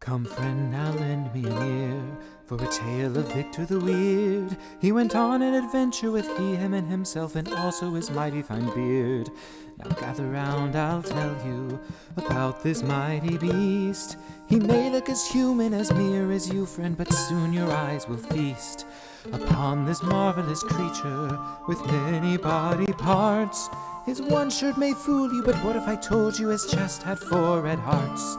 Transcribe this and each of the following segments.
Come friend, now lend me an ear, for a tale of Victor the Weird. He went on an adventure with he, him, and himself, and also his mighty fine beard. Now gather round, I'll tell you about this mighty beast. He may look as human, as mere as you, friend, but soon your eyes will feast upon this marvelous creature with many body parts. His one shirt may fool you, but what if I told you his chest had 4 red hearts?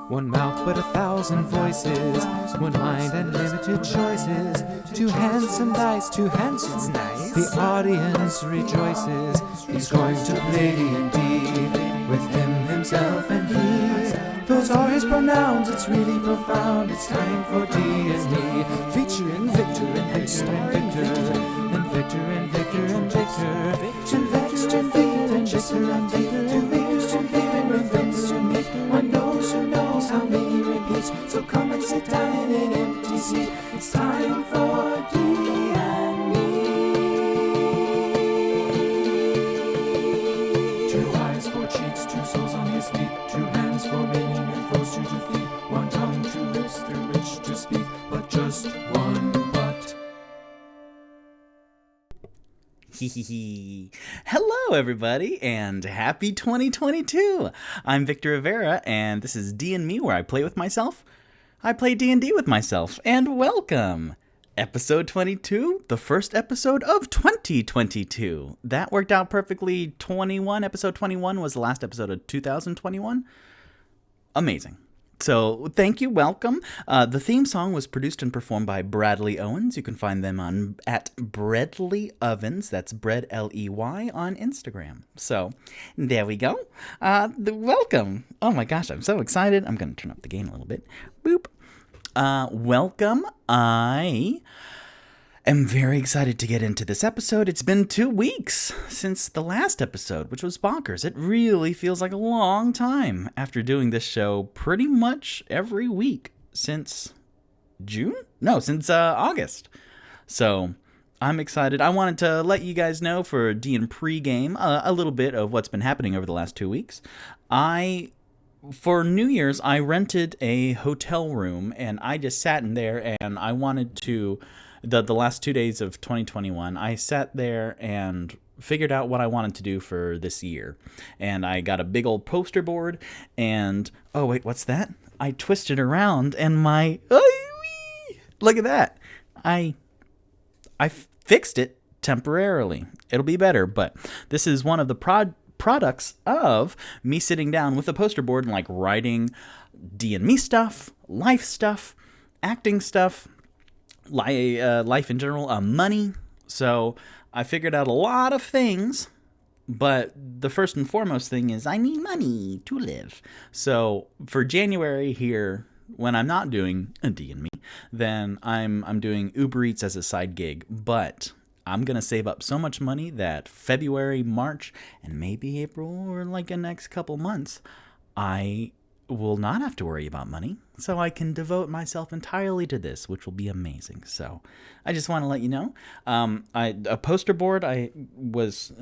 One mouth but 1,000 voices, one mind and limited choices, 2 handsome dice, 2 handsome dice. The audience rejoices. He's going to play D&D with him, himself, and he. Those are his pronouns, it's really profound. It's time for D&D, featuring Victor and Victor and Victor, and Victor and Victor and Victor, and Victor and Victor and Victor and Victor and Victor and Victor. One knows who knows how many repeats. So come and sit down in an empty seat. It's time for D&Me. 2 eyes, 4 cheeks, 2 souls on his feet, 2 hands for many new foes to defeat, 1 tongue, 2 lips through which to speak, but just one but. Hello, everybody, and happy 2022. I'm Victor Rivera, and this is D&Me, where I play with myself. I play D&D with myself, and welcome. Episode 22, the first episode of 2022. That worked out perfectly. Episode 21 was the last episode of 2021. Amazing. So, thank you, welcome. The theme song was produced and performed by Bradley Owens. You can find them at Bradley Owens, that's Bread L-E-Y, on Instagram. So, there we go. Welcome. Oh my gosh, I'm so excited. I'm going to turn up the gain a little bit. Boop. Welcome. I am very excited to get into this episode. It's been 2 weeks since the last episode, which was bonkers. It really feels like a long time after doing this show pretty much every week since June? No, since August. So I'm excited. I wanted to let you guys know for D&M pregame a little bit of what's been happening over the last 2 weeks. For New Year's, I rented a hotel room, and I just sat in there, and I wanted to... The last 2 days of 2021, I sat there and figured out what I wanted to do for this year. And I got a big old poster board, and... Oh, wait, what's that? I twisted around, and my... Look at that. I fixed it temporarily. It'll be better, but this is one of the products of me sitting down with a poster board and, like, writing D&Me stuff, life stuff, acting stuff, life in general, money. So I figured out a lot of things, but the first and foremost thing is I need money to live. So for January here, when I'm not doing a D&Me, then I'm doing Uber Eats as a side gig, but I'm going to save up so much money that February, March, and maybe April, or like the next couple months, I will not have to worry about money, so I can devote myself entirely to this, which will be amazing. So I just want to let you know, a poster board, I was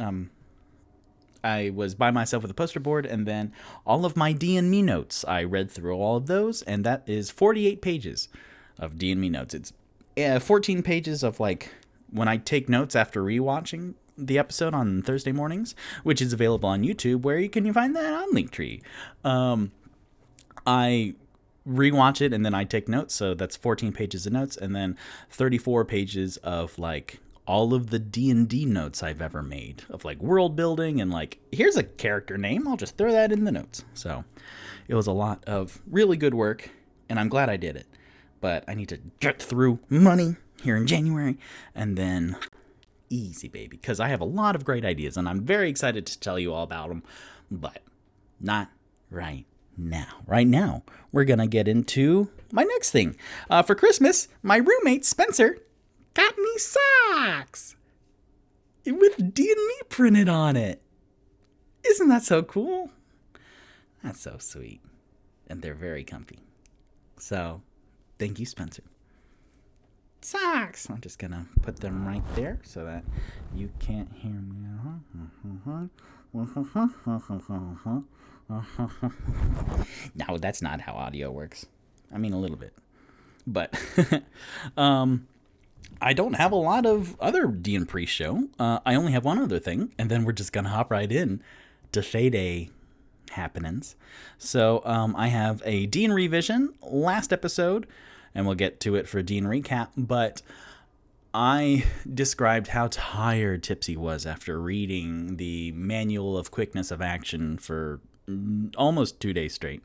by myself with a poster board, and then all of my D&Me notes, I read through all of those, and that is 48 pages of D&Me notes. It's 14 pages of, like, when I take notes after rewatching the episode on Thursday mornings, which is available on YouTube, where you can find that on Linktree. I rewatch it and then I take notes, so that's 14 pages of notes, and then 34 pages of, like, all of the D&D notes I've ever made, of, like, world building and, like, here's a character name, I'll just throw that in the notes. So it was a lot of really good work, and I'm glad I did it. But I need to get through money here in January, and then easy, baby, because I have a lot of great ideas, and I'm very excited to tell you all about them, but not right now. Right now, we're going to get into my next thing. For Christmas, my roommate, Spencer, got me socks with D&Me printed on it. Isn't that so cool? That's so sweet. And they're very comfy. So, thank you, Spencer. Socks! I'm just going to put them right there so that you can't hear me. No, that's not how audio works. I mean, a little bit. But I don't have a lot of other D and pre-show. I only have one other thing, and then we're just going to hop right in to Fey Day happenings. So I have a D and revision last episode, and we'll get to it for a D and recap, but I described how tired Tipsy was after reading the Manual of Quickness of Action for almost 2 days straight.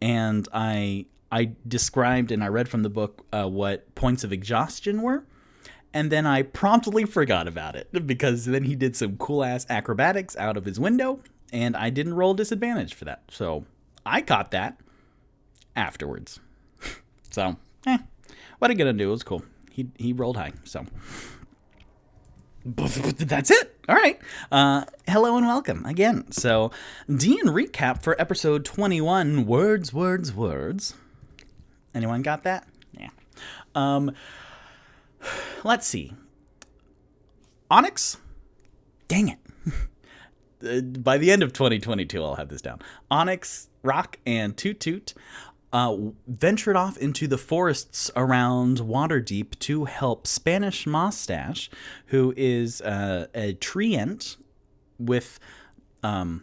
And I described and I read from the book what points of exhaustion were. And then I promptly forgot about it because then he did some cool-ass acrobatics out of his window, and I didn't roll disadvantage for that. So I caught that afterwards. So, what are you going to do? It was cool. He rolled high, so that's it. All right. Hello and welcome again. So, D and recap for episode 21. Words. Anyone got that? Yeah. Let's see. Onyx. Dang it. By the end of 2022, I'll have this down. Onyx, Rock, and Toot Toot ventured off into the forests around Waterdeep to help Spanish Mustache, who is a treant with the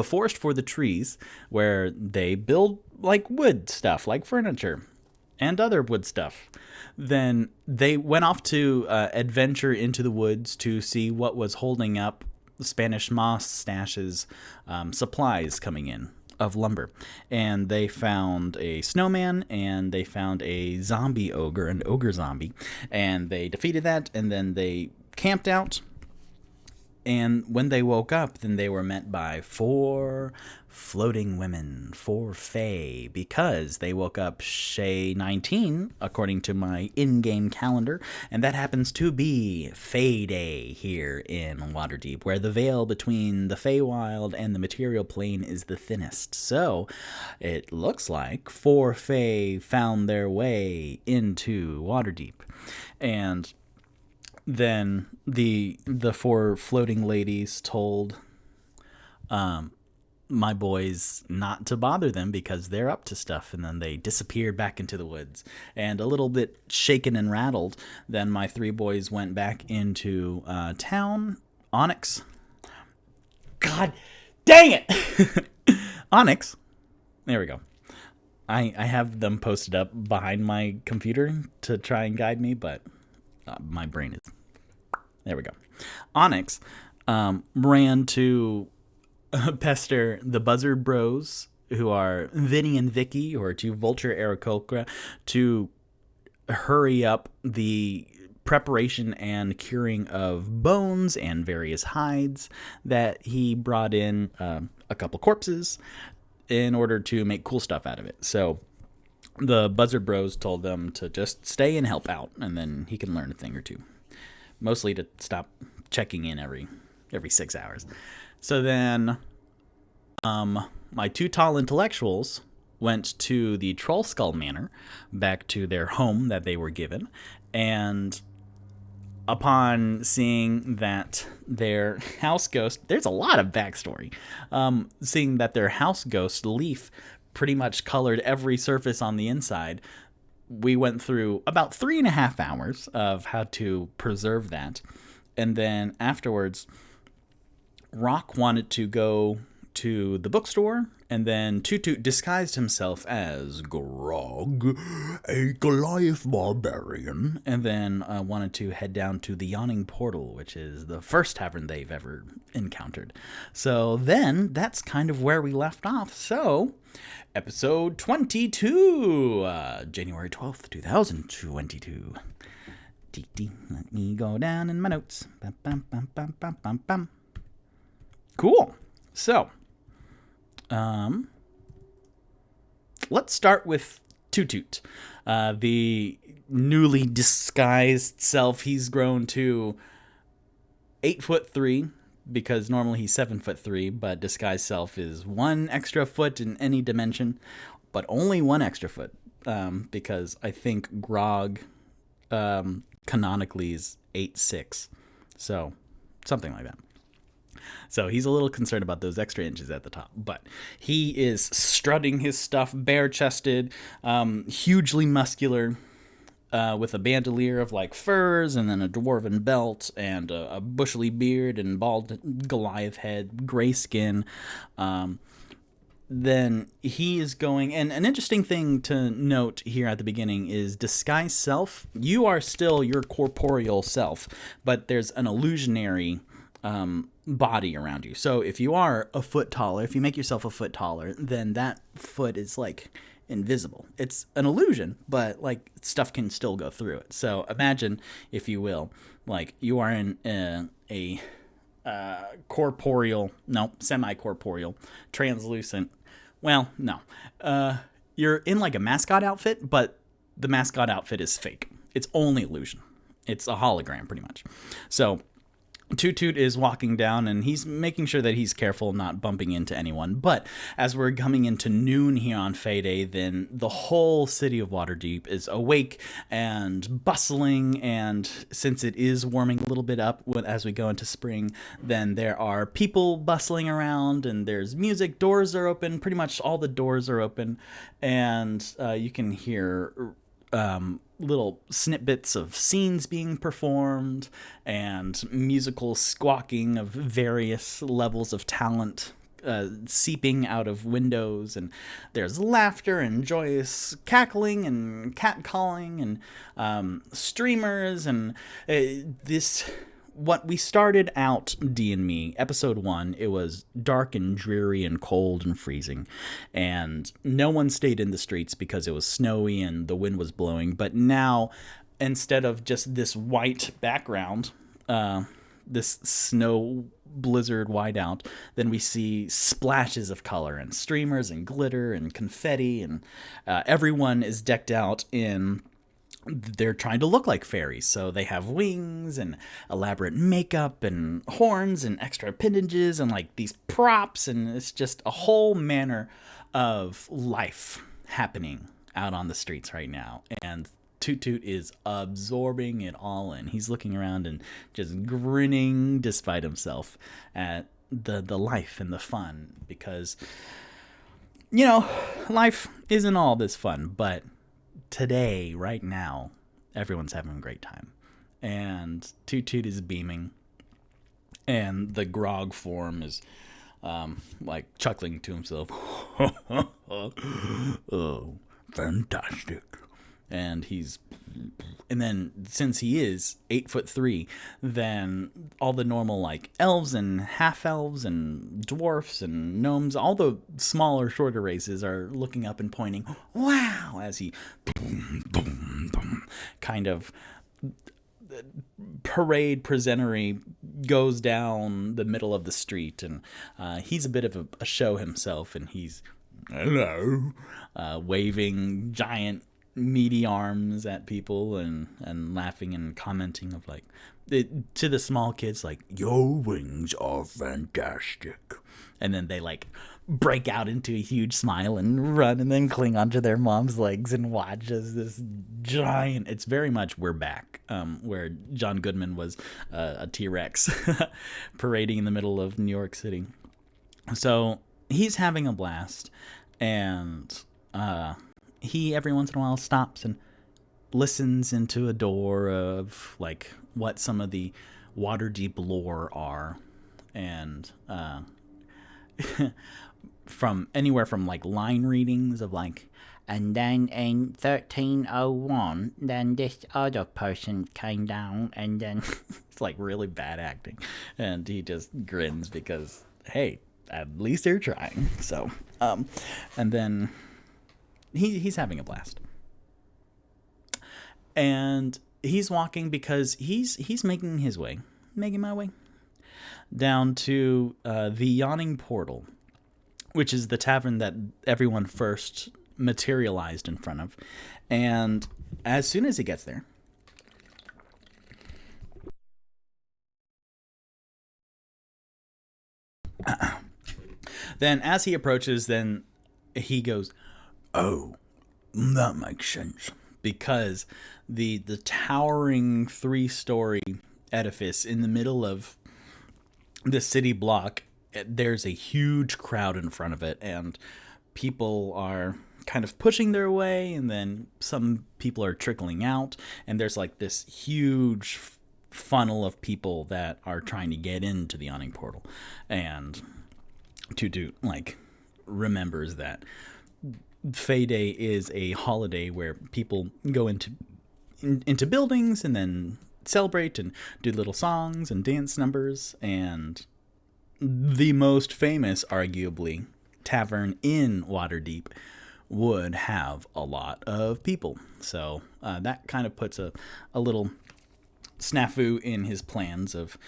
forest for the trees, where they build like wood stuff, like furniture and other wood stuff. Then they went off to adventure into the woods to see what was holding up Spanish Mustache's supplies coming in of lumber, and they found a snowman, and they found a zombie ogre, an ogre zombie, and they defeated that, and then they camped out. And when they woke up, then they were met by 4 floating women, 4 Fey, because they woke up Shay 19, according to my in-game calendar, and that happens to be Fey Day here in Waterdeep, where the veil between the Feywild and the material plane is the thinnest. So it looks like 4 Fey found their way into Waterdeep, and then the 4 floating ladies told my boys not to bother them because they're up to stuff, and then they disappeared back into the woods. And a little bit shaken and rattled, then my 3 boys went back into town. Onyx. God dang it! Onyx. There we go. I have them posted up behind my computer to try and guide me, but my brain is... There we go. Onyx ran to pester the Buzzard Bros, who are Vinny and Vicky, who are 2 Vulture Aarakocra, to hurry up the preparation and curing of bones and various hides that he brought in a couple corpses in order to make cool stuff out of it. So the Buzzard Bros told them to just stay and help out, and then he can learn a thing or two. Mostly to stop checking in every 6 hours. So then my 2 tall intellectuals went to the Trollskull Manor, back to their home that they were given, and upon seeing that their house ghost... There's a lot of backstory. Seeing that their house ghost, Leaf, pretty much colored every surface on the inside, we went through about 3.5 hours of how to preserve that. And then afterwards, Rock wanted to go to the bookstore, and then Toot Toot disguised himself as Grog, a Goliath barbarian, and then wanted to head down to the Yawning Portal, which is the first tavern they've ever encountered. So then, that's kind of where we left off. So, episode 22, January 12th, 2022. Let me go down in my notes. Bum, bum, bum, bum, bum, bum, bum. Cool. So, let's start with Toot Toot. The newly disguised self. He's grown to 8'3", because normally he's 7'3", but disguised self is 1 extra foot in any dimension, but only 1 extra foot, because I think Grog canonically is 8'6", so something like that. So he's a little concerned about those extra inches at the top. But he is strutting his stuff, bare-chested, hugely muscular, with a bandolier of like furs and then a dwarven belt and a bushly beard and bald Goliath head, gray skin. Then he is going, and an interesting thing to note here at the beginning is disguise self. You are still your corporeal self, but there's an illusionary body around you. So if you are a foot taller, if you make yourself a foot taller, then that foot is like invisible. It's an illusion, but like stuff can still go through it. So imagine, if you will, like you are in a corporeal, no, semi-corporeal, translucent. Well, no. You're in like a mascot outfit, but the mascot outfit is fake. It's only illusion. It's a hologram, pretty much. So Toot Toot is walking down, and he's making sure that he's careful not bumping into anyone. But as we're coming into noon here on Fey Day, then the whole city of Waterdeep is awake and bustling, and since it is warming a little bit up as we go into spring, then there are people bustling around, and there's music. Doors are open. Pretty much all the doors are open, and you can hear little snippets of scenes being performed and musical squawking of various levels of talent seeping out of windows, and there's laughter and joyous cackling and catcalling and streamers, and this what we started out D&Me episode 1, it was dark and dreary and cold and freezing, and no one stayed in the streets because it was snowy and the wind was blowing. But now, instead of just this white background, this snow blizzard whiteout, then we see splashes of color and streamers and glitter and confetti, and everyone is decked out in, they're trying to look like fairies. So they have wings and elaborate makeup and horns and extra appendages and like these props, and it's just a whole manner of life happening out on the streets right now. And Toot Toot is absorbing it all in. He's looking around and just grinning despite himself at the life and the fun, because, you know, life isn't all this fun, but today, right now, everyone's having a great time. And Toot Toot is beaming. And the grog form is like chuckling to himself. Oh, fantastic. And then since he is 8'3", then all the normal like elves and half elves and dwarfs and gnomes, all the smaller, shorter races are looking up and pointing, wow, as he boom, boom, boom, kind of parade presentery goes down the middle of the street. And he's a bit of a show himself, and he's hello, waving giant meaty arms at people and laughing and commenting of like to the small kids, like, your wings are fantastic. And then they like break out into a huge smile and run and then cling onto their mom's legs and watch as this giant, it's very much We're Back, where John Goodman was a T-Rex parading in the middle of New York City. So he's having a blast, and he every once in a while stops and listens into a door of like what some of the Waterdeep lore are, and from anywhere from like line readings of like, and then in 1301 then this other person came down, and then it's like really bad acting, and he just grins because, hey, at least they're trying. So and then he's having a blast, and he's walking because he's making my way down to the Yawning Portal, which is the tavern that everyone first materialized in front of. And as soon as he gets there, then as he approaches, then he goes, oh, that makes sense, because the towering 3-story edifice in the middle of this city block, there's a huge crowd in front of it, and people are kind of pushing their way, and then some people are trickling out, and there's like this huge funnel of people that are trying to get into the awning portal. And Toot like remembers that Fey Day is a holiday where people go into buildings and then celebrate and do little songs and dance numbers, and the most famous, arguably, tavern in Waterdeep would have a lot of people. So that kind of puts a little snafu in his plans of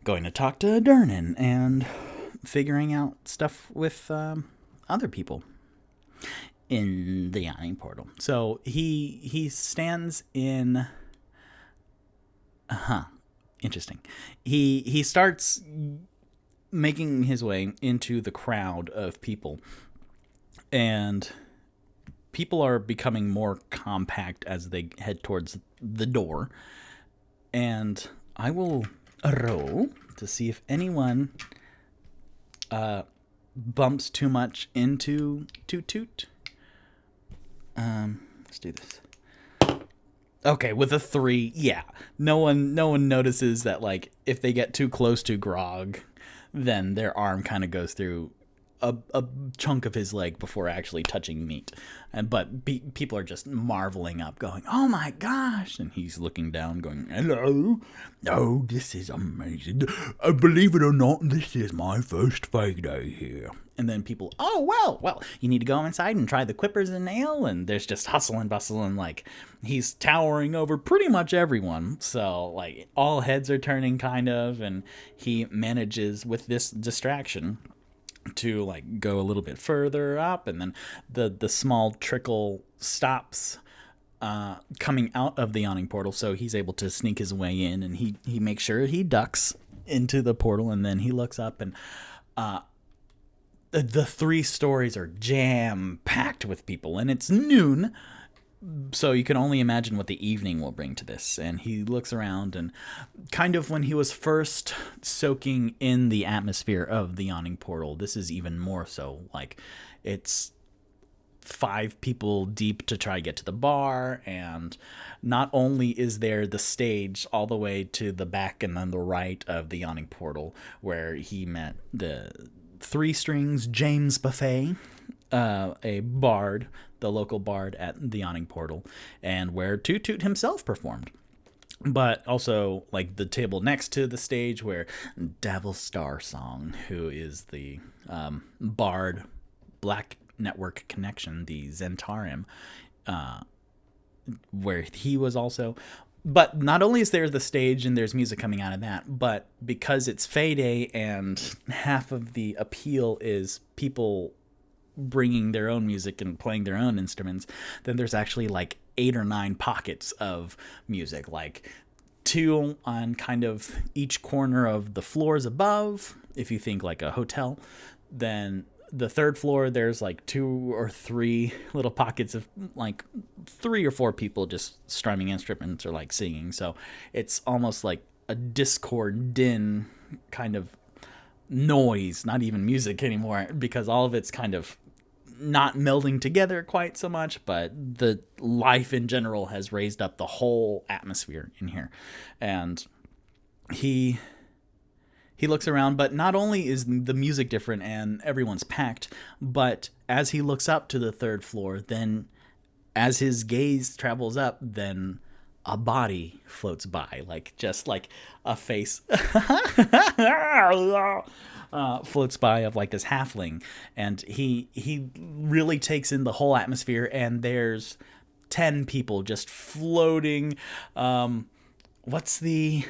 going to talk to Durnan and figuring out stuff with other people in the awning portal. So he stands in... Interesting. He starts making his way into the crowd of people, and people are becoming more compact as they head towards the door. And I will roll to see if anyone bumps too much into Toot. Let's do this. Okay, with a 3, yeah. No one notices that, like, if they get too close to Grog, then their arm kind of goes through a chunk of his leg before actually touching meat. But people are just marveling up, going, "Oh my gosh!" And he's looking down, going, "Hello. Oh, this is amazing. Believe it or not, this is my first Fey Day here." And then people, "Oh, well, you need to go inside and try the quippers and ale." And there's just hustle and bustle, and like he's towering over pretty much everyone. So like all heads are turning kind of, and he manages with this distraction to like go a little bit further up, and then the small trickle stops coming out of the awning portal, so he's able to sneak his way in, and he makes sure he ducks into the portal, and then he looks up, and the 3 stories are jam-packed with people, and it's noon, so you can only imagine what the evening will bring to this. And he looks around, and kind of when he was first soaking in the atmosphere of the awning portal, this is even more so. Like, it's 5 people deep to try to get to the bar, and not only is there the stage all the way to the back and then the right of the awning portal where he met the 3 Strings James Buffet, a bard, the local bard at the awning portal, and where Toot himself performed. But also like the table next to the stage where Davil Starsong, who is the bard, Black Network Connection, the Zentarim, where he was also. But not only is there the stage and there's music coming out of that, but because it's Fey Day and half of the appeal is people bringing their own music and playing their own instruments, then there's actually like 8 or 9 pockets of music, like 2 on kind of each corner of the floors above, if you think like a hotel. Then the 3rd floor, there's like 2 or 3 little pockets of like 3 or 4 people just strumming instruments or like singing. So it's almost like a discord din kind of noise, not even music anymore, because all of it's kind of not melding together quite so much, but the life in general has raised up the whole atmosphere in here. And he looks around, but not only is the music different and everyone's packed, but as he looks up to the 3rd floor, then as his gaze travels up, then a body floats by, like just like a face floats by of like this halfling, and he really takes in the whole atmosphere, and there's 10 people just floating. What's the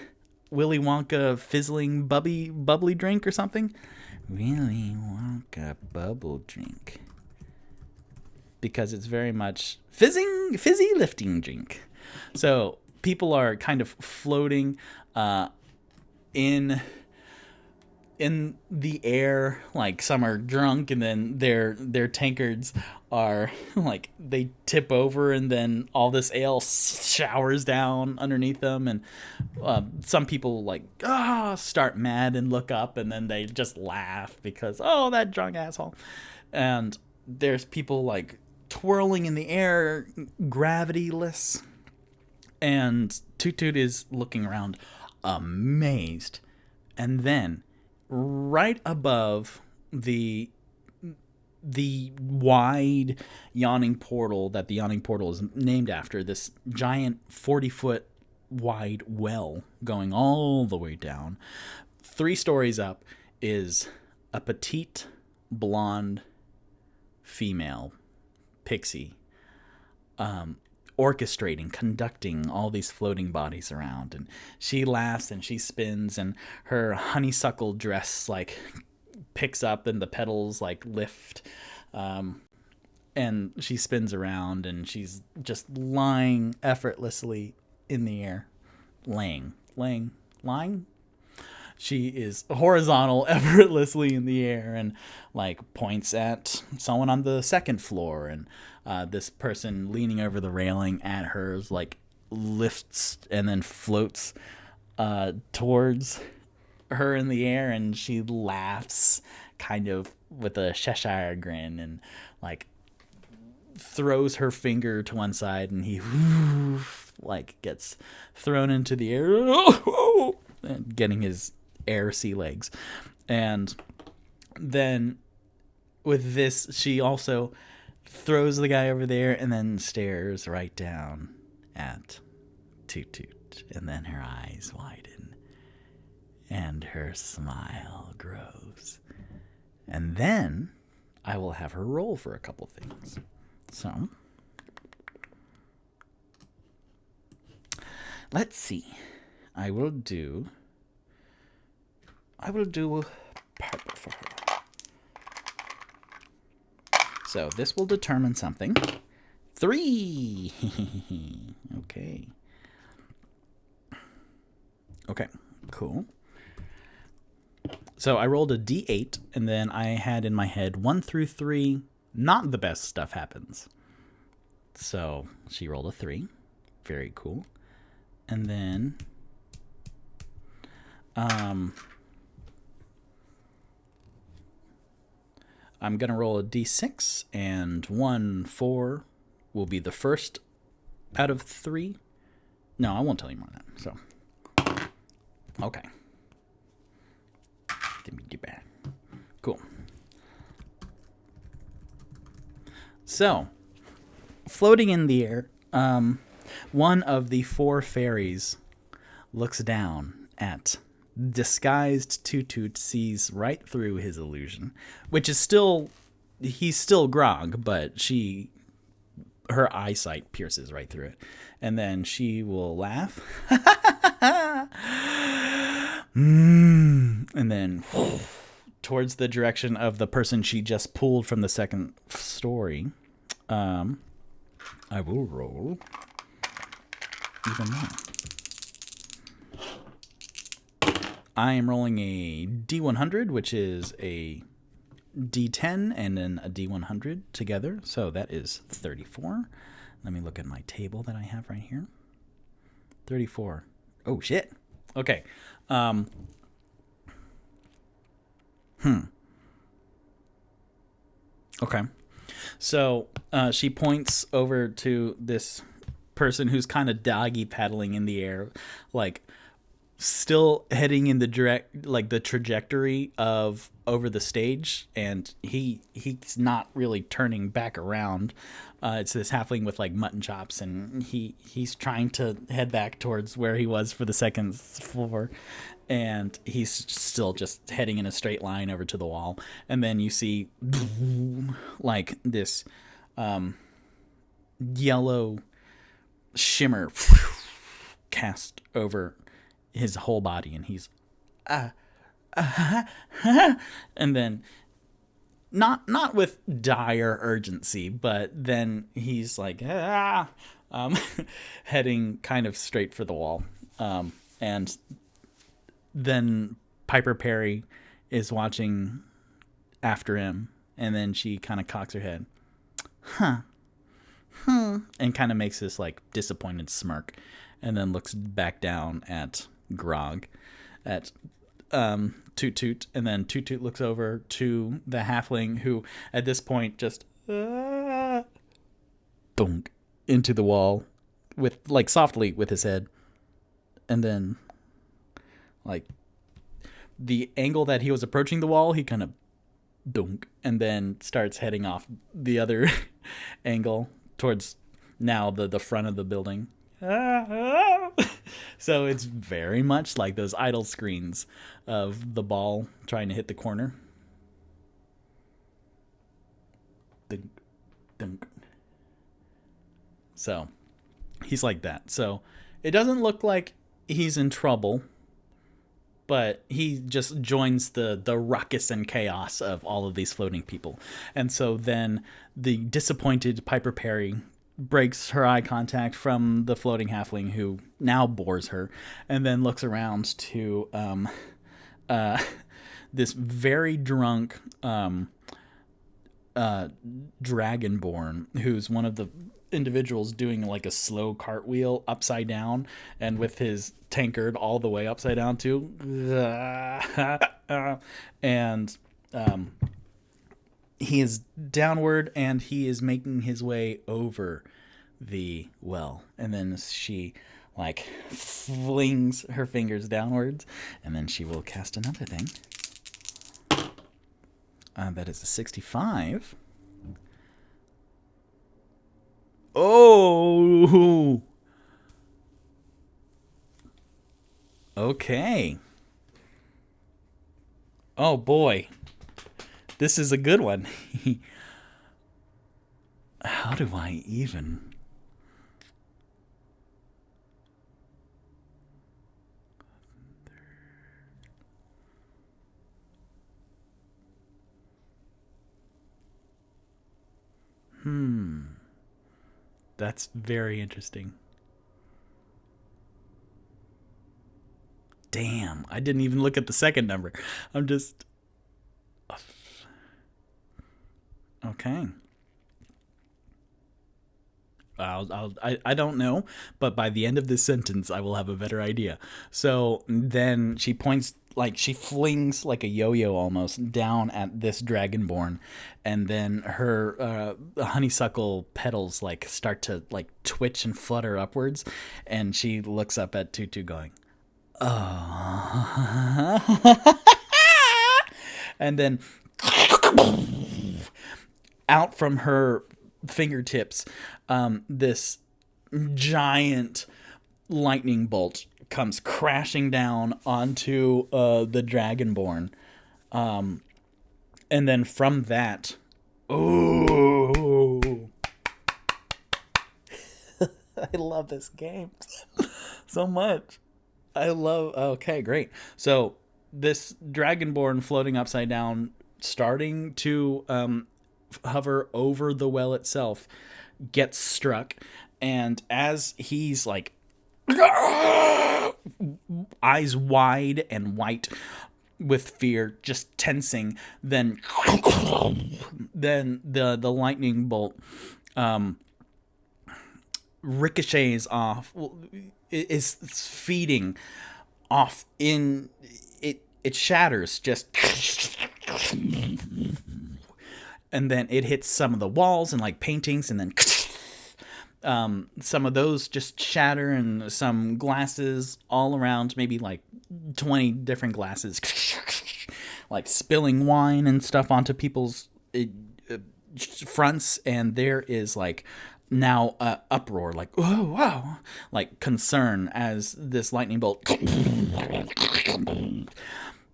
Willy Wonka fizzling bubbly drink or something? Willy Wonka bubble drink, because it's very much fizzy lifting drink. So people are kind of floating in in the air, like some are drunk, and then their tankards are like they tip over, and then all this ale showers down underneath them, and some people like start mad and look up, and then they just laugh because that drunk asshole. And there's people like twirling in the air, gravityless, and Toot Toot is looking around amazed. And then right above the wide yawning portal that the yawning portal is named after, this giant 40-foot wide well going all the way down, 3 stories up, is a petite blonde female pixie, orchestrating, conducting all these floating bodies around. And she laughs and she spins, and her honeysuckle dress like picks up and the petals like lift, and she spins around, and she's just lying effortlessly in the air. Lying. She is horizontal, effortlessly in the air, and like points at someone on the second floor, and this person leaning over the railing at her like lifts and then floats towards her in the air, and she laughs kind of with a Cheshire grin, and like throws her finger to one side, and he like gets thrown into the air, and getting his air sea legs. And then with this, she also throws the guy over there and then stares right down at Toot Toot, and then her eyes widen and her smile grows. And then I will have her roll for a couple things. So let's see. I will do purple for her. So this will determine something. 3. Okay. Okay, cool. So I rolled a D8, and then I had in my head 1 through 3, not the best stuff happens. So she rolled a 3. Very cool. And then I'm going to roll a D6, and 1, 4 will be the first out of 3. No, I won't tell you more than that. So, okay. Give me get back. Cool. So, floating in the air, one of the 4 fairies looks down at disguised Toot Toot, sees right through his illusion, which is still, he's still grog, but her eyesight pierces right through it. And then she will laugh. And then towards the direction of the person she just pulled from the second story, I will roll even more. I am rolling a D100, which is a D10 and then a D100 together. So that is 34. Let me look at my table that I have right here. 34. Oh, shit. Okay. Okay. So she points over to this person who's kind of doggy paddling in the air, like still heading in the trajectory of over the stage, and he's not really turning back around. It's this halfling with like mutton chops, and he's trying to head back towards where he was for the second floor, and he's still just heading in a straight line over to the wall. And then you see like this yellow shimmer cast over his whole body, and he's and then not with dire urgency, but then he's like heading kind of straight for the wall. And then Piper Perry is watching after him, and then she kind of cocks her head. Huh. And kind of makes this like disappointed smirk, and then looks back down at Grog, at Toot Toot, and then Toot Toot looks over to the halfling, who at this point just dunk into the wall with like softly with his head, and then like the angle that he was approaching the wall, he kind of dunk, and then starts heading off the other angle towards now the front of the building. So it's very much like those idle screens of the ball trying to hit the corner. Dunk, dunk. So he's like that. So it doesn't look like he's in trouble, but he just joins the ruckus and chaos of all of these floating people. And so then the disappointed Piper Perry breaks her eye contact from the floating halfling, who now bores her, and then looks around to this very drunk dragonborn, who's one of the individuals doing like a slow cartwheel upside down, and with his tankard all the way upside down too. And he is downward, and he is making his way over the well. And then she like flings her fingers downwards, and then she will cast another thing. That is a 65. Oh! Okay. Oh boy. This is a good one. How do I even... That's very interesting. Damn, I didn't even look at the second number. I'm just... Okay. I don't know, but by the end of this sentence, I will have a better idea. So then she points, like she flings like a yo-yo almost down at this dragonborn, and then her honeysuckle petals like start to like twitch and flutter upwards, and she looks up at Tutu going, "Oh," and then out from her fingertips, this giant lightning bolt comes crashing down onto the dragonborn, and then from that, oh, I love this game so much. Okay, great. So this dragonborn floating upside down, starting to hover over the well itself, gets struck, and as he's like eyes wide and white with fear, just tensing, then the lightning bolt ricochets off, is feeding off in it. It shatters just, and then it hits some of the walls and like paintings, and then some of those just shatter, and some glasses all around, maybe like 20 different glasses, like spilling wine and stuff onto people's fronts, and there is like now uproar, like, oh wow, like concern as this lightning bolt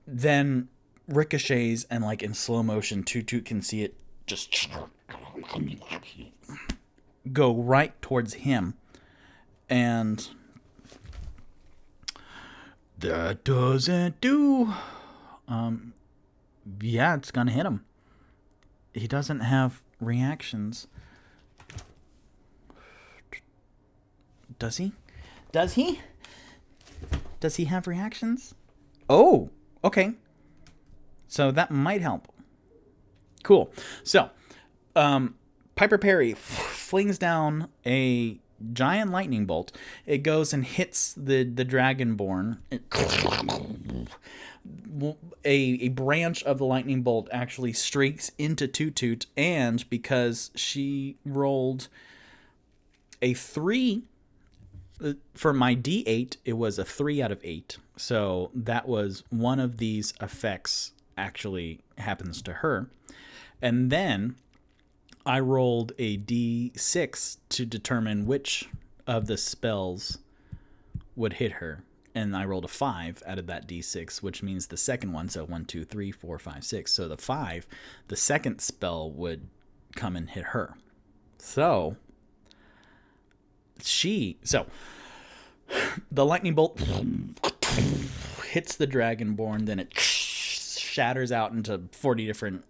then ricochets, and like in slow motion, Tutu can see it just go right towards him, and that doesn't do. Yeah, it's gonna hit him. He doesn't have reactions. Does he? Does he? Does he have reactions? Oh, okay. So that might help. Cool. So, Piper Perry flings down a giant lightning bolt. It goes and hits the Dragonborn. A branch of the lightning bolt actually streaks into Toot Toot, and because she rolled a 3 for my D8, it was a 3 out of 8. So that was one of these effects actually happens to her. And then I rolled a D6 to determine which of the spells would hit her. And I rolled a 5 out of that D6, which means the second one. So 1, 2, 3, 4, 5, 6. So the 5, the second spell would come and hit her. So the lightning bolt hits the Dragonborn, then it shatters out into 40 different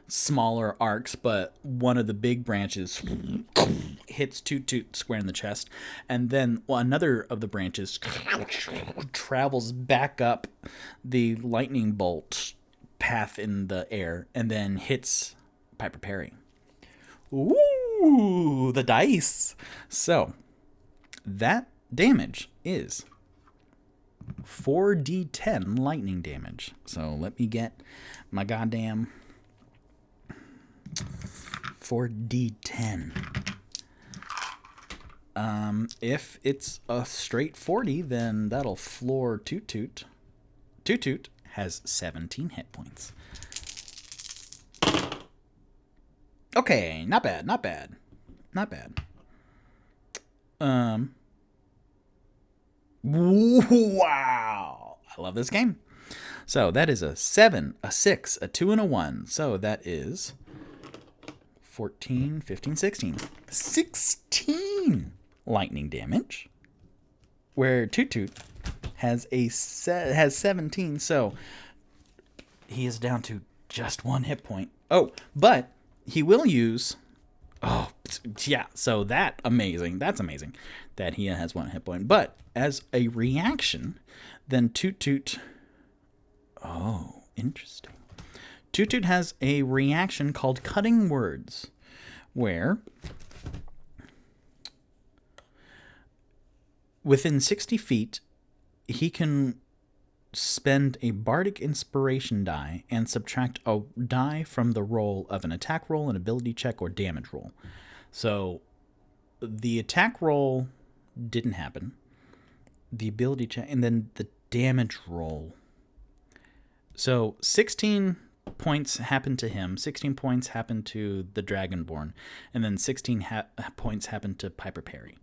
smaller arcs, but one of the big branches hits Toot Toot square in the chest, and then another of the branches travels back up the lightning bolt path in the air and then hits Piper Perry. Ooh, the dice. So that damage is 4d10 lightning damage. So let me get my goddamn 4d10. If it's a straight 40, then that'll floor Toot Toot. Toot Toot has 17 hit points. Okay, not bad. Wow. I love this game. So that is a 7, a 6, a 2, and a 1. So that is 14, 15, 16. 16 lightning damage. Where Toot Toot has has 17. So he is down to just 1 hit point. Oh, but he will use... Oh, yeah. So that's amazing that he has 1 hit point. But as a reaction, then Toot Toot... Oh, interesting. Toot Toot has a reaction called Cutting Words, where within 60 feet, he can spend a bardic inspiration die and subtract a die from the roll of an attack roll, an ability check, or damage roll. So the attack roll didn't happen. The ability check, and then the damage roll. So 16 points happened to him, 16 points happened to the Dragonborn, and then 16 points happened to Piper Perry.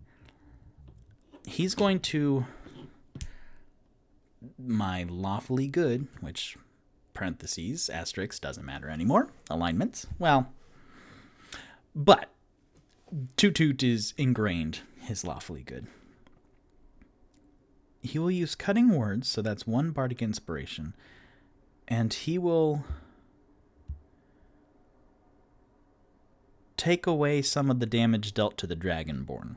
He's going to... my lawfully good, which parentheses, asterisk, doesn't matter anymore, alignments, well, but Toot Toot is ingrained, his lawfully good. He will use Cutting Words, so that's 1 bardic inspiration, and he will take away some of the damage dealt to the Dragonborn.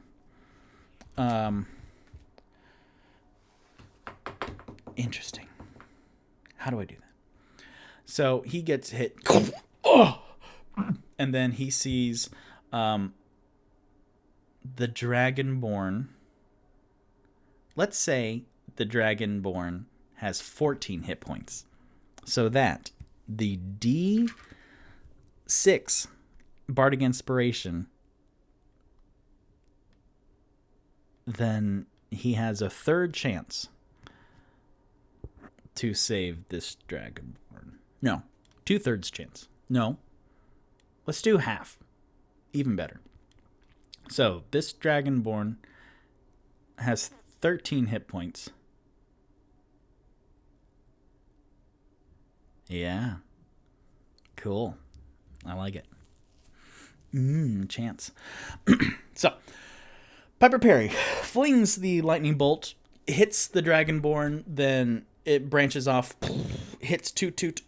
Interesting. How do I do that? So he gets hit, and then he sees the Dragonborn. Let's say the Dragonborn has 14 hit points. So that the D6 Bardic Inspiration, then he has a third chance to save this Dragonborn. No, 2/3 chance. No, let's do half. Even better. So this Dragonborn has 13 hit points. Yeah. Cool. I like it. Chance. So, Piper Perry flings the lightning bolt, hits the Dragonborn, then it branches off, hits Toot Toot.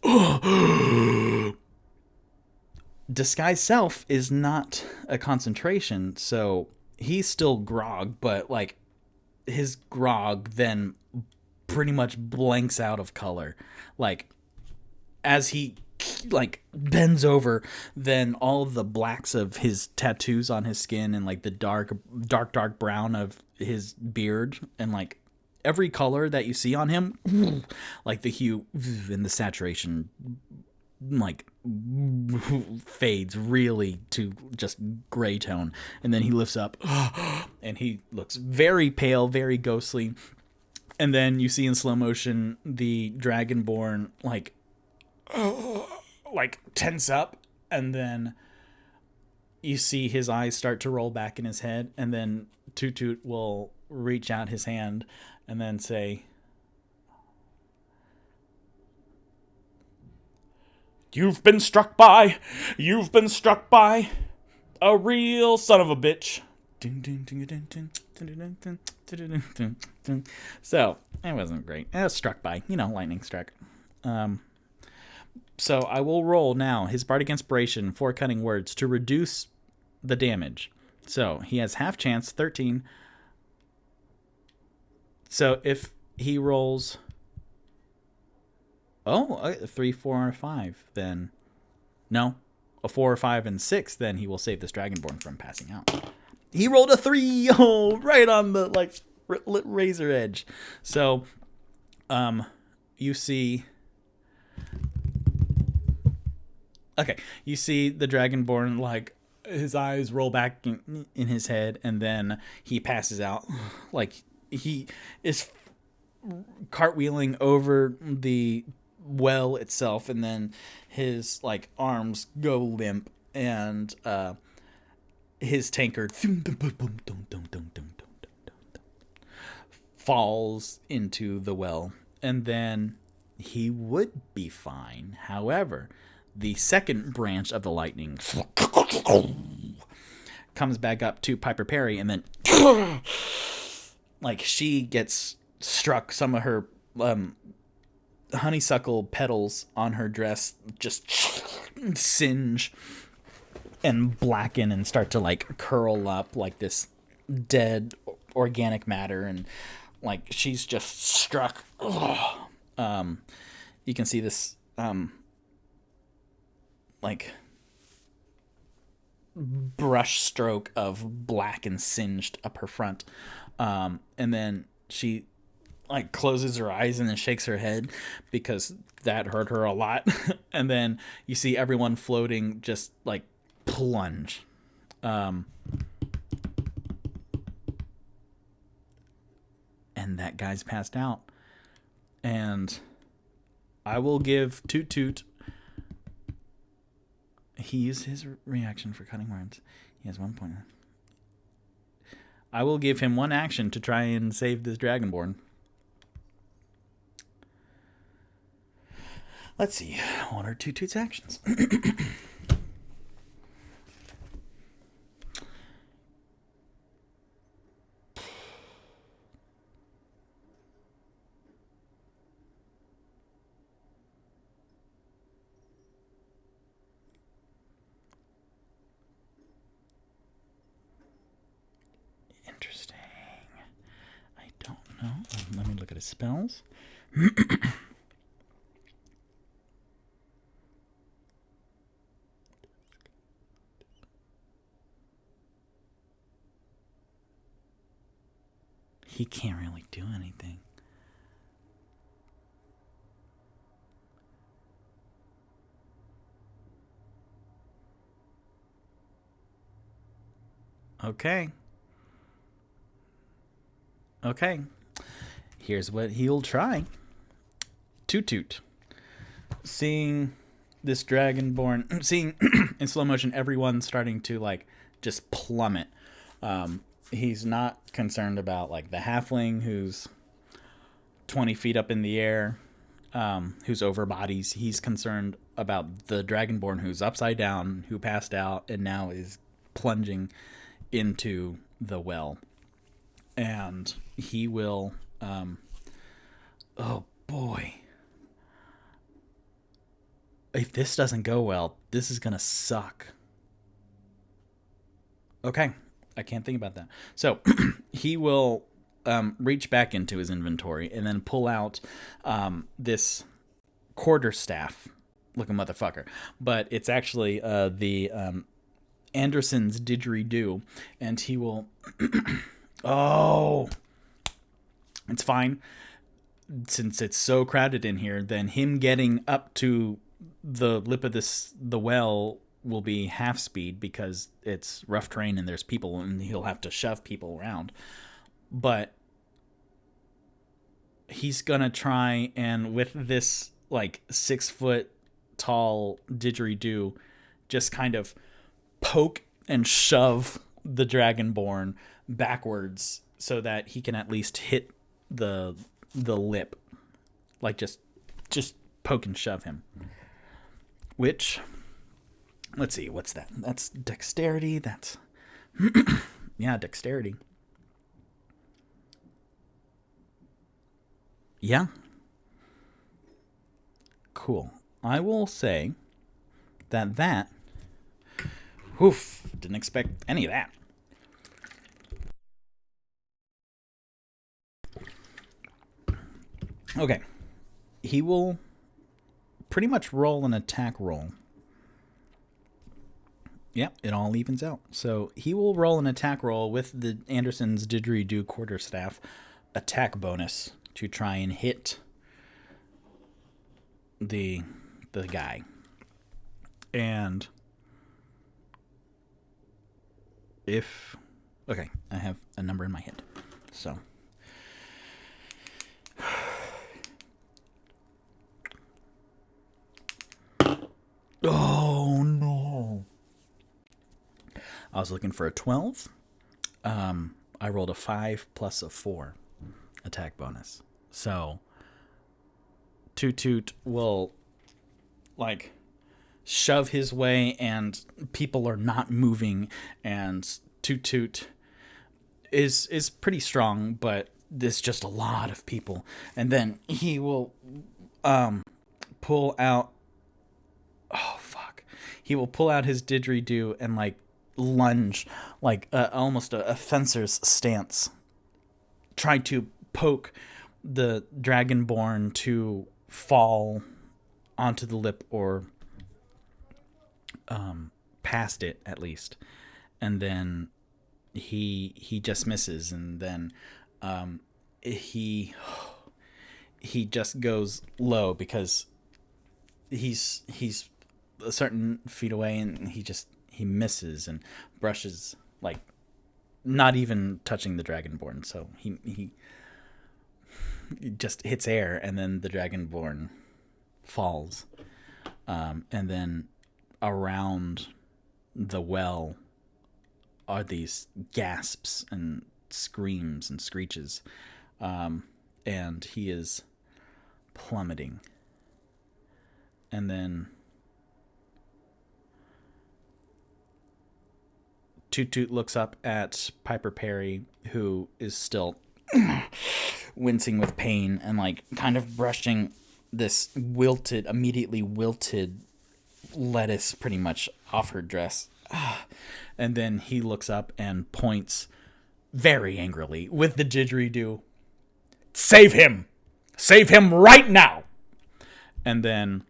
Disguise Self is not a concentration, so he's still grog, but like his grog then pretty much blanks out of color. Like as he like bends over, then all of the blacks of his tattoos on his skin and like the dark brown of his beard and like every color that you see on him, like the hue and the saturation, like fades really to just gray tone. And then he lifts up and he looks very pale, very ghostly. And then you see in slow motion the Dragonborn like tense up, and then you see his eyes start to roll back in his head, and then Toot Toot will reach out his hand and then say, You've been struck by a real son of a bitch. So, it wasn't great. It was struck by, lightning struck. So I will roll now his Bardic Inspiration for Cunning Words to reduce the damage. So he has half chance, 13. So if he rolls, a 3, 4, or 5, then no, a 4, 5, and 6, then he will save this Dragonborn from passing out. He rolled a 3, right on the razor edge. So, you see. Okay, you see the Dragonborn, like, his eyes roll back in his head, and then he passes out. Like, he is cartwheeling over the well itself, and then his, like, arms go limp, and his tankard falls into the well, and then he would be fine. However, the second branch of the lightning comes back up to Piper Perry, and then like she gets struck. Some of her honeysuckle petals on her dress just singe and blacken and start to like curl up like this dead organic matter, and like she's just struck. You can see this like brush stroke of black and singed up her front, and then she like closes her eyes and then shakes her head because that hurt her a lot. And then you see everyone floating just like plunge. And that guy's passed out, and I will give Toot Toot. He used his reaction for Cutting Words. He has 1 point. I will give him one action to try and save this Dragonborn. Let's see. What are Toot Toot's actions? Interesting. I don't know. Let me look at his spells. He can't really do anything. Okay. Here's what he'll try. Toot Toot. Seeing this Dragonborn, seeing in slow motion everyone starting to like just plummet. He's not concerned about like the halfling who's 20 feet up in the air, who's over bodies. He's concerned about the Dragonborn who's upside down, who passed out and now is plunging into the well. And he will, oh boy. If this doesn't go well, this is going to suck. Okay. I can't think about that. So he will reach back into his inventory and then pull out this quarterstaff looking motherfucker. But it's actually the Anderson's didgeridoo, and he will. Oh, it's fine. Since it's so crowded in here, then him getting up to the lip of the well will be half speed because it's rough terrain and there's people and he'll have to shove people around. But he's gonna try and with this like 6 foot tall didgeridoo just kind of poke and shove the dragonborn backwards so that he can at least hit the lip, like just poke and shove him. Which, let's see, what's that? That's dexterity. That's yeah, dexterity. Yeah. Cool. I will say that oof, didn't expect any of that. Okay. He will pretty much roll an attack roll. Yep, it all evens out. So he will roll an attack roll with the Anderson's didgeridoo quarterstaff attack bonus to try and hit the guy. And if... Okay, I have a number in my head. So... Oh, no. I was looking for a 12. I rolled a 5 plus a 4 attack bonus. So, Toot Toot will, like, shove his way, and people are not moving, and Toot Toot is pretty strong, but there's just a lot of people. And then he will pull out... Oh, fuck. He will pull out his didgeridoo and, like, lunge, like almost a fencer's stance. Try to poke the dragonborn to fall onto the lip or past it, at least. And then he just misses, and then he just goes low because he's a certain feet away, and he misses and brushes, like, not even touching the dragonborn. So he just hits air, and then the dragonborn falls. And then around the well are these gasps and screams and screeches. And he is plummeting. And then Toot Toot looks up at Piper Perry, who is still wincing with pain and, like, kind of brushing this immediately wilted lettuce pretty much off her dress. And then he looks up and points very angrily with the didgeridoo. Save him! Save him right now! And then,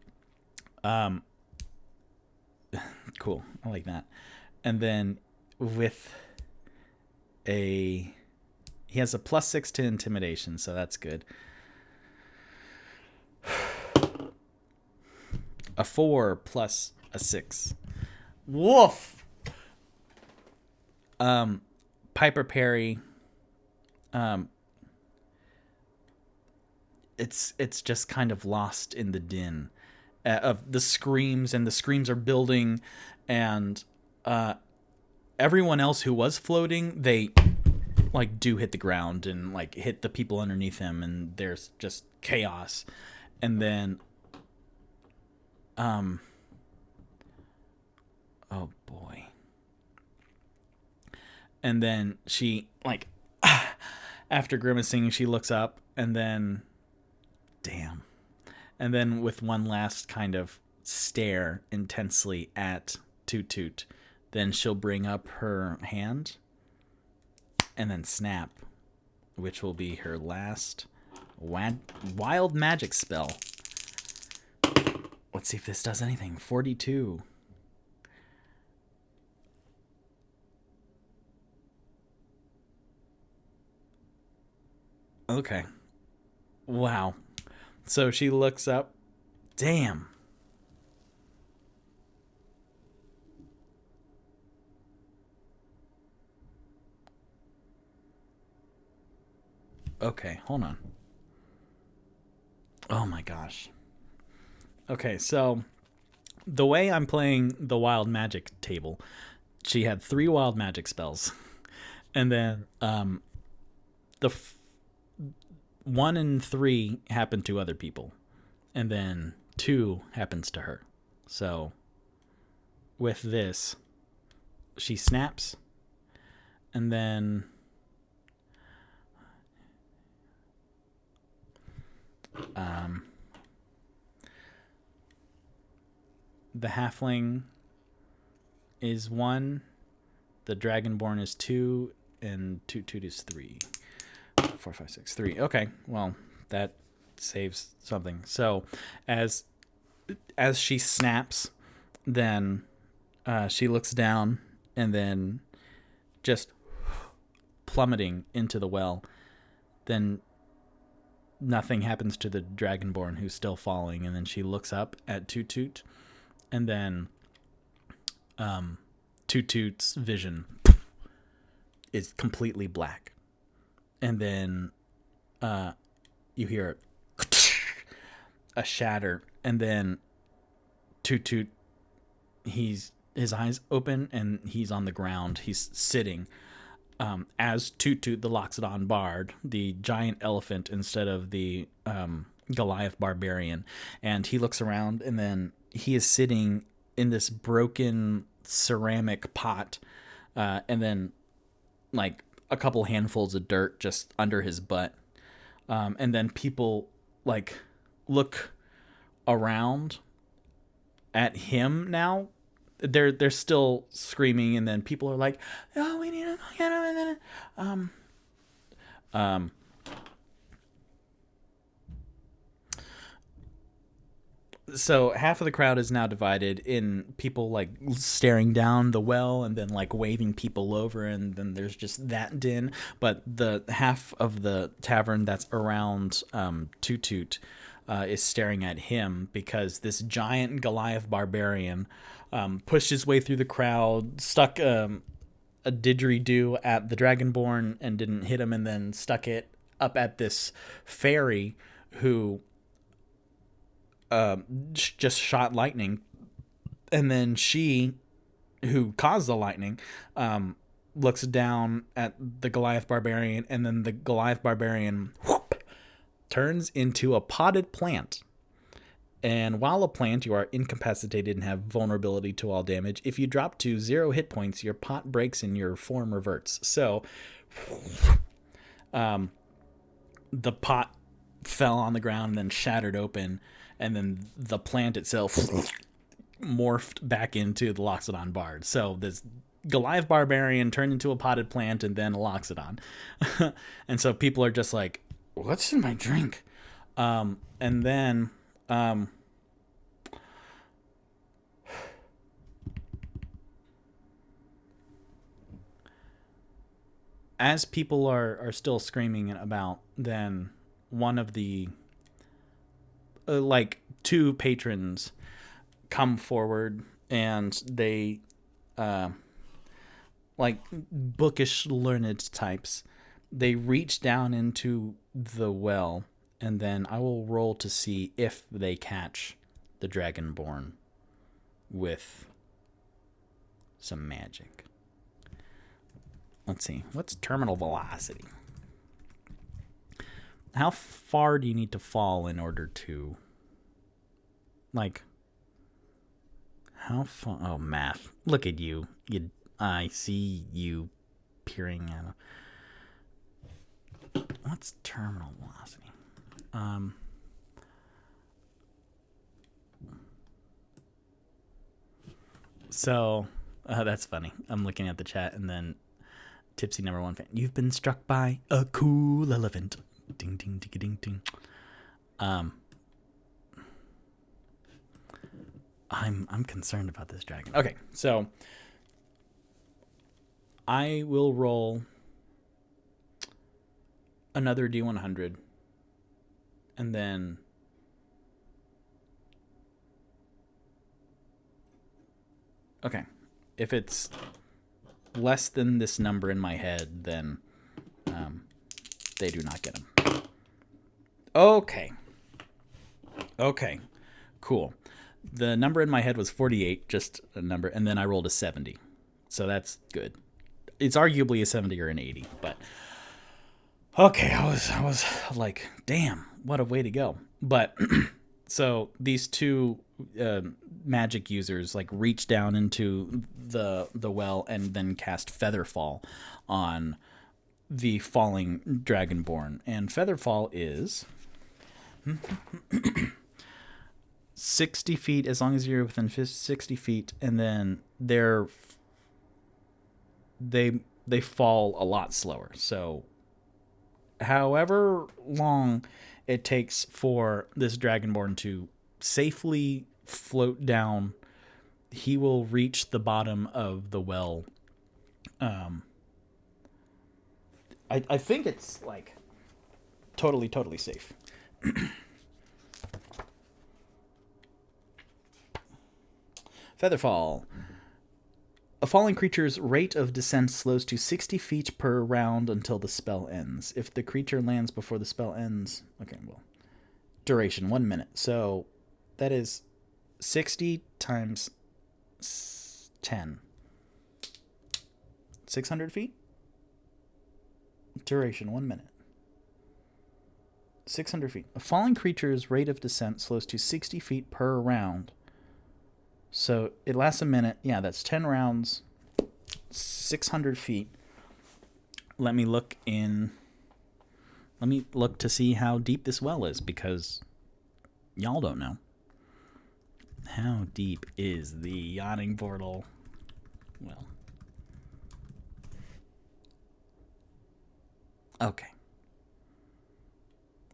cool, I like that. And then he has a +6 to intimidation, so that's good. A 4 plus a 6. Woof! Piper Perry, it's just kind of lost in the din of the screams, and the screams are building, and everyone else who was floating, they, like, do hit the ground and, like, hit the people underneath him, and there's just chaos. And then oh boy. And then she, like, after grimacing, she looks up, and then damn. And then with one last kind of stare intensely at Toot Toot, then she'll bring up her hand and then snap, which will be her last wild magic spell. Let's see if this does anything. 42. Okay. Wow. So she looks up. Damn. Okay, hold on. Oh my gosh. Okay, so the way I'm playing the wild magic table, she had 3 wild magic spells. And then the 1 and 3 happened to other people. And then 2 happens to her. So with this, she snaps, and then the halfling is 1, the dragonborn is 2, and Toot is 3. 4, 5, 6, 3. Okay, well, that saves something. So as she snaps, then she looks down, and then just plummeting into the well. Then nothing happens to the dragonborn, who's still falling, and then she looks up at Toot, and then Toot's vision is completely black, and then you hear a shatter, and then Toot, his eyes open, and he's on the ground. He's sitting as Toot, the Loxodon Bard, the giant elephant instead of the Goliath barbarian. And he looks around, and then he is sitting in this broken ceramic pot, and then like a couple handfuls of dirt just under his butt. And then people like look around at him now. They're still screaming, and then people are like, "Oh, we need to go get him!" And then so half of the crowd is now divided in people like staring down the well, and then like waving people over, and then there's just that din. But the half of the tavern that's around Toot is staring at him, because this giant Goliath barbarian pushed his way through the crowd, stuck a didgeridoo at the dragonborn and didn't hit him, and then stuck it up at this fairy who just shot lightning. And then she, who caused the lightning, looks down at the Goliath barbarian, and then the Goliath barbarian turns into a potted plant. And while a plant, you are incapacitated and have vulnerability to all damage. If you drop to 0 hit points, your pot breaks and your form reverts. So the pot fell on the ground and then shattered open, and then the plant itself morphed back into the Loxodon Bard. So this Goliath barbarian turned into a potted plant and then a Loxodon. And so people are just like, what's in my drink? And then as people are still screaming about, then one of the like 2 patrons come forward, and they like bookish learned types. They reach down into the well, and then I will roll to see if they catch the dragonborn with some magic. Let's see. What's terminal velocity? How far do you need to fall in order to, like, how far? Oh, math. Look at you. I see you peering at a... What's terminal velocity? So, that's funny. I'm looking at the chat, and then Tipsy number 1 fan. You've been struck by a cool elephant. Ding, ding, ding, ding, ding. I'm concerned about this dragon. Okay, so I will roll another D100, and then okay, if it's less than this number in my head, then they do not get them. Okay, cool. The number in my head was 48, just a number, and then I rolled a 70, so that's good. It's arguably a 70 or an 80, but okay, I was like, damn, what a way to go. But so these two magic users like reach down into the well and then cast Featherfall on the falling dragonborn. And Featherfall is 60 feet as long as you're within 60 feet, and then they fall a lot slower. So however long it takes for this dragonborn to safely float down, he will reach the bottom of the well. I think it's like totally safe. Featherfall. A falling creature's rate of descent slows to 60 feet per round until the spell ends. If the creature lands before the spell ends... Okay, well... Duration, 1 minute. So, that is 60 times 10. 600 feet? Duration, 1 minute. 600 feet. A falling creature's rate of descent slows to 60 feet per round. So it lasts a minute. Yeah, that's 10 rounds, 600 feet. Let me look to see how deep this well is, because y'all don't know. How deep is the yawning portal well? Okay.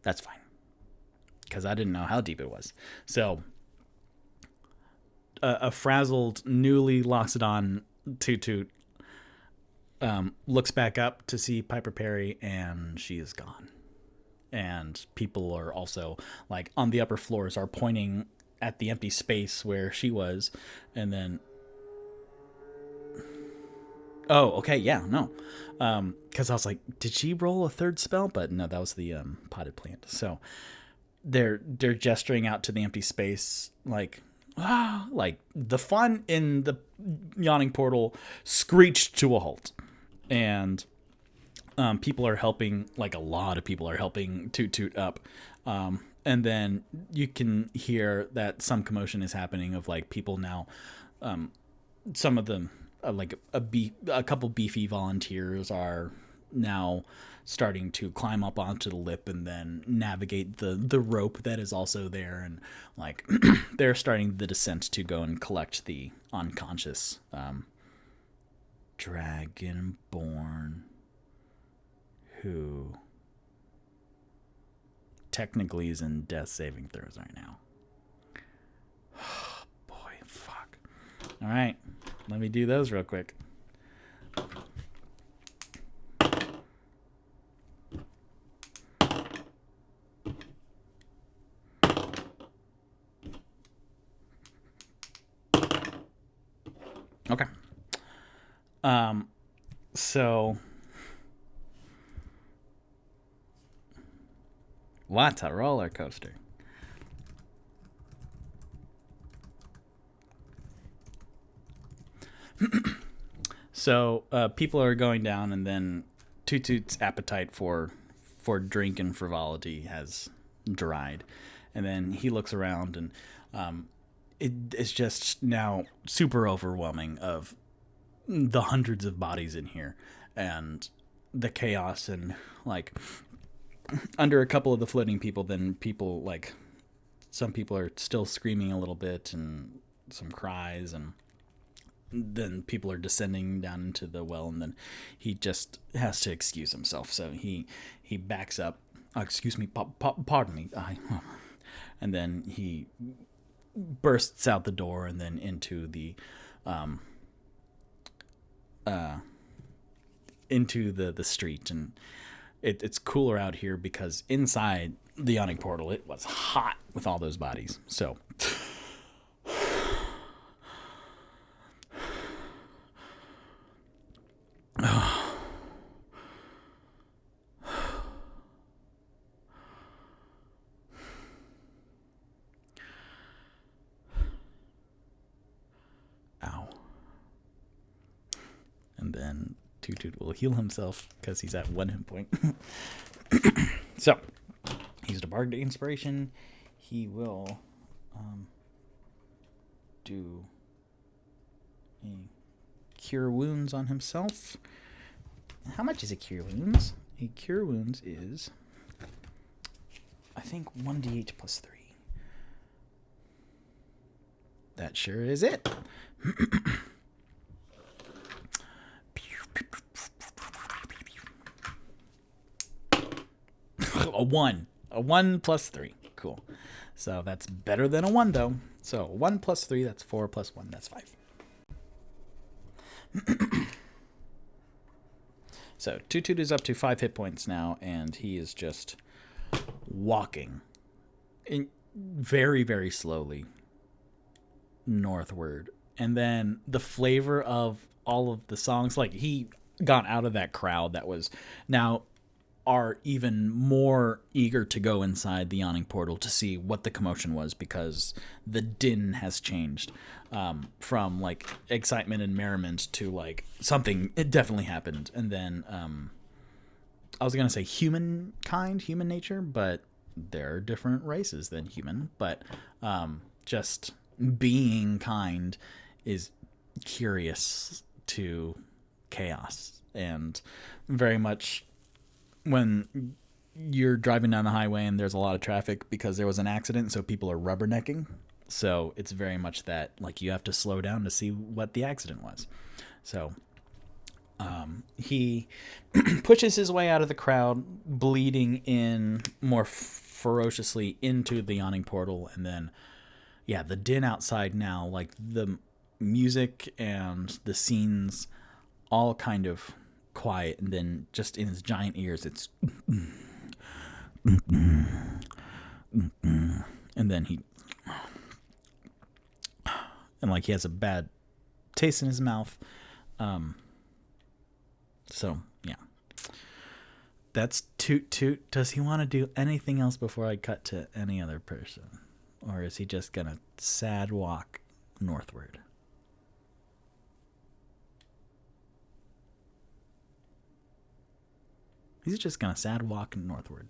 That's fine, because I didn't know how deep it was. So... a frazzled, newly Loxodon Toot looks back up to see Piper Perry, and she is gone. And people are also, like, on the upper floors are pointing at the empty space where she was, and then... Oh, okay, yeah, no. Because I was like, did she roll a third spell? But no, that was the potted plant. So they're gesturing out to the empty space, like... like the fun in the yawning portal screeched to a halt, and people are helping, like a lot of people are helping Toot up, and then you can hear that some commotion is happening of like people now, some of them like a couple beefy volunteers are now starting to climb up onto the lip and then navigate the rope that is also there, and like they're starting the descent to go and collect the unconscious dragonborn, who technically is in death saving throws right now. Oh, boy, fuck. All right, let me do those real quick. Okay. So what a roller coaster. So people are going down, and then Toot's appetite for drink and frivolity has dried, and then he looks around, and it's just now super overwhelming of the hundreds of bodies in here and the chaos, and like under a couple of the floating people, then people, like some people are still screaming a little bit and some cries, and then people are descending down into the well, and then he just has to excuse himself, so he backs up. Excuse me, pardon me. And then he bursts out the door and then into the street. And it's cooler out here because inside the yawning portal it was hot with all those bodies. So ow. And then Toot Toot will heal himself because he's at 1 hit point. So, he's a Bardic Inspiration. He will do a Cure Wounds on himself. How much is a Cure Wounds? A Cure Wounds is, I think, 1d8 plus 3. That sure is it. A 1. A 1 plus 3. Cool. So that's better than a 1, though. So 1 plus 3, that's 4 plus 1, that's 5. So Toot Toot is up to 5 hit points now, and he is just walking very, very slowly northward. And then the flavor of all of the songs, like he got out of that crowd that was now are even more eager to go inside the yawning portal to see what the commotion was, because the din has changed from like excitement and merriment to like something, it definitely happened. And then I was gonna say human nature, but there are different races than human. But just being kind is curious to chaos, and very much when you're driving down the highway and there's a lot of traffic because there was an accident, so people are rubbernecking. So it's very much that, like, you have to slow down to see what the accident was. So he pushes his way out of the crowd, bleeding in more ferociously into the yawning portal. And then, yeah, the din outside now, like the music and the scenes all kind of quiet, and then just in his giant ears it's and then he like he has a bad taste in his mouth. So yeah, that's Toot Toot. Does he want to do anything else before I cut to any other person, or is he just gonna sad walk northward? He's just going to sad walk northward.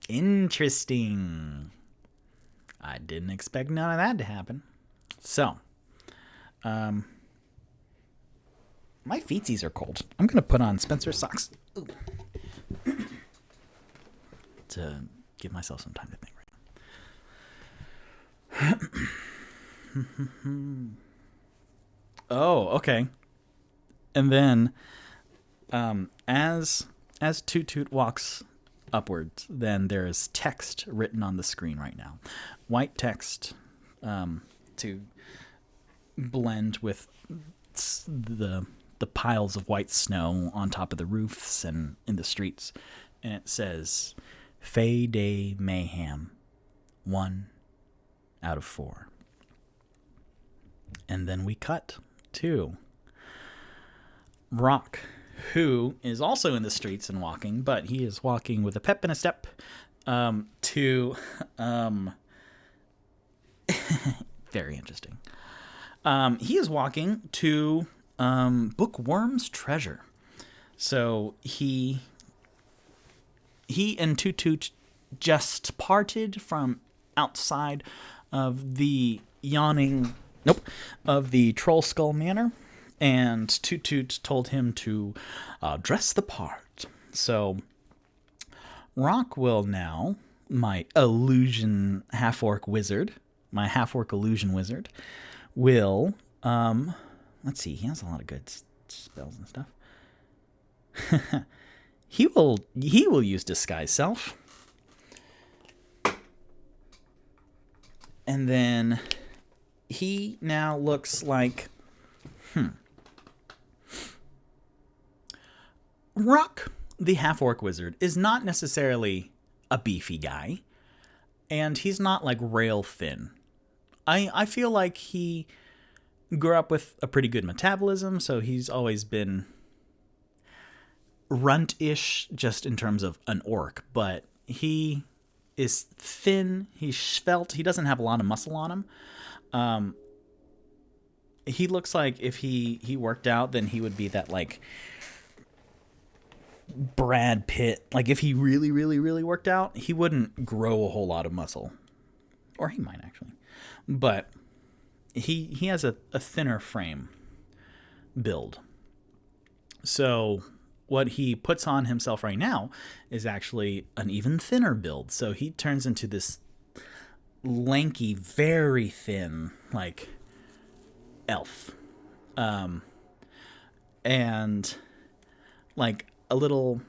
Interesting. I didn't expect none of that to happen. So, my feetsies are cold. I'm going to put on Spencer socks to give myself some time to think right now. Oh, okay. And then as Toot Toot walks upwards, then there is text written on the screen right now. White text to blend with the piles of white snow on top of the roofs and in the streets. And it says, Fey Day Mayhem, 1 out of 4. And then we cut to Rock, who is also in the streets and walking, but he is walking with a pep and a step to very interesting. He is walking to Bookworm's Treasure. So he and Toot Toot just parted from outside of the Troll Skull Manor. And Toot Toot told him to dress the part. So Rock will now, my illusion half-orc wizard, my half-orc illusion wizard, will, let's see, he has a lot of good spells and stuff. He will use Disguise Self. And then he now looks like... Rock, the half-orc wizard, is not necessarily a beefy guy. And he's not, like, rail thin. I feel like he grew up with a pretty good metabolism, so he's always been runt-ish just in terms of an orc. But he is thin, he's svelte, he doesn't have a lot of muscle on him. He looks like if he worked out, then he would be that, like, Brad Pitt. Like, if he really, really, really worked out, he wouldn't grow a whole lot of muscle. Or he might, actually. But he has a thinner frame build. So what he puts on himself right now is actually an even thinner build. So he turns into this lanky, very thin, like, elf. And like a little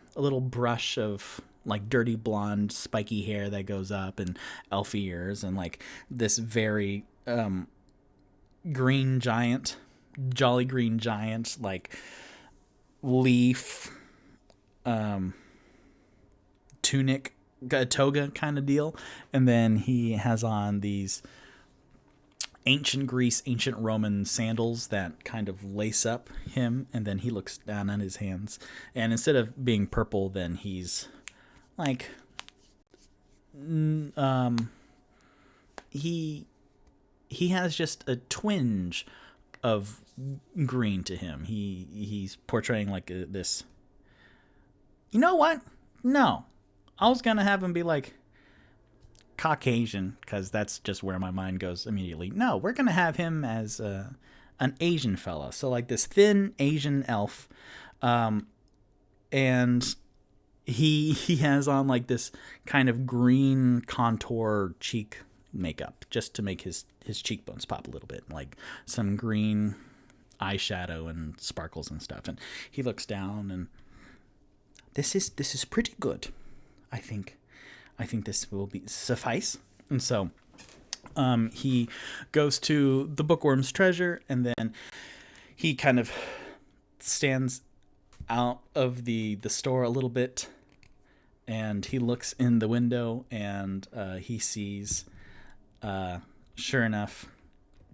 brush of like dirty blonde spiky hair that goes up, and elf ears, and like this very green giant, jolly green giant, like leaf tunic, a toga kind of deal. And then he has on these ancient Greece, ancient Roman sandals that kind of lace up him, and then he looks down on his hands, and instead of being purple, then he's like he has just a twinge of green to him. He's portraying like this. You know what? No, I was gonna have him be like Caucasian, because that's just where my mind goes immediately. No, we're gonna have him as an Asian fella, so like this thin Asian elf, and he has on like this kind of green contour cheek makeup just to make his cheekbones pop a little bit, like some green eyeshadow and sparkles and stuff. And he looks down, and this is pretty good. I think this will be suffice. And so he goes to the bookworm's treasure, and then he kind of stands out of the store a little bit, and he looks in the window, and he sees, sure enough,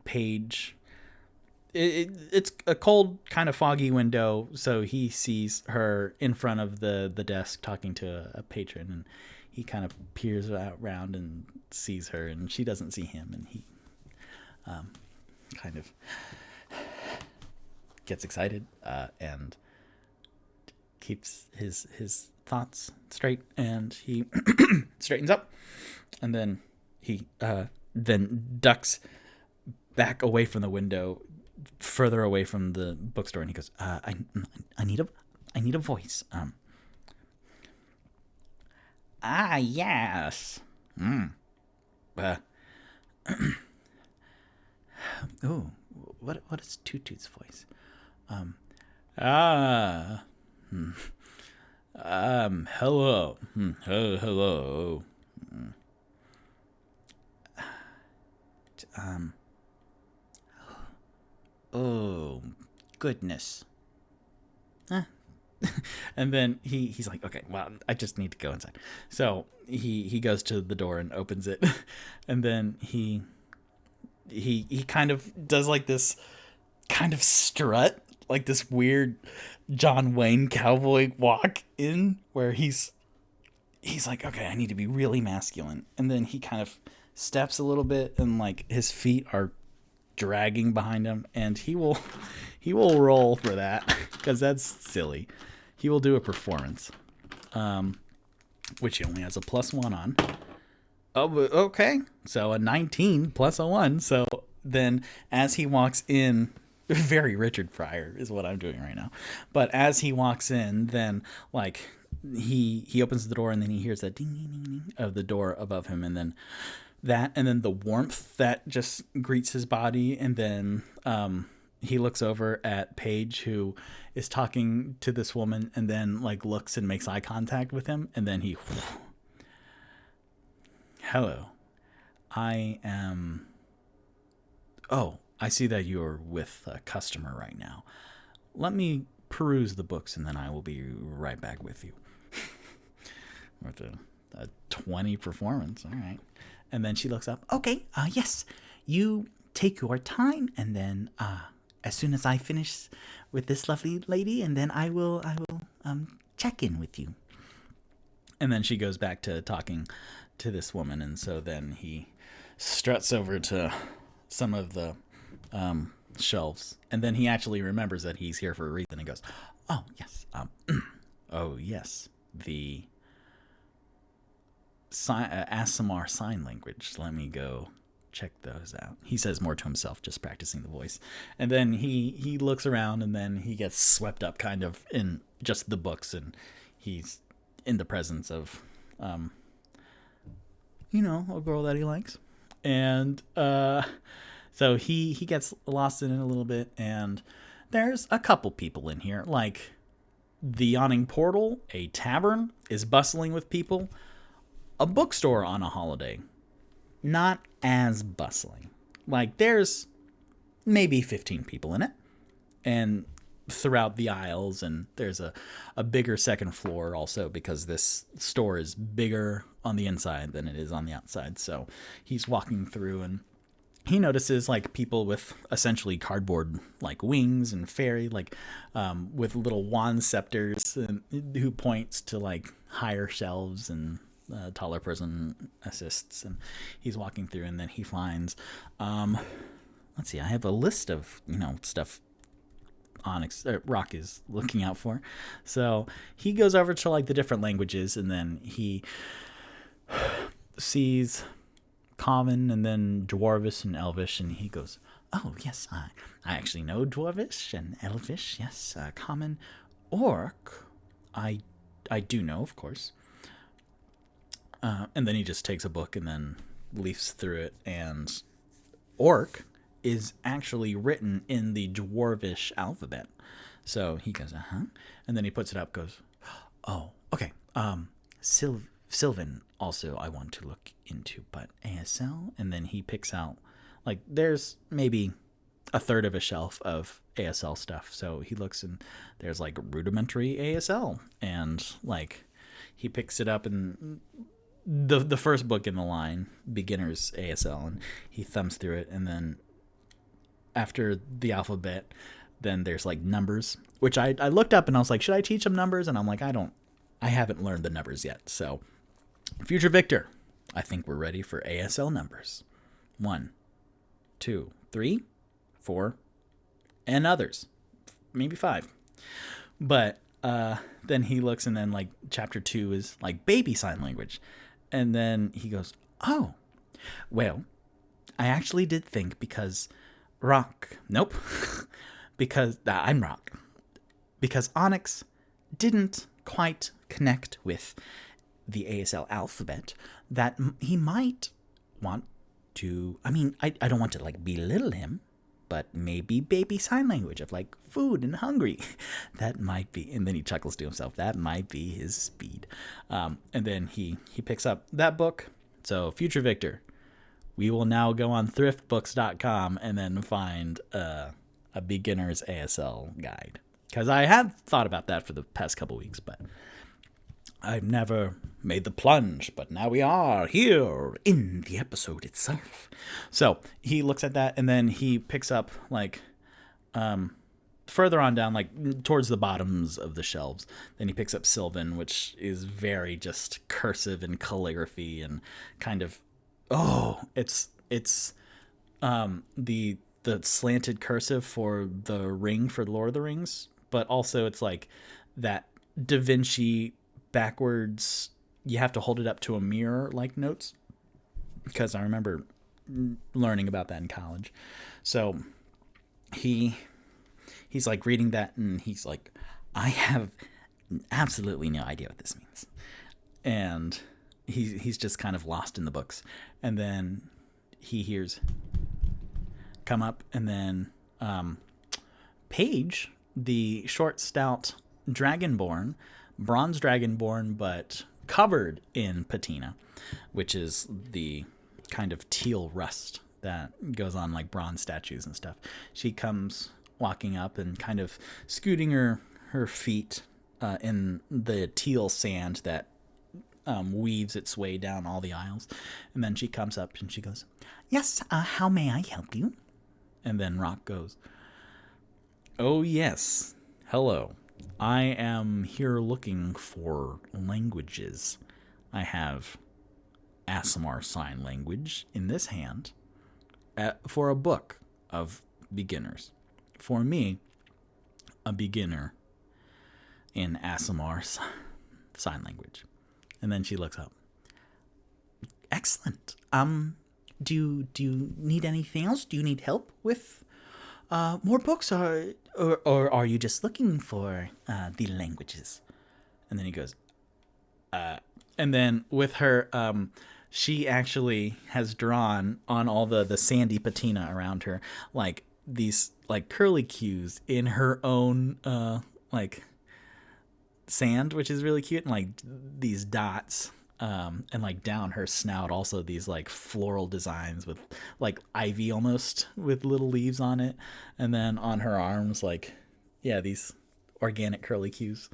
Paige. It's a cold, kind of foggy window, so he sees her in front of the desk talking to a patron, and he kind of peers around and sees her, and she doesn't see him, and he kind of gets excited and keeps his thoughts straight, and he straightens up, and then he then ducks back away from the window, further away from the bookstore, and he goes, I need a voice. Yes. Oh, what is Tutu's voice? Hello. Hello. Oh, goodness. And then he's like, okay, well, I just need to go inside. So he goes to the door and opens it, and then he kind of does like this kind of strut, like this weird John Wayne cowboy walk in, where he's like, okay, I need to be really masculine. And then he kind of steps a little bit, and like his feet are dragging behind him, and he will roll for that, because that's silly. He will do a performance, which he only has a +1 on. Oh, okay. So a 19 plus a 1. So then as he walks in, very Richard Pryor is what I'm doing right now. But as he walks in, then like he opens the door, and then he hears that ding, ding, ding, ding of the door above him, and then that, and then the warmth that just greets his body. And then he looks over at Paige, who is talking to this woman, and then like looks and makes eye contact with him, and then he, hello, I am... Oh, I see that you're with a customer right now. Let me peruse the books, and then I will be right back with you. With a 20 performance, all right. And then she looks up. Okay, yes, you take your time, and then as soon as I finish with this lovely lady, and then I will check in with you. And then she goes back to talking to this woman, and so then he struts over to some of the shelves, and then he actually remembers that he's here for a reason and goes, oh yes, oh yes, the ASMR sign language, let me go check those out. He says more to himself, just practicing the voice. And then he looks around, and then he gets swept up kind of in just the books, and he's in the presence of a girl that he likes. And so he gets lost in it a little bit, and there's a couple people in here. Like, the Yawning Portal, a tavern, is bustling with people. A bookstore on a holiday, not as bustling. Like, there's maybe 15 people in it, and throughout the aisles, and there's a bigger second floor also, because this store is bigger on the inside than it is on the outside. So he's walking through, and he notices like people with essentially cardboard like wings and fairy with little wand scepters, and who points to like higher shelves and taller person assists. And he's walking through, and then he finds let's see, I have a list of stuff Rock is looking out for. So he goes over to like the different languages, and then he sees Common, and then Dwarvish and Elvish, and he goes, oh yes, I actually know Dwarvish and Elvish. Yes, Common. Orc, I do know, of course. And then he just takes a book and then leafs through it, and Orc is actually written in the Dwarvish alphabet. So he goes, and then he puts it up, goes, oh, okay. Sylvan also I want to look into, but ASL, and then he picks out, like, there's maybe a third of a shelf of ASL stuff. So he looks, and there's like rudimentary ASL, and like he picks it up, and the first book in the line, beginners ASL, and he thumbs through it, and then after the alphabet, then there's like numbers, which I looked up, and I was like, should I teach him numbers? And I'm like, I haven't learned the numbers yet. So future Victor, I think we're ready for ASL numbers. 1, 2, 3, 4, and others, maybe 5. But then he looks, and then like chapter 2 is like baby sign language. And then he goes, oh, well, I actually did think, because because I'm Rock. Because Onyx didn't quite connect with the ASL alphabet, that he might want to, I don't want to like belittle him, but maybe baby sign language of like food and hungry. That might be, and then he chuckles to himself, that might be his speed. And then he picks up that book. So future Victor, we will now go on thriftbooks.com and then find a beginner's ASL guide. Because I had thought about that for the past couple weeks, but I've never made the plunge. But now we are here in the episode itself. So he looks at that, and then he picks up like further on down, like towards the bottoms of the shelves. Then he picks up Sylvan, which is very just cursive and calligraphy and kind of, it's the slanted cursive for the ring for Lord of the Rings, but also it's like that Da Vinci backwards, you have to hold it up to a mirror like notes, because I remember learning about that in college. So he's like reading that, and he's like, I have absolutely no idea what this means. And he's just kind of lost in the books. And then he hears come up, and then Paige, the short, stout dragonborn, bronze dragonborn, but covered in patina, which is the kind of teal rust that goes on like bronze statues and stuff. She comes walking up and kind of scooting her feet in the teal sand that weaves its way down all the aisles. And then she comes up and she goes, "Yes, how may I help you?" And then Rock goes, "Oh, yes. Hello. I am here looking for languages. I have Aasimar Sign Language in this hand for a book of beginners. For me, a beginner in Aasimar Sign Language." And then she looks up. "Excellent. Do you need anything else? Do you need help with more books, or are you just looking for the languages?" And then he goes, and then with her, she actually has drawn on all the sandy patina around her, like these like curly cues in her own like sand, which is really cute, and like these dots. And like down her snout, also these like floral designs with like ivy almost with little leaves on it. And then on her arms, like, yeah, these organic curly cues,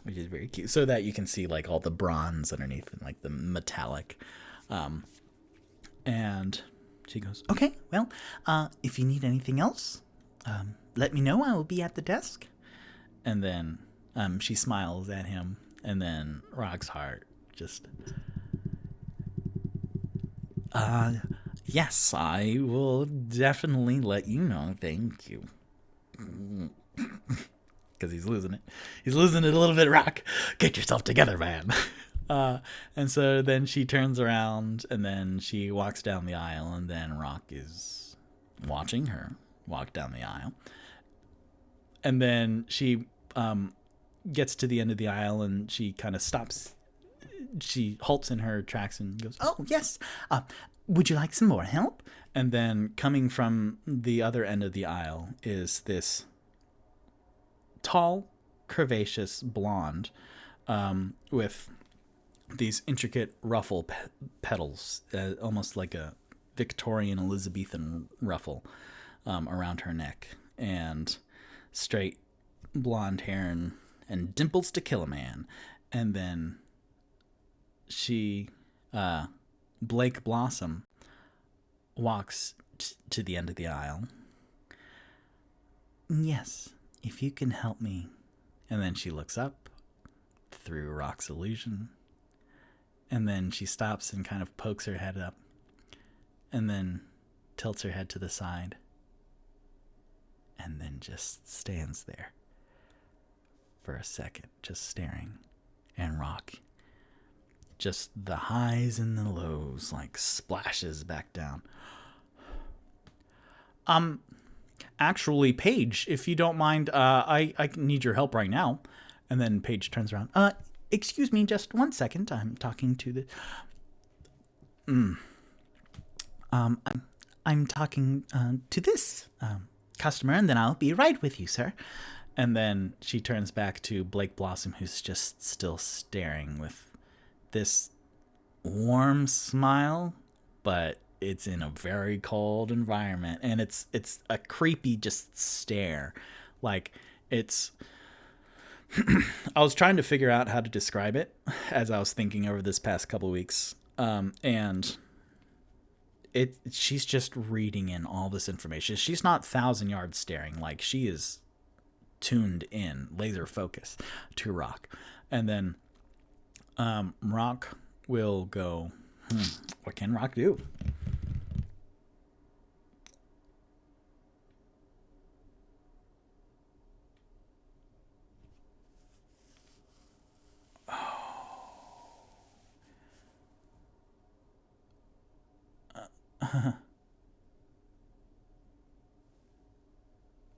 which is very cute. So that you can see like all the bronze underneath and like the metallic. And she goes, "Okay, well, if you need anything else, let me know. I will be at the desk." And then she smiles at him. And then Rock's heart just, "Yes, I will definitely let you know. Thank you." Because he's losing it. He's losing it a little bit, Rock. Get yourself together, man. And so then she turns around and then she walks down the aisle, and then Rock is watching her walk down the aisle. And then she gets to the end of the aisle and she kind of stops. She halts in her tracks and goes, "Oh, yes. Would you like some more help?" And then coming from the other end of the aisle is this tall, curvaceous blonde with these intricate ruffle petals, almost like a Victorian Elizabethan ruffle around her neck, and straight blonde hair and dimples to kill a man. And then she, Blake Blossom, walks to the end of the aisle. "Yes, if you can help me." And then she looks up through Rock's illusion. And then she stops and kind of pokes her head up. And then tilts her head to the side. And then just stands there for a second, just staring. And Rock, just the highs and the lows, like splashes back down. Actually, Paige, if you don't mind, I need your help right now." And then Paige turns around. Excuse me, just 1 second. I'm talking to the... I'm talking to this customer, and then I'll be right with you, sir." And then she turns back to Blake Blossom, who's just still staring with this warm smile, but it's in a very cold environment, and it's a creepy just stare. Like, it's... I was trying to figure out how to describe it as I was thinking over this past couple of weeks, and she's just reading in all this information. She's not 1,000 yards staring. Like, she is tuned in, laser focus to Rock. And then Rock will go, what can Rock do?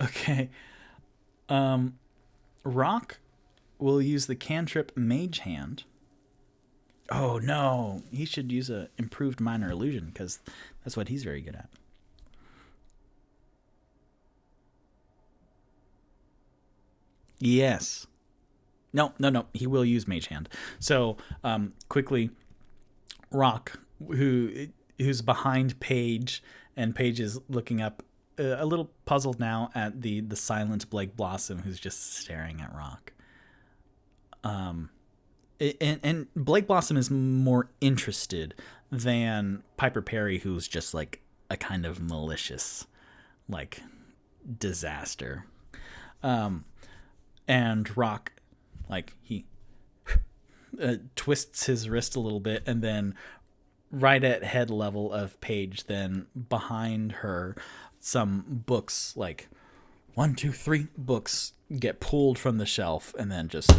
Okay. Rock will use the cantrip Mage Hand. Oh no, he should use a improved minor illusion, because that's what he's very good at. Yes. No, he will use Mage Hand. So quickly, Rock who's behind Paige, and Paige is looking up, a little puzzled now at the silent Blake Blossom, who's just staring at Rock. And Blake Blossom is more interested than Piper Perry, who's just like a kind of malicious, like, disaster. And Rock, like, he twists his wrist a little bit, and then right at head level of Paige, then behind her, some books, like 1, 2, 3 books, get pulled from the shelf and then just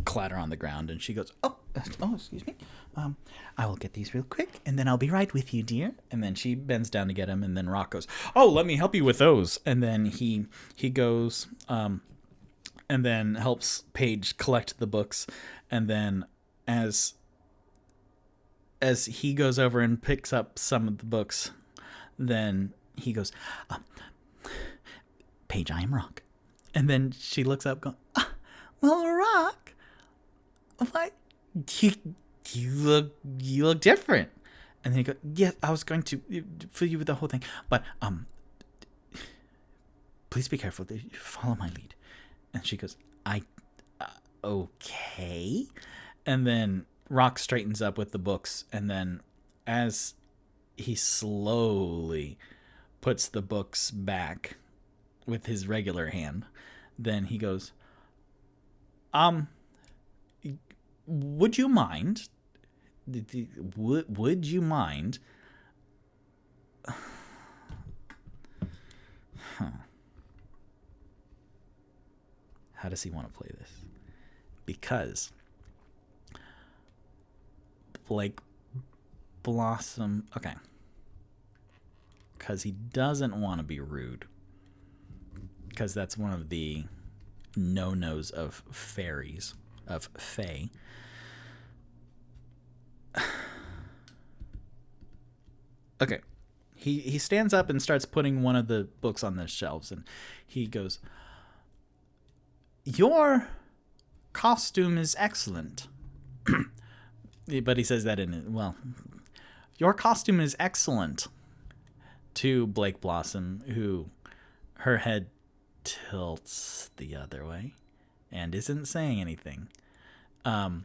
clatter on the ground. And she goes, oh, excuse me. I will get these real quick, and then I'll be right with you, dear. And then she bends down to get them, and then Rock goes, oh, let me help you with those. And then he goes, and then helps Paige collect the books. And then as he goes over and picks up some of the books, then he goes, Paige, I am Rock. And then she looks up going, well, Rock, why, you look different. And then he goes, yes, I was going to fill you with the whole thing, but please be careful. Follow my lead. And she goes, okay. And then Rock straightens up with the books, and then as he slowly puts the books back with his regular hand, then he goes, would you mind? Would you mind? How does he want to play this? Because Blake Blossom, okay. Because he doesn't want to be rude. Because that's one of the no-nos of fairies, of Fey. Okay. He stands up and starts putting one of the books on the shelves, and he goes, your costume is excellent. But he says that your costume is excellent to Blake Blossom, who her head tilts the other way and isn't saying anything. And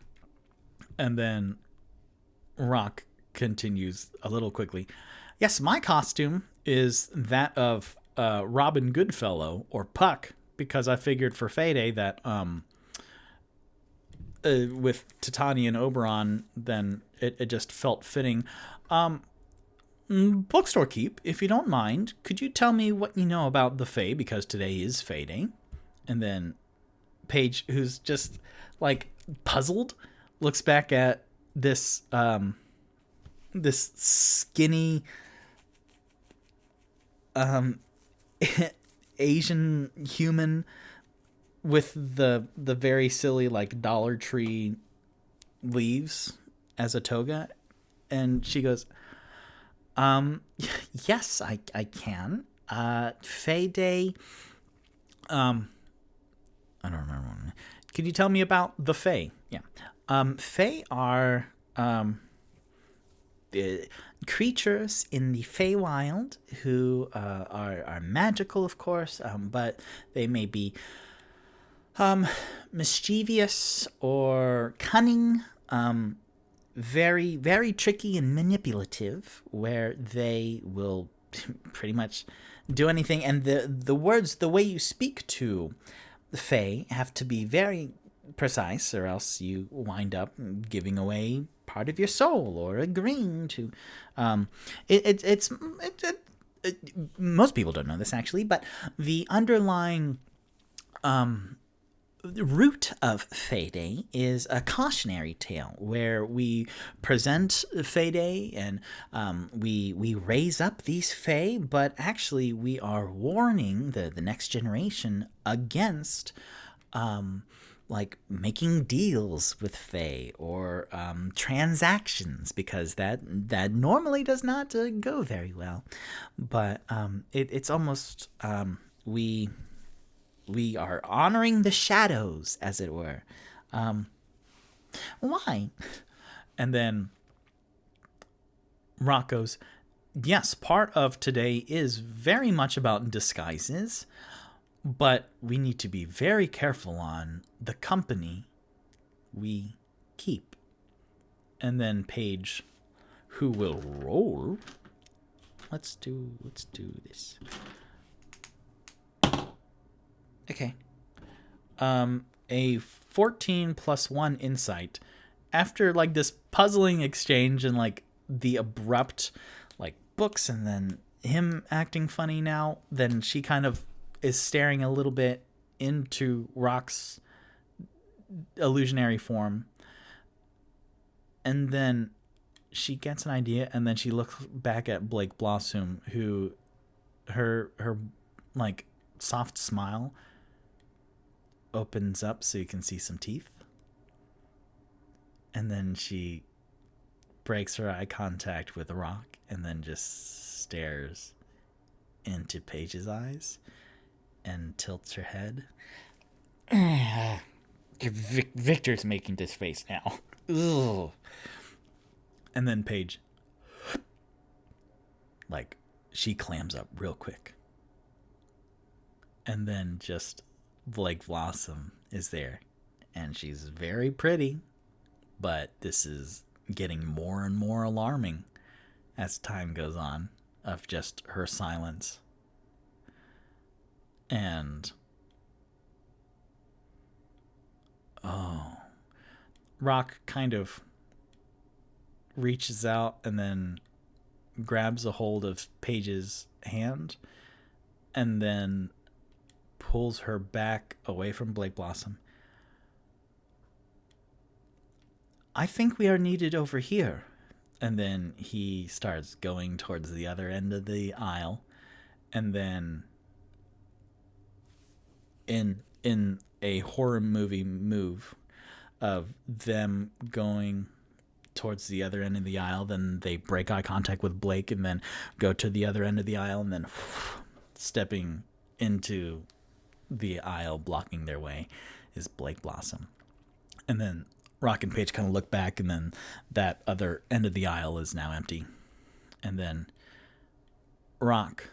then Rock continues a little quickly. Yes, my costume is that of Robin Goodfellow, or Puck, because I figured for Fey Day that with Titania and Oberon, then it just felt fitting. Bookstore Keep, if you don't mind, could you tell me what you know about the Fey, because today is Fey Day? And then Paige, who's just like puzzled, looks back at this this skinny Asian human with the very silly, like, Dollar Tree leaves as a toga, and she goes, yes, I can. Fey Day, I don't remember. Could you tell me about the Fey? Yeah. Fey are creatures in the Feywild who are magical, of course, but they may be mischievous or cunning, very, very tricky and manipulative, where they will pretty much do anything. And the words, the way you speak to the Fae, have to be very precise, or else you wind up giving away part of your soul or agreeing to. Most people don't know this, actually, but the underlying root of Fey Day is a cautionary tale where we present Fey Day and we raise up these Fey, but actually we are warning the next generation against like making deals with Fey or transactions, because that normally does not go very well. But it's almost we are honoring the shadows, as it were. Why? And then Rock goes, yes, part of today is very much about disguises, but we need to be very careful on the company we keep. And then Paige, who will roll. Let's do this. Okay. A 14 plus 1 insight. After like this puzzling exchange and like the abrupt like books and then him acting funny now, then she kind of is staring a little bit into Rock's illusionary form. And then she gets an idea, and then she looks back at Blake Blossom, who her like soft smile opens up so you can see some teeth. And then she breaks her eye contact with Rock and then just stares into Paige's eyes and tilts her head. Victor's making this face now. Ugh. And then Paige, like, she clams up real quick. And then just Blake Blossom is there. And she's very pretty, but this is getting more and more alarming as time goes on, of just her silence. And Rock kind of reaches out and then grabs a hold of Paige's hand and then pulls her back away from Blake Blossom. I think we are needed over here. And then he starts going towards the other end of the aisle. And then in a horror movie move of them going towards the other end of the aisle, then they break eye contact with Blake and then go to the other end of the aisle and then stepping into the aisle, blocking their way, is Blake Blossom. And then Rock and Paige kind of look back, and then that other end of the aisle is now empty. And then Rock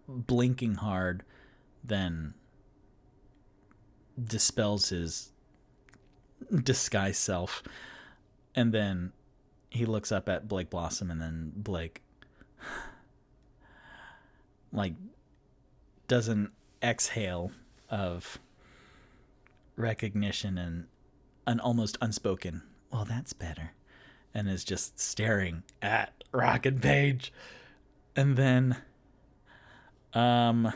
blinking hard, then dispels his disguised self, and then he looks up at Blake Blossom, and then Blake like does an exhale of recognition and an almost unspoken, well, that's better, and is just staring at Rock and Paige. And then I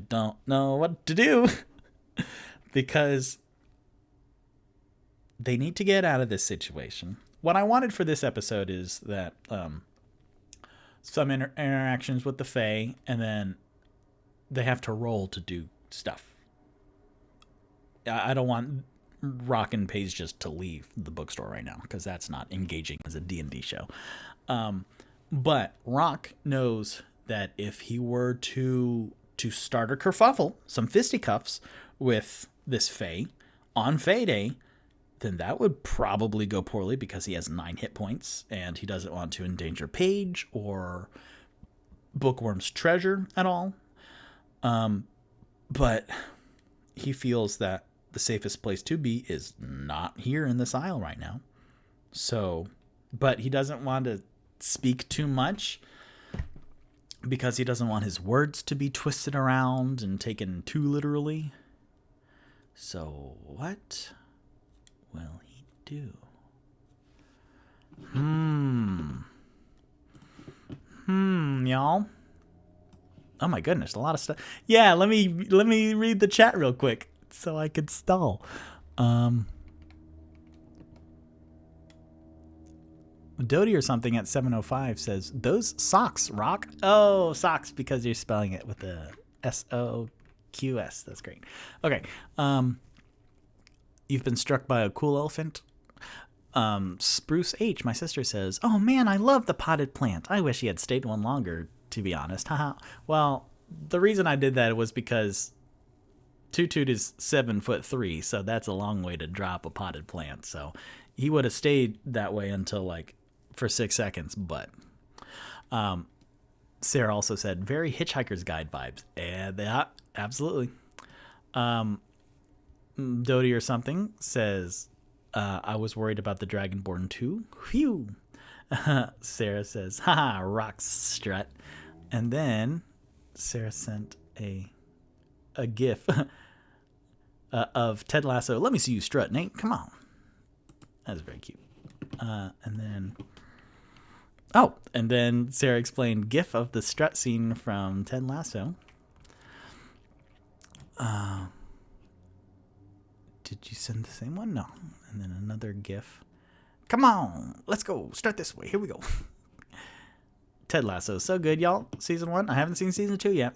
don't know what to do because they need to get out of this situation. What I wanted for this episode is that some interactions with the Fae, and then they have to roll to do stuff. I don't want Rock and Paige just to leave the bookstore right now, because that's not engaging as a D&D show. But Rock knows that if he were to start a kerfuffle, some fisticuffs with this Fae on Fey Day, then that would probably go poorly because he has 9 hit points and he doesn't want to endanger Paige or Bookworm's treasure at all. But he feels that the safest place to be is not here in this aisle right now. So, but he doesn't want to speak too much because he doesn't want his words to be twisted around and taken too literally. So what will he do? Y'all. Oh my goodness, a lot of stuff. Yeah, let me read the chat real quick so I could stall. Dodie or something at 7:05 says, those socks, Rock. Oh, socks, because you're spelling it with the SOQS. That's great. Okay. You've been struck by a cool elephant. Spruce H, my sister, says, oh man, I love the potted plant. I wish he had stayed one longer, to be honest. Haha. Well, the reason I did that was because Toot Toot is 7'3", so that's a long way to drop a potted plant. So he would have stayed that way until like for 6 seconds. But Sarah also said very Hitchhiker's Guide vibes, and yeah, absolutely. Dodie or something says, I was worried about the Dragonborn too. Phew. Sarah says, haha, rocks strut. And then Sarah sent a gif of Ted Lasso. Let me see you strut, Nate. Come on. That's very cute. And then Sarah explained gif of the strut scene from Ted Lasso. Did you send the same one? No. And then another gif. Come on, let's go. Start this way. Here we go. Ted Lasso, so good, y'all. Season 1. I haven't seen season 2 yet.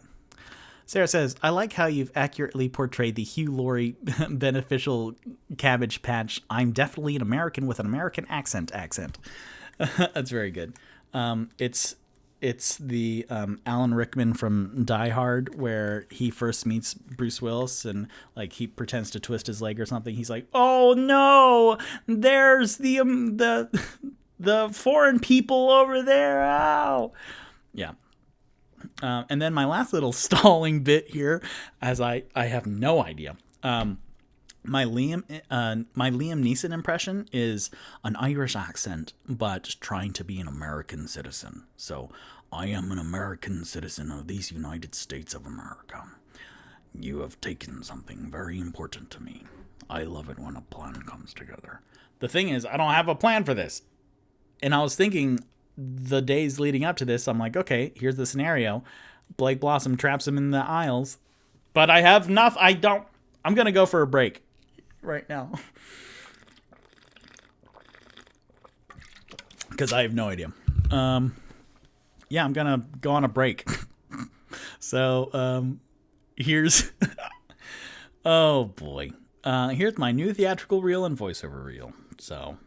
Sarah says, I like how you've accurately portrayed the Hugh Laurie beneficial Cabbage Patch. I'm definitely an American with an American accent. That's very good. It's the Alan Rickman from Die Hard where he first meets Bruce Willis and like he pretends to twist his leg or something. He's like, "Oh no, there's the foreign people over there." Ow. Yeah. And then my last little stalling bit here, as I have no idea. My Liam Neeson impression is an Irish accent, but trying to be an American citizen. So, I am an American citizen of these United States of America. You have taken something very important to me. I love it when a plan comes together. The thing is, I don't have a plan for this. And I was thinking the days leading up to this, I'm like, okay, here's the scenario. Blake Blossom traps him in the aisles. But I have enough. I'm going to go for a break right now. Because I have no idea. Yeah, I'm going to go on a break. So, here's... oh, boy. Here's my new theatrical reel and voiceover reel. So...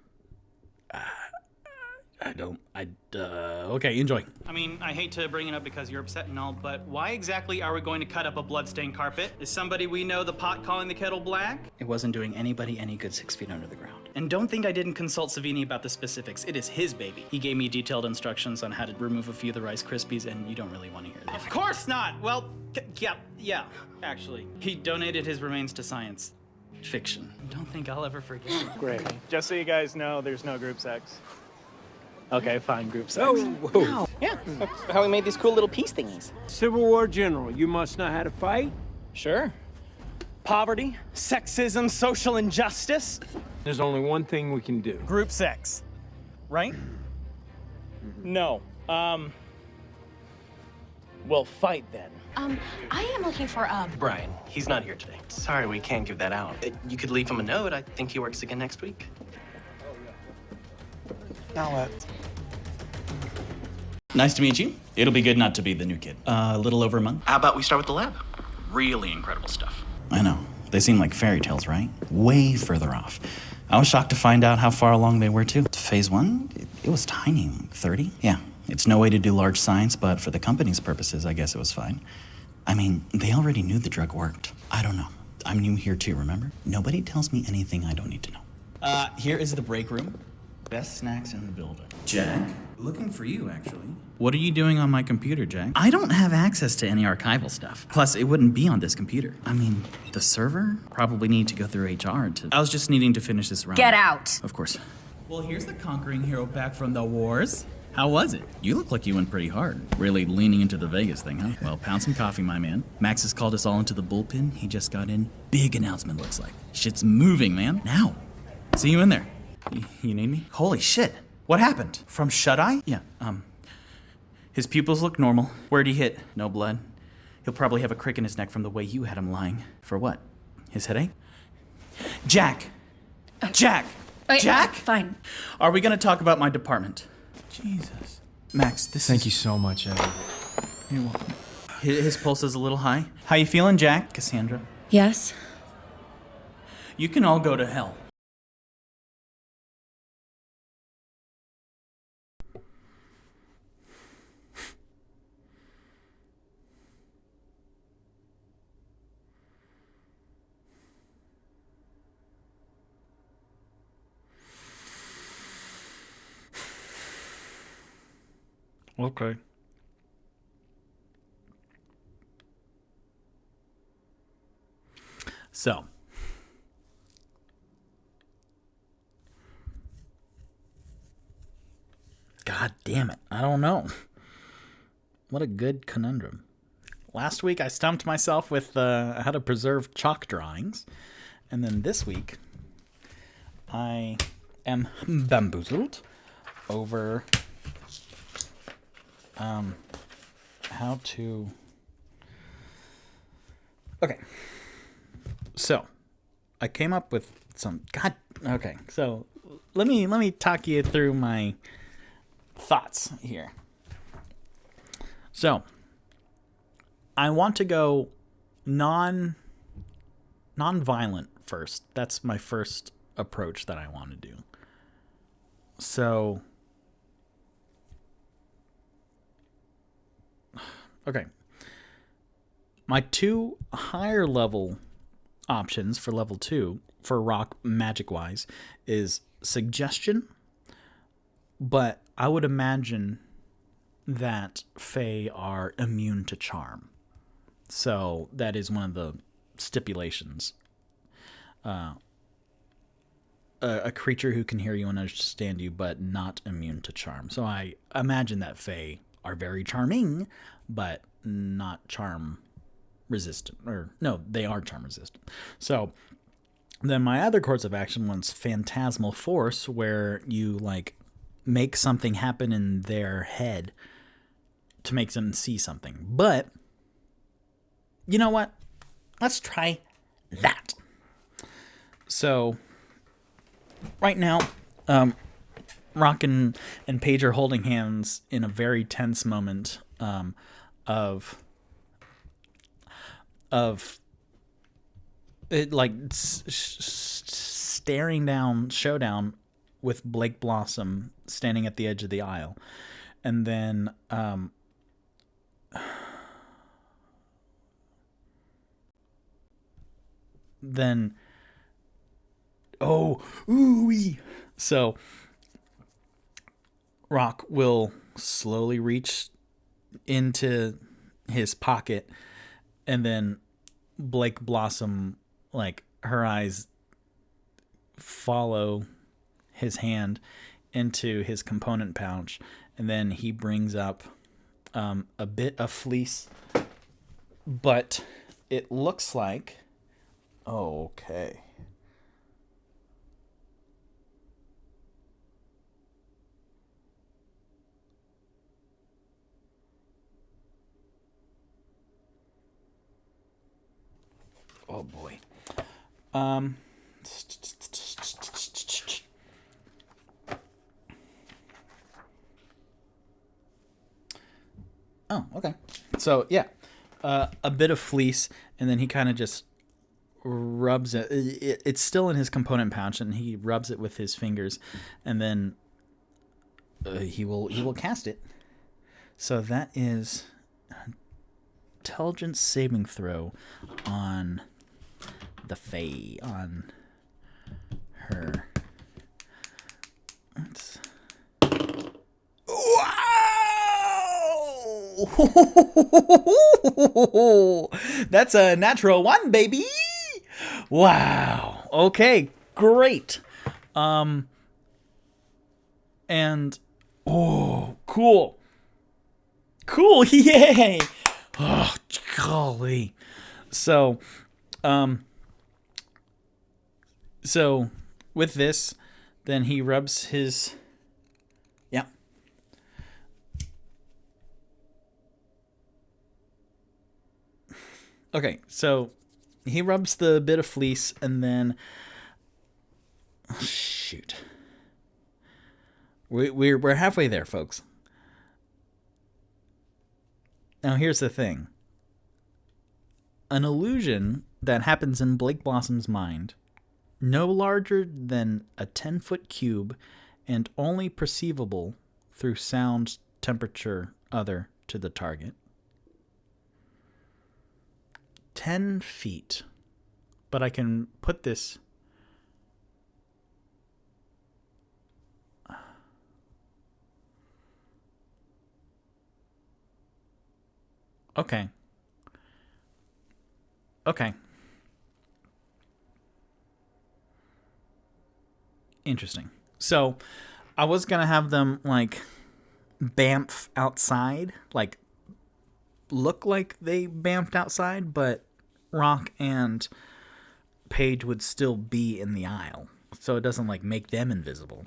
okay, enjoy. I mean, I hate to bring it up because you're upset and all, but why exactly are we going to cut up a bloodstained carpet? Is somebody we know the pot calling the kettle black? It wasn't doing anybody any good 6 feet under the ground. And don't think I didn't consult Savini about the specifics. It is his baby. He gave me detailed instructions on how to remove a few of the Rice Krispies, and you don't really want to hear that. Of course not! Well, yeah, actually. He donated his remains to science fiction. Don't think I'll ever forget. Great. Just so you guys know, there's no group sex. Okay, fine, group sex. Whoa. Yeah, that's how we made these cool little peace thingies. Civil War general, you must know how to fight? Sure. Poverty, sexism, social injustice. There's only one thing we can do. Group sex. Right? No. We'll fight then. I am looking for, Brian, he's not here today. Sorry, we can't give that out. You could leave him a note. I think he works again next week. Nice to meet you. It'll be good not to be the new kid. A little over a month. How about we start with the lab? Really incredible stuff. I know. They seem like fairy tales, right? Way further off. I was shocked to find out how far along they were, too. Phase 1? It was tiny. 30? Yeah. It's no way to do large science, but for the company's purposes, I guess it was fine. I mean, they already knew the drug worked. I don't know. I'm new here, too, remember? Nobody tells me anything I don't need to know. Here is the break room. Best snacks in the building. Jack? Looking for you, actually. What are you doing on my computer, Jack? I don't have access to any archival stuff. Plus, it wouldn't be on this computer. I mean, the server? Probably need to go through HR to... I was just needing to finish this round. get out. Of course. Well, here's the conquering hero back from the wars. How was it? You look like you went pretty hard. Really leaning into the Vegas thing, huh? Well, pound some coffee, my man. Max has called us all into the bullpen. He just got in. Big announcement, looks like. Shit's moving, man. Now. See you in there. You need me? Holy shit. What happened? From shut-eye? Yeah, his pupils look normal. Where'd he hit? No blood. He'll probably have a crick in his neck from the way you had him lying. For what? His headache? Jack! Jack! Wait, Jack! Fine. Are we gonna talk about my department? Jesus. Max, Thank you so much, Evan. You're welcome. His pulse is a little high. How you feeling, Jack? Cassandra? Yes? You can all go to hell. Okay. So, God damn it. I don't know. What a good conundrum. Last week I stumped myself with how to preserve chalk drawings. And then this week I am bamboozled over how to... Okay. So, I came up with some... Okay. So, let me talk you through my thoughts here. So, I want to go non-violent first. That's my first approach that I want to do. So, okay. My two higher level options for level 2 for rock magic wise is suggestion, but I would imagine that Fey are immune to charm. So that is one of the stipulations. A creature who can hear you and understand you, but not immune to charm. So I imagine that Fey are very charming, but not charm resistant. Or no, they are charm resistant. So then my other course of action was phantasmal force, where you like make something happen in their head to make them see something. But you know what? Let's try that. So right now, Rock and Paige are holding hands in a very tense moment of it, like staring down showdown with Blake Blossom standing at the edge of the aisle, and then so Rock will slowly reach into his pocket, and then Blake Blossom, like, her eyes follow his hand into his component pouch, and then he brings up a bit of fleece, but it looks like... Oh, okay. Oh boy. Oh, okay. So yeah, a bit of fleece, and then he kind of just rubs it. It's still in his component pouch, and he rubs it with his fingers, and then he will cast it. So that is intelligence saving throw on the Fey, on her. Wow! That's a natural 1, baby. Wow. Okay, great. And oh, cool. Yay. Oh, golly. So with this, then he rubs his... Yeah. Okay, so he rubs the bit of fleece, and then... Oh, shoot. We're halfway there, folks. Now, here's the thing. An illusion that happens in Blake Blossom's mind, no larger than a 10-foot cube and only perceivable through sound, temperature, other to the target. 10 feet. But I can put this... Okay. Okay. Interesting. So I was going to have them like bamf outside, like look like they bamfed outside, but Rock and Paige would still be in the aisle. So it doesn't like make them invisible.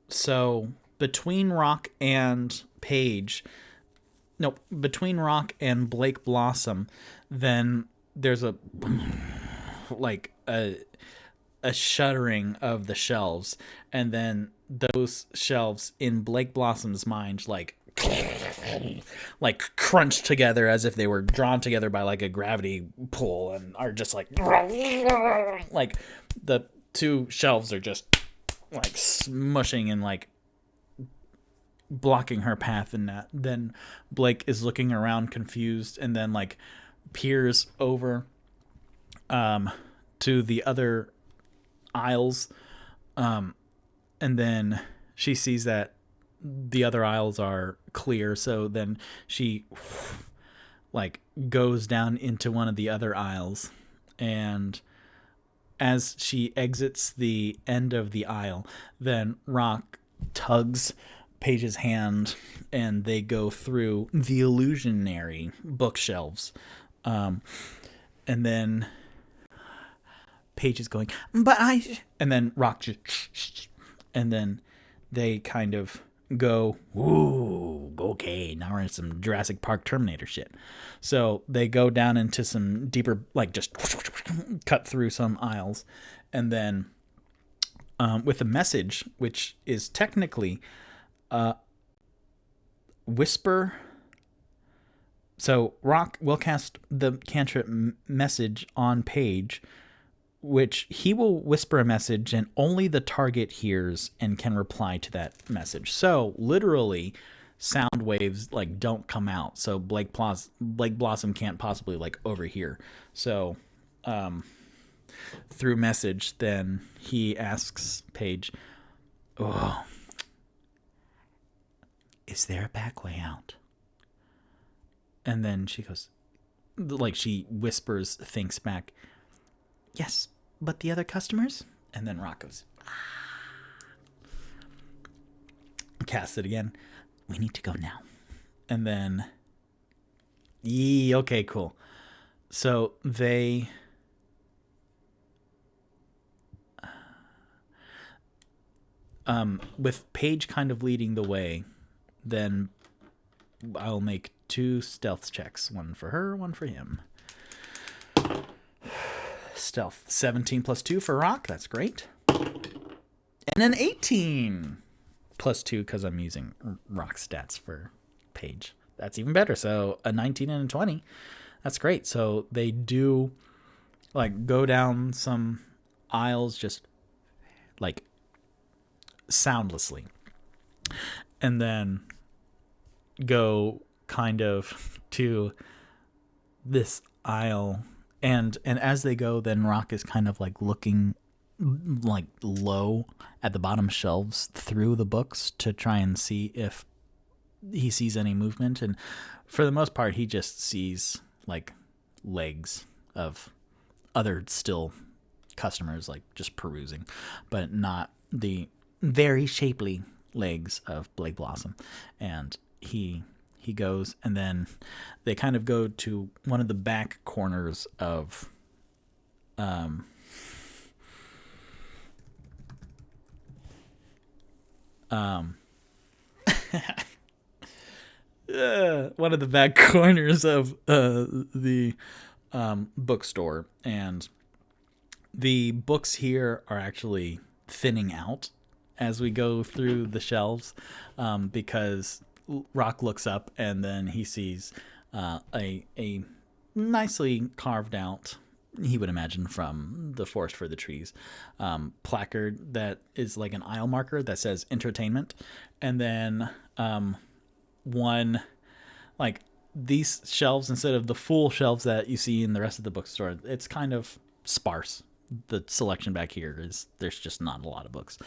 So between Rock and Paige, no, between Rock and Blake Blossom, then there's a shuddering of the shelves, and then those shelves in Blake Blossom's mind like crunched together as if they were drawn together by like a gravity pull, and are just like the two shelves are just like smushing and like blocking her path. And then Blake is looking around confused, and then like peers over to the other aisles, and then she sees that the other aisles are clear, so then she like goes down into one of the other aisles, and as she exits the end of the aisle, then Rock tugs Paige's hand, and they go through the illusionary bookshelves, and then Paige is going, but I, and then Rock just, and then they kind of go, ooh, okay, now we're in some Jurassic Park Terminator shit. So they go down into some deeper, like just cut through some aisles, and then with a message, which is technically whisper. So Rock will cast the cantrip message on Paige, which he will whisper a message and only the target hears and can reply to that message. So literally sound waves like don't come out. So Blake Blossom can't possibly like overhear. So through message, then he asks Paige, oh, is there a back way out? And then she goes, like she whispers, thinks back, yes, but the other customers? And then Rock goes, cast it again. We need to go now. And then, okay, cool. So they, with Paige kind of leading the way, then I'll make 2 stealth checks. One for her, one for him. Stealth 17 plus 2 for Rock. That's great. And an 18 plus 2 because I'm using Rock stats for Paige. That's even better. So a 19 and a 20. That's great. So they do like go down some aisles just like soundlessly, and then go kind of to this aisle. And as they go, then Rock is kind of like looking like low at the bottom shelves through the books to try and see if he sees any movement. And for the most part, he just sees like legs of other still customers, like just perusing, but not the very shapely legs of Blake Blossom. And he goes, and then they kind of go to one of the back corners of one of the back corners of the bookstore, and the books here are actually thinning out as we go through the shelves, because Rock looks up and then he sees a nicely carved out, he would imagine from the Forest for the Trees, placard that is like an aisle marker that says entertainment. And then one, like these shelves, instead of the full shelves that you see in the rest of the bookstore, it's kind of sparse. The selection back here is, there's just not a lot of books.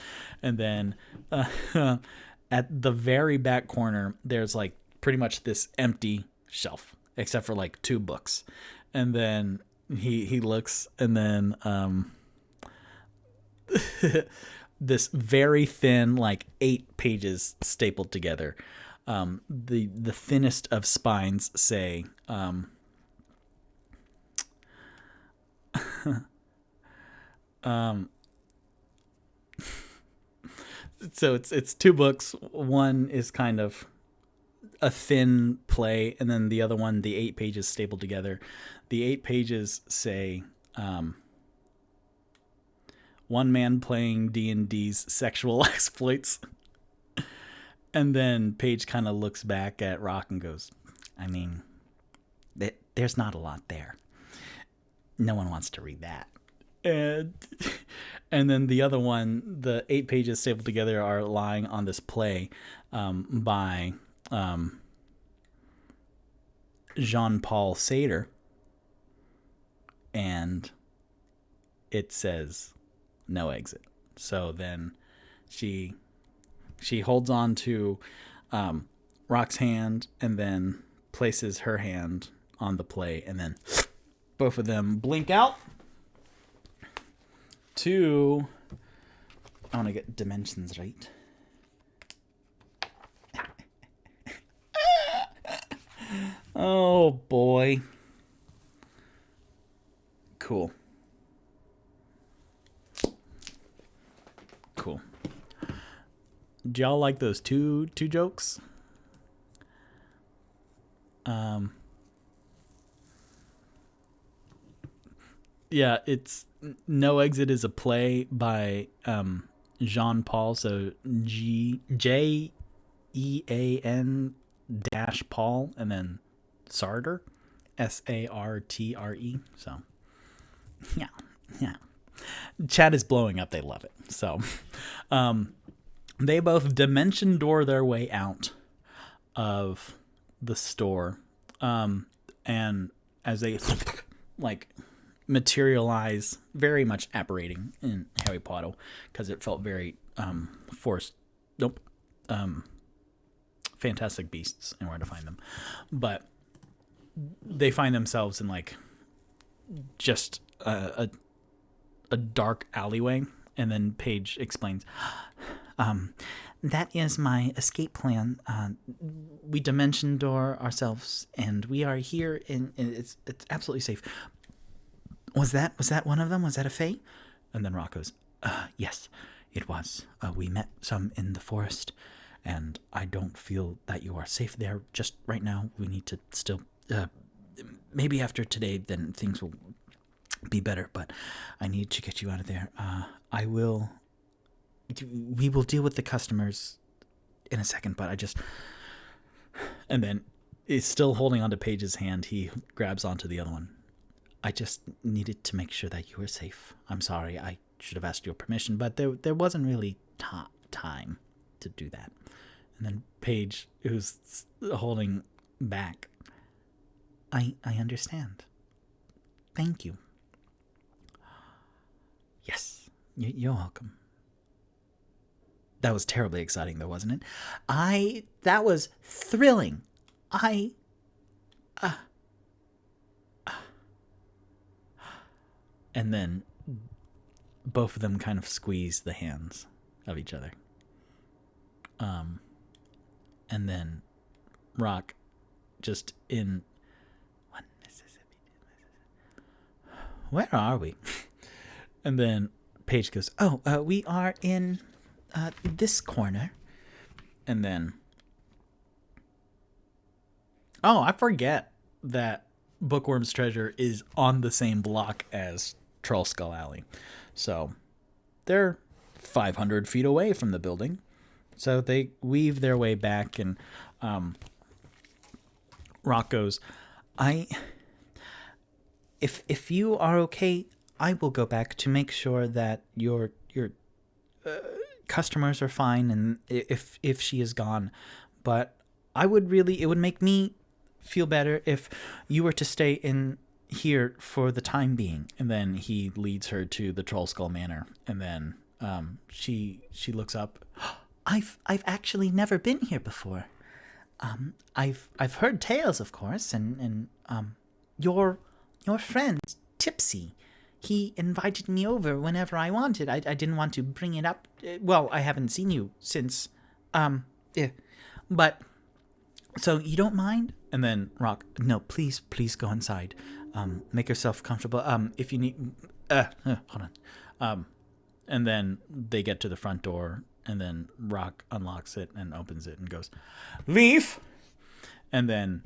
And then at the very back corner, there's like pretty much this empty shelf, except for like 2 books. And then he looks, and then this very thin, like 8 pages stapled together. The thinnest of spines say, so it's 2 books. One is kind of a thin play, and then the other one, the 8 pages stapled together. The 8 pages say, one man playing D&D's sexual exploits. And then Paige kind of looks back at Rock and goes, I mean, there's not a lot there. No one wants to read that. And then the other one, the 8 pages stapled together are lying on this play by Jean-Paul Sartre. And it says no exit. So then she holds on to Rock's hand and then places her hand on the play, and then both of them blink out to, I want to get dimensions right. Oh boy. Cool. Cool. Do y'all like those two jokes? Yeah, it's No Exit is a play by Jean-Paul, so Jean Paul, and then Sartre, Sartre. So yeah. Chat is blowing up. They love it. So they both dimension door their way out of the store, and as they like materialize, very much apparating in Harry Potter, because it felt very forced. Nope. Fantastic Beasts and Where to Find Them, but they find themselves in like just a dark alleyway, and then Paige explains, that is my escape plan. We dimension door ourselves, and we are here and it's absolutely safe. Was that one of them? Was that a Fey? And then Rock goes, yes, it was. We met some in the forest, and I don't feel that you are safe there just right now. We need to still, maybe after today, then things will be better, but I need to get you out of there. We will deal with the customers in a second, but and then he's still holding onto Paige's hand. He grabs onto the other one. I just needed to make sure that you were safe. I'm sorry, I should have asked your permission, but there wasn't really time to do that. And then Paige, who's holding back, I understand. Thank you. Yes, you're welcome. That was terribly exciting, though, wasn't it? That was thrilling. And then both of them kind of squeeze the hands of each other. And then Rock, just in Mississippi. Where are we? And then Paige goes, we are in this corner. And then, I forget that Bookworm's Treasure is on the same block as Troll Skull Alley. So they're 500 feet away from the building. So they weave their way back, and Rock goes, if you are okay, I will go back to make sure that your customers are fine, and if she is gone. But it would make me feel better if you were to stay in here for the time being. And then he leads her to the Troll Skull Manor, and then she looks up. I've actually never been here before. I've heard tales, of course, and your friend Tipsy, he invited me over whenever I wanted. I didn't want to bring it up. Well, I haven't seen you since, yeah. But so you don't mind? And then Rock, no, please go inside. Make yourself comfortable. If you need, hold on. And then they get to the front door, and then Rock unlocks it and opens it and goes, Leaf! And then,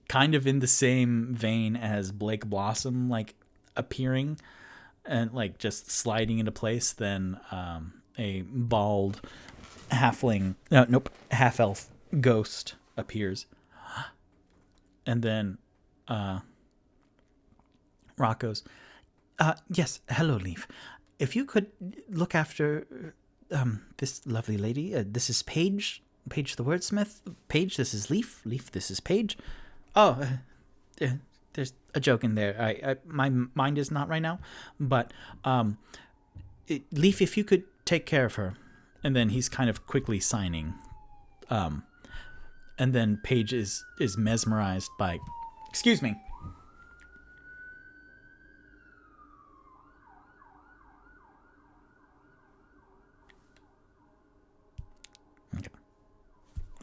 kind of in the same vein as Blake Blossom, like, appearing and, like, just sliding into place, then a bald half-elf ghost appears. And then Rock goes, yes, hello, Leaf. If you could look after this lovely lady. This is Paige. Paige the wordsmith. Paige, this is Leaf. Leaf, this is Paige. Oh, there's a joke in there. My mind is not right now. But Leaf, if you could take care of her. And then he's kind of quickly signing. And then Paige is mesmerized by... Excuse me. Okay.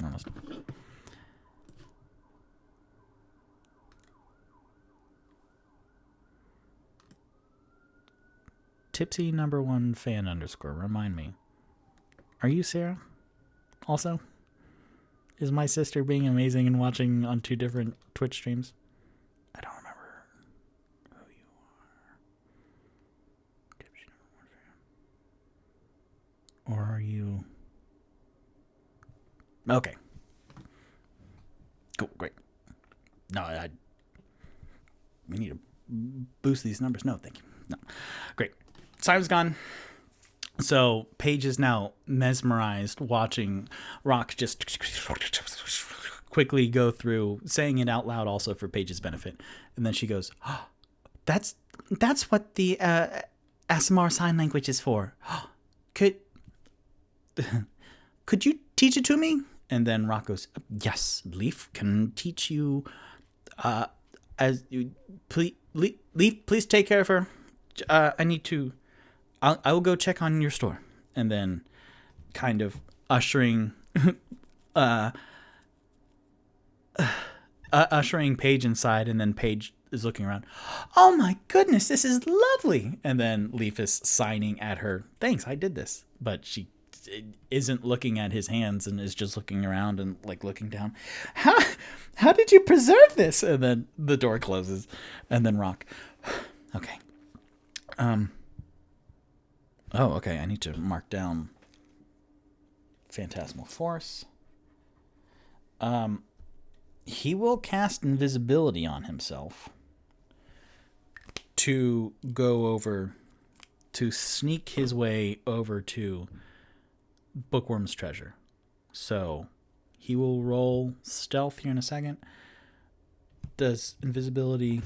Almost. Tipsy #1 fan _ remind me. Are you Sarah? Also? Is my sister being amazing and watching on 2 different Twitch streams? I don't remember who you are. Tipsy #1 fan. Or are you... Okay. Cool, great. No, we need to boost these numbers. No, thank you. No. Great. Simon's gone. So Paige is now mesmerized watching Rock just quickly go through, saying it out loud also for Paige's benefit. And then she goes, oh, that's what the ASMR sign language is for. Could you teach it to me? And then Rock goes, yes, Leaf can teach you. Leaf, please take care of her. I need to... I will go check on your store. And then kind of ushering Paige inside, and then Paige is looking around. Oh my goodness, this is lovely. And then Leaf is signing at her. Thanks, I did this. But she isn't looking at his hands and is just looking around and like looking down. How did you preserve this? And then the door closes. And then Rock. Okay. Oh, okay. I need to mark down Phantasmal Force. He will cast invisibility on himself to go over, to sneak his way over to Bookworm's treasure. So he will roll stealth here in a second. Does invisibility...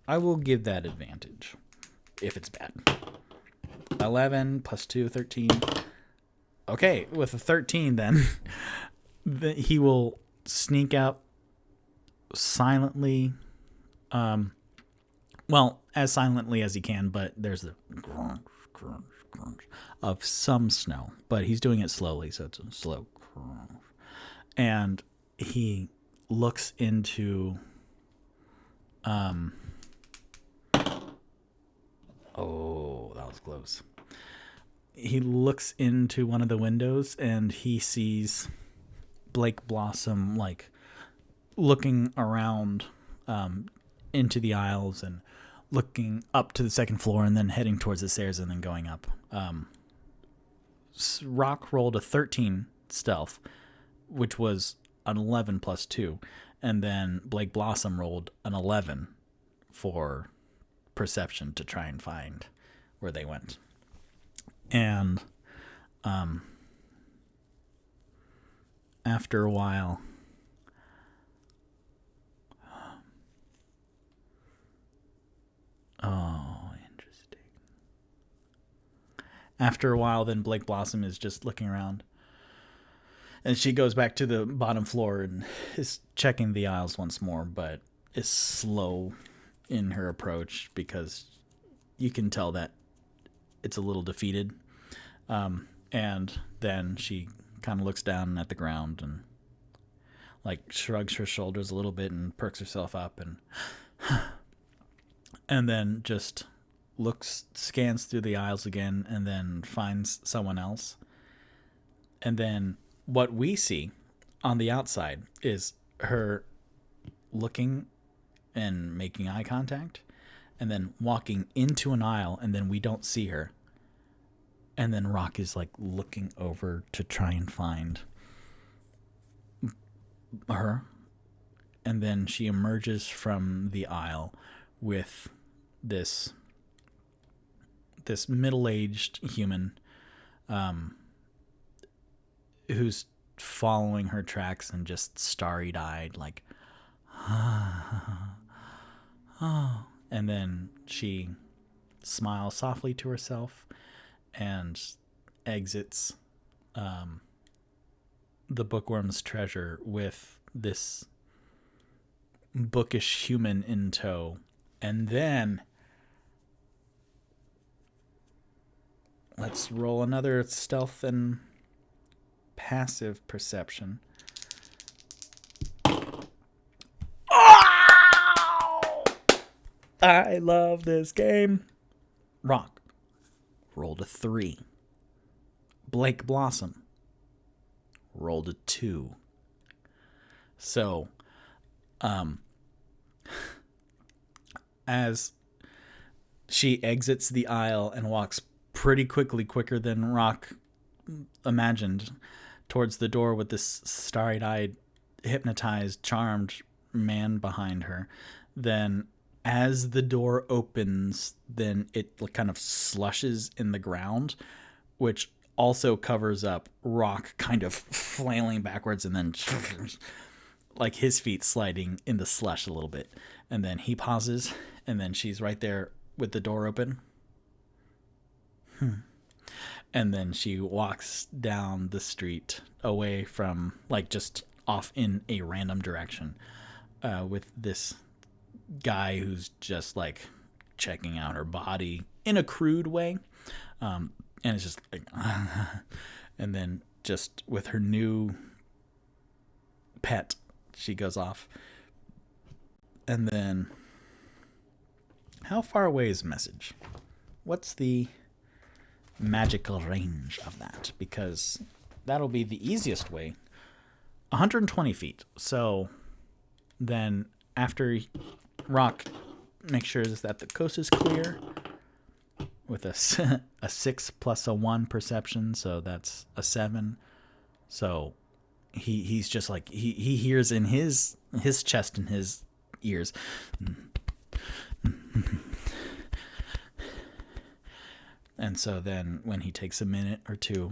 I will give that advantage. If it's bad. 11 plus 2, 13. Okay, with a 13 then, he will sneak out silently. Well, as silently as he can, but there's the crunch of some snow. But he's doing it slowly, so it's a slow crunch. And he looks into... Oh, that was close. He looks into one of the windows and he sees Blake Blossom like looking around into the aisles and looking up to the second floor and then heading towards the stairs and then going up. Rock rolled a 13 stealth, which was an 11 plus 2. And then Blake Blossom rolled an 11 for... perception to try and find where they went. And after a while, interesting. After a while, then Blake Blossom is just looking around. And she goes back to the bottom floor and is checking the aisles once more, but is slow in her approach because you can tell that it's a little defeated. And then she kind of looks down at the ground and like shrugs her shoulders a little bit and perks herself up and then just scans through the aisles again and then finds someone else. And then what we see on the outside is her looking and making eye contact and then walking into an aisle, and then we don't see her. And then Rock is like looking over to try and find her. And then she emerges from the aisle with this middle-aged human who's following her tracks and just starry-eyed, like, oh. And then she smiles softly to herself and exits the bookworm's treasure with this bookish human in tow. And then let's roll another stealth and passive perception. Oh! I love this game. Rock rolled a 3. Blake Blossom rolled a 2. So, as she exits the aisle and walks pretty quicker than Rock imagined, towards the door with this starry-eyed, hypnotized, charmed man behind her, then as the door opens, then it kind of slushes in the ground, which also covers up Rock kind of flailing backwards and then like his feet sliding in the slush a little bit. And then he pauses, and then she's right there with the door open. And then she walks down the street away from, like, just off in a random direction with this guy who's just, like, checking out her body in a crude way. And it's just like, and then just with her new pet, she goes off. And then, how far away is Message? What's the magical range of that? Because that'll be the easiest way. 120 feet. So then after Rock makes sure that the coast is clear with a 6 plus a 1 perception, so that's a 7. So he's just like, he hears in his chest and his ears. And so then when he takes a minute or 2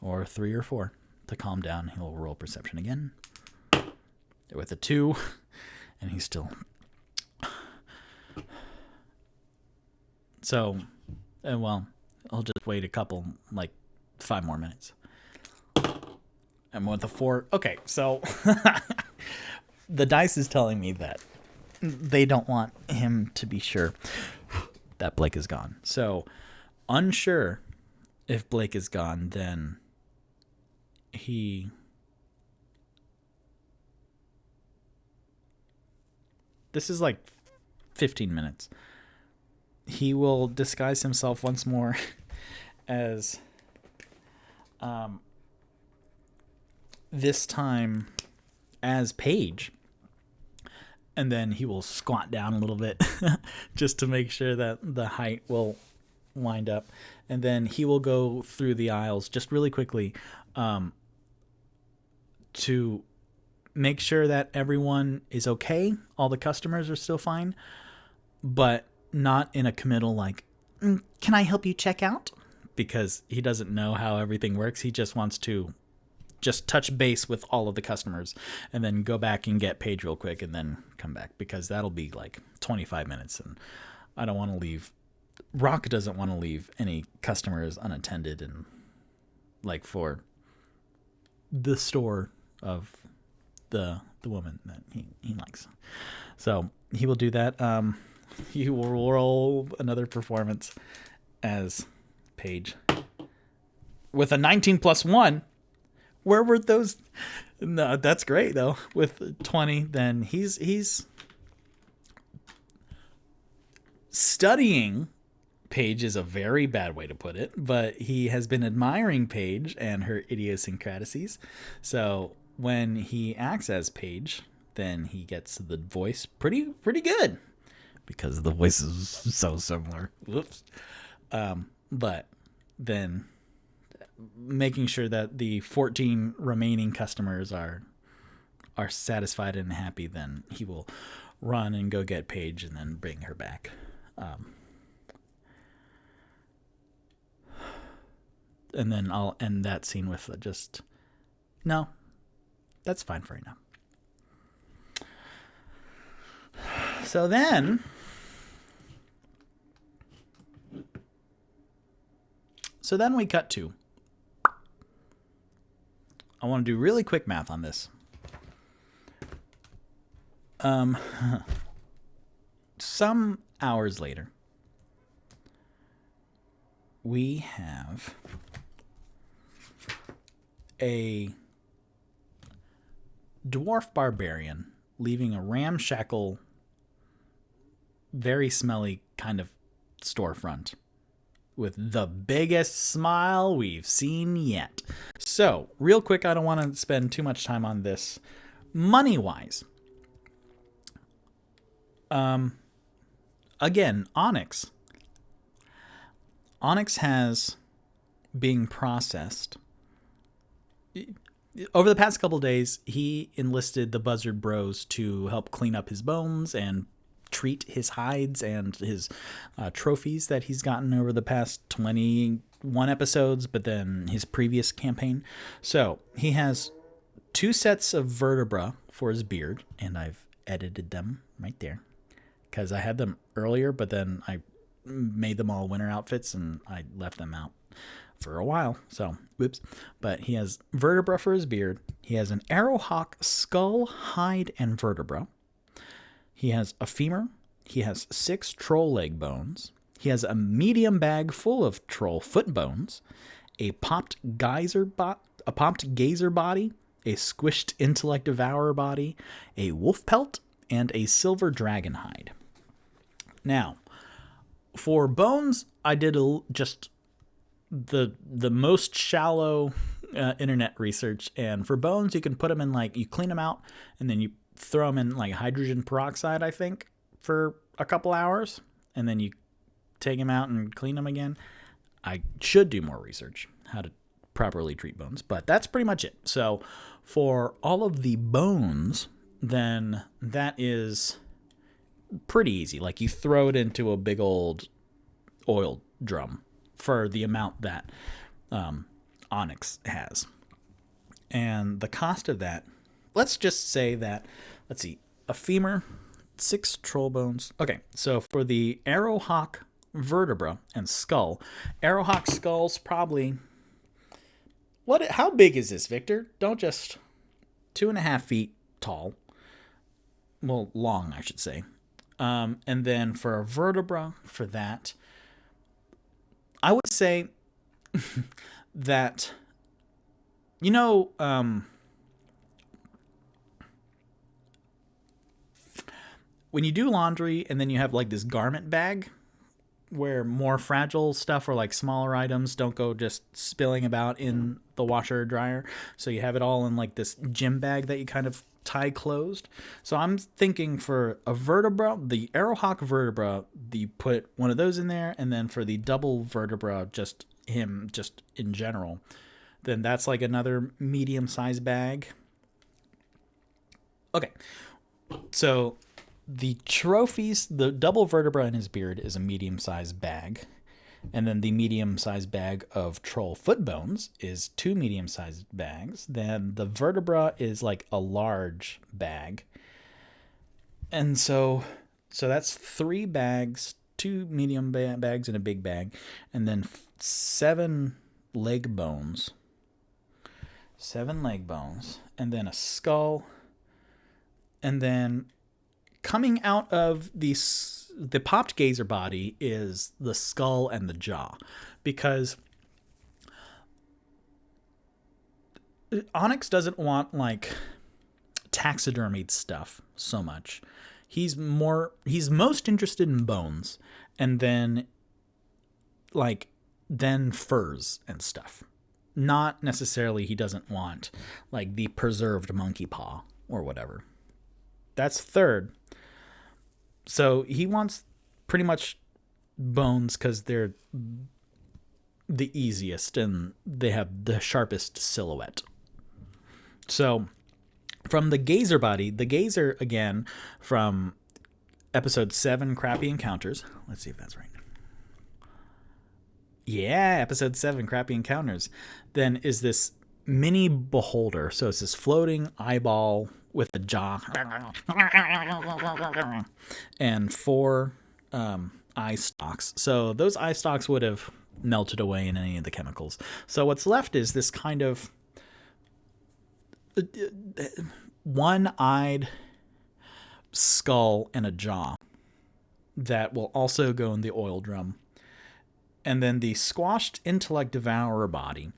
or 3 or 4 to calm down, he'll roll perception again with a 2, and he's still. So, well, I'll just wait a couple, like 5 more minutes. And with a 4, okay, so the dice is telling me that they don't want him to be sure that Blake is gone. So, unsure if Blake is gone, then this is like 15 minutes. He will disguise himself once more as this time as Paige. And then he will squat down a little bit just to make sure that the height will wind up. And then he will go through the aisles just really quickly to make sure that everyone is okay. All the customers are still fine, but not in a committal like, can I help you check out? Because he doesn't know how everything works. He just wants to just touch base with all of the customers and then go back and get Paige real quick and then come back, because that'll be like 25 minutes. And I don't want to leave. Rock doesn't want to leave any customers unattended and like for the store of the woman that he likes. So he will do that. He will roll another performance as Paige with a 19 plus 1. Where were those? No, that's great though. With 20, then he's studying Paige is a very bad way to put it, but he has been admiring Paige and her idiosyncrasies. So when he acts as Paige, then he gets the voice pretty good because the voice is so similar. Whoops. But then making sure that the 14 remaining customers are satisfied and happy, then he will run and go get Paige and then bring her back. And then I'll end that scene with just, no, that's fine for right now. So then we cut to, I want to do really quick math on this. Some hours later, we have a dwarf barbarian leaving a ramshackle, very smelly kind of storefront with the biggest smile we've seen yet. So, real quick, I don't want to spend too much time on this. Money-wise, again, Onyx has being processed. Over the past couple days, he enlisted the Buzzard Bros to help clean up his bones and treat his hides and his trophies that he's gotten over the past 21 episodes, but then his previous campaign. So he has 2 sets of vertebra for his beard, and I've edited them right there because I had them earlier, but then I made them all winter outfits and I left them out for a while. So, whoops. But he has vertebra for his beard. He has an arrowhawk skull, hide, and vertebra. He has a femur. He has 6 troll leg bones. He has a medium bag full of troll foot bones, a popped gazer body, a squished intellect devourer body, a wolf pelt, and a silver dragon hide. Now, for bones, I did just the most shallow internet research, and for bones, you can put them in, like, you clean them out, and then you throw them in, like, hydrogen peroxide, I think, for a couple hours, and then you take them out and clean them again. I should do more research how to properly treat bones, but that's pretty much it. So for all of the bones, then that is pretty easy. Like, you throw it into a big old oil drum for the amount that Onyx has. And the cost of that, let's just say that, let's see, a femur, 6 troll bones. Okay, so for the arrowhawk vertebra and skull, arrowhawk skull's probably, how big is this, Victor? Don't just, 2.5 feet tall. Well, long, I should say. And then for a vertebra, for that, I would say that, you know, when you do laundry and then you have, like, this garment bag where more fragile stuff or, like, smaller items don't go just spilling about in the washer or dryer, so you have it all in, like, this gym bag that you kind of tie closed. So I'm thinking for a vertebra, the arrowhawk vertebra, you put one of those in there, and then for the double vertebra, just in general, then that's like another medium-sized bag. Okay, so the trophies, the double vertebra in his beard is a medium-sized bag, and then the medium-sized bag of troll foot bones is 2 medium-sized bags. Then the vertebra is like a large bag, and so that's 3 bags, 2 medium bags and a big bag, and then 7 leg bones. 7 leg bones, and then a skull, and then coming out of the popped gazer body is the skull and the jaw, because Onyx doesn't want like taxidermied stuff so much. He's most interested in bones, and then furs and stuff. Not necessarily he doesn't want like the preserved monkey paw or whatever. That's third. So he wants pretty much bones because they're the easiest and they have the sharpest silhouette. So from the gazer body, the gazer again from episode 7, Crappy Encounters. Let's see if that's right. Yeah, episode 7, Crappy Encounters. Then is this mini beholder. So it's this floating eyeball with the jaw and 4 eye stalks. So those eye stalks would have melted away in any of the chemicals. So what's left is this kind of one-eyed skull and a jaw that will also go in the oil drum. And then the squashed Intellect Devourer body.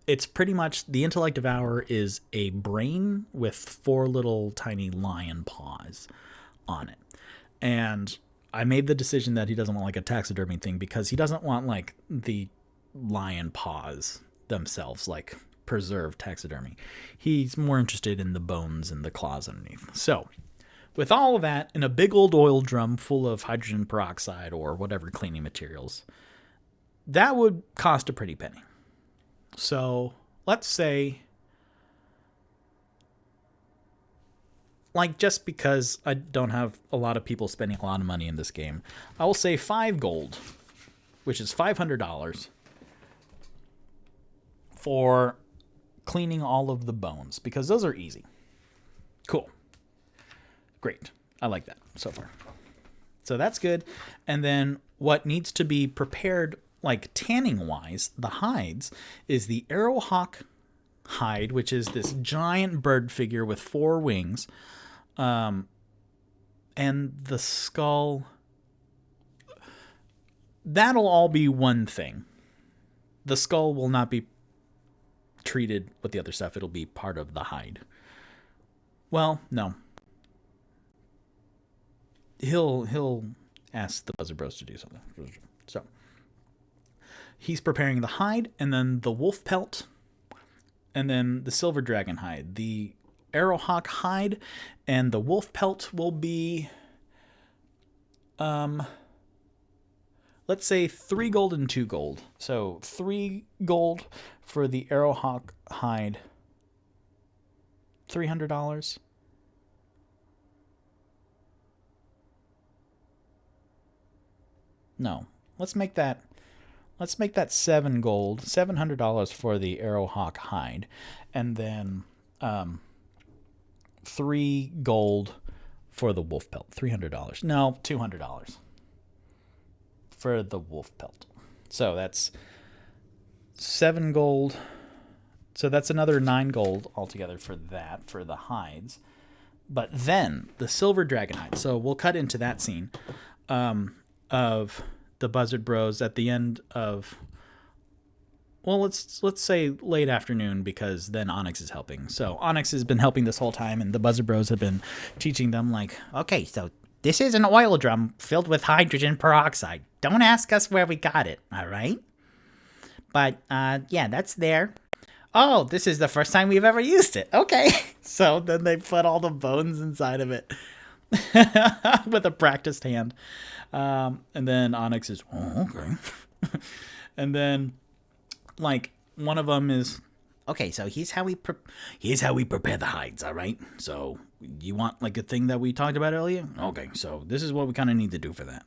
It's pretty much, the Intellect Devourer is a brain with 4 little tiny lion paws on it. And I made the decision that he doesn't want like a taxidermy thing because he doesn't want like the lion paws themselves, like preserved taxidermy. He's more interested in the bones and the claws underneath. So with all of that in a big old oil drum full of hydrogen peroxide or whatever cleaning materials, that would cost a pretty penny. So let's say, like, just because I don't have a lot of people spending a lot of money in this game, I will say 5 gold, which is $500 for cleaning all of the bones, because those are easy. Cool. Great. I like that so far. So that's good. And then what needs to be prepared, like tanning-wise, the hides, is the Arrowhawk hide, which is this giant bird figure with 4 wings, and the skull. That'll all be one thing. The skull will not be treated with the other stuff. It'll be part of the hide. Well, no. He'll ask the Buzzard Bros to do something. So he's preparing the hide, and then the wolf pelt, and then the silver dragon hide. The Arrowhawk hide and the wolf pelt will be, let's say 3 gold and 2 gold. So 3 gold for the Arrowhawk hide. $300. No, let's make that 7 gold, $700 for the Arrowhawk hide, and then 3 gold for the wolf pelt. $300. No, $200 for the wolf pelt. So that's 7 gold. So that's another 9 gold altogether for that, for the hides. But then the silver dragon hide. So we'll cut into that scene of the Buzzard Bros at the end of, well, let's say late afternoon, because then Onyx is helping. So Onyx has been helping this whole time, and the Buzzard Bros have been teaching them, like, okay, so this is an oil drum filled with hydrogen peroxide. Don't ask us where we got it, all right? But, yeah, that's there. Oh, this is the first time we've ever used it. Okay. So then they put all the bones inside of it with a practiced hand. And then Onyx is, oh, okay. And then, like, one of them is, okay, so here's how we prepare the hides, all right? So you want, like, a thing that we talked about earlier? Okay, so this is what we kind of need to do for that.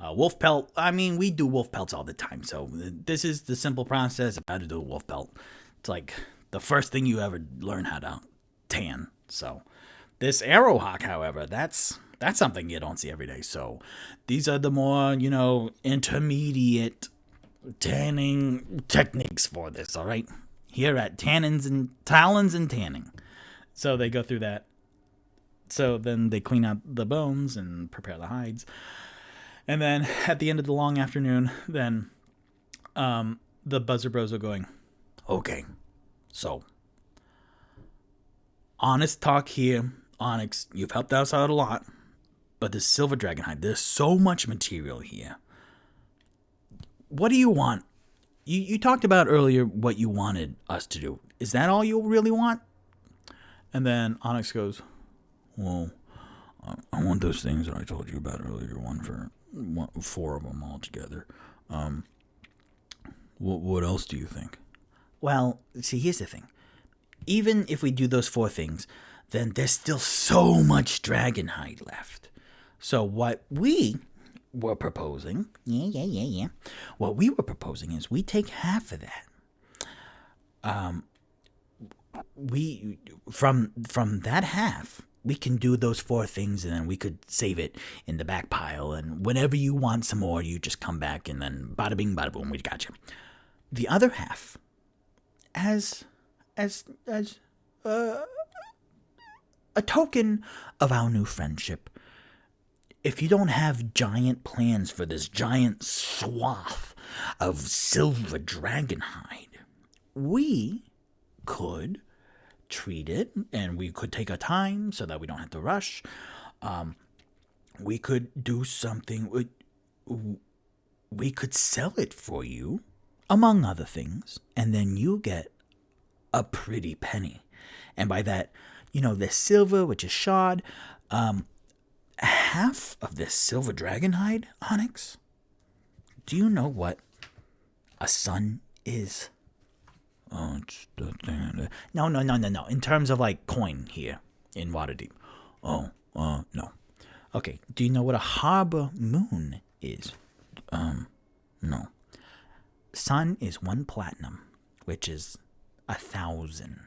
Wolf pelt, I mean, we do wolf pelts all the time. So this is the simple process of how to do a wolf pelt. It's like the first thing you ever learn how to tan. So this Arrowhawk, however, that's something you don't see every day. So these are the more, intermediate tanning techniques for this, all right? here at Talons and Tanning. So they go through that. So then they clean out the bones and prepare the hides. And then at the end of the long afternoon, then the Buzzer Bros are going, okay, so honest talk here, Onyx, you've helped us out a lot, but the Silver Dragon hide, there's so much material here. What do you want? You talked about earlier what you wanted us to do. Is that all you really want? And then Onyx goes, well, I want those things that I told you about earlier, four of them all together. What else do you think? Well, see, here's the thing. Even if we do those 4 things, then there's still so much dragon hide left. So what we were proposing, what we were proposing is we take half of that. We from that half, we can do those 4 things, and then we could save it in the back pile. And whenever you want some more, you just come back, and then bada bing, bada boom, we got you. The other half, as a token of our new friendship, if you don't have giant plans for this giant swath of silver dragon hide, we could treat it, and we could take our time so that we don't have to rush. We could do something. We could sell it for you, among other things, and then you get a pretty penny. And by that, the silver, which is shod, half of this silver dragon hide, Onyx. Do you know what a sun is? Oh, it's the thing. No. In terms of like coin here in Waterdeep. Oh, no. Okay. Do you know what a harbor moon is? No. Sun is 1 platinum, which is $1,000.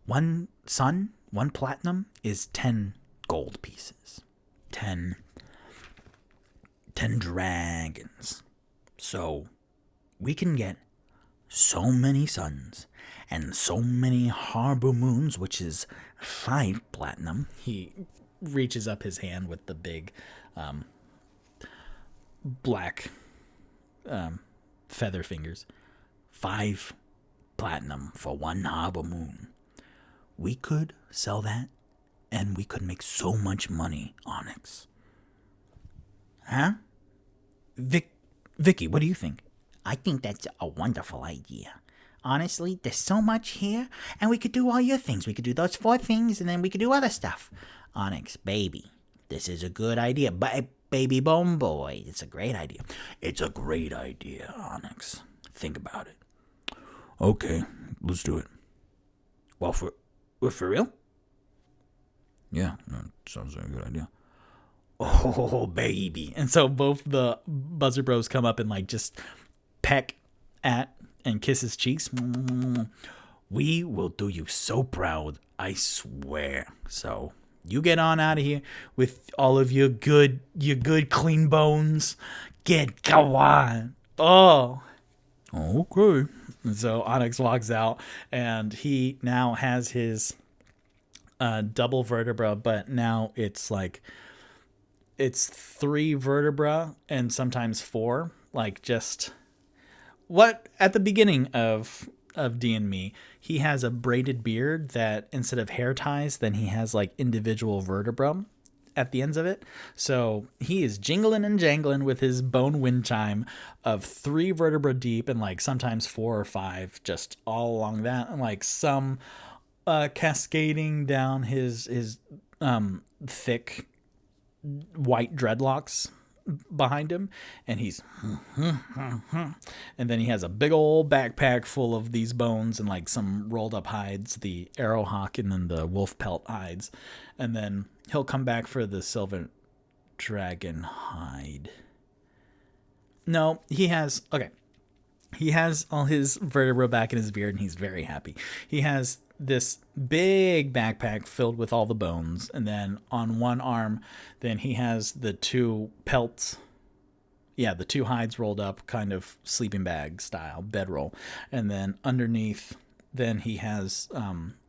1 sun, 1 platinum is 10 gold pieces. 10 dragons. So we can get so many suns and so many harbor moons, which is 5 platinum. He reaches up his hand with the big black feather fingers. 5 platinum for 1 harbor moon. We could sell that, and we could make so much money, Onyx. Huh? Vicky, what do you think? I think that's a wonderful idea. Honestly, there's so much here, and we could do all your things. We could do those 4 things, and then we could do other stuff. Onyx, baby, this is a good idea. Baby bone boy, it's a great idea. It's a great idea, Onyx. Think about it. Okay, let's do it. Well, for real? Yeah, that sounds like a good idea. Oh, baby. And so both the Buzzer Bros come up and like just peck at and kiss his cheeks. We will do you so proud, I swear. So you get on out of here with all of your good clean bones. Go on. Oh. Okay. And so Onyx walks out, and he now has his double vertebra, but now it's 3 vertebra and sometimes 4. Like just what at the beginning of D&Me, he has a braided beard that instead of hair ties, then he has like individual vertebra at the ends of it. So he is jingling and jangling with his bone wind chime of 3 vertebra deep and like sometimes 4 or 5 just all along that, and like some cascading down his thick white dreadlocks behind him, and he's and then he has a big old backpack full of these bones and like some rolled up hides, the arrow hawk and then the wolf pelt hides, and then he'll come back for the silver dragon hide. No, he has all his vertebra back in his beard, and he's very happy. He has this big backpack filled with all the bones, and then on one arm, then he has the 2 pelts Yeah, the two hides rolled up, kind of sleeping bag style bedroll, and then underneath, then he has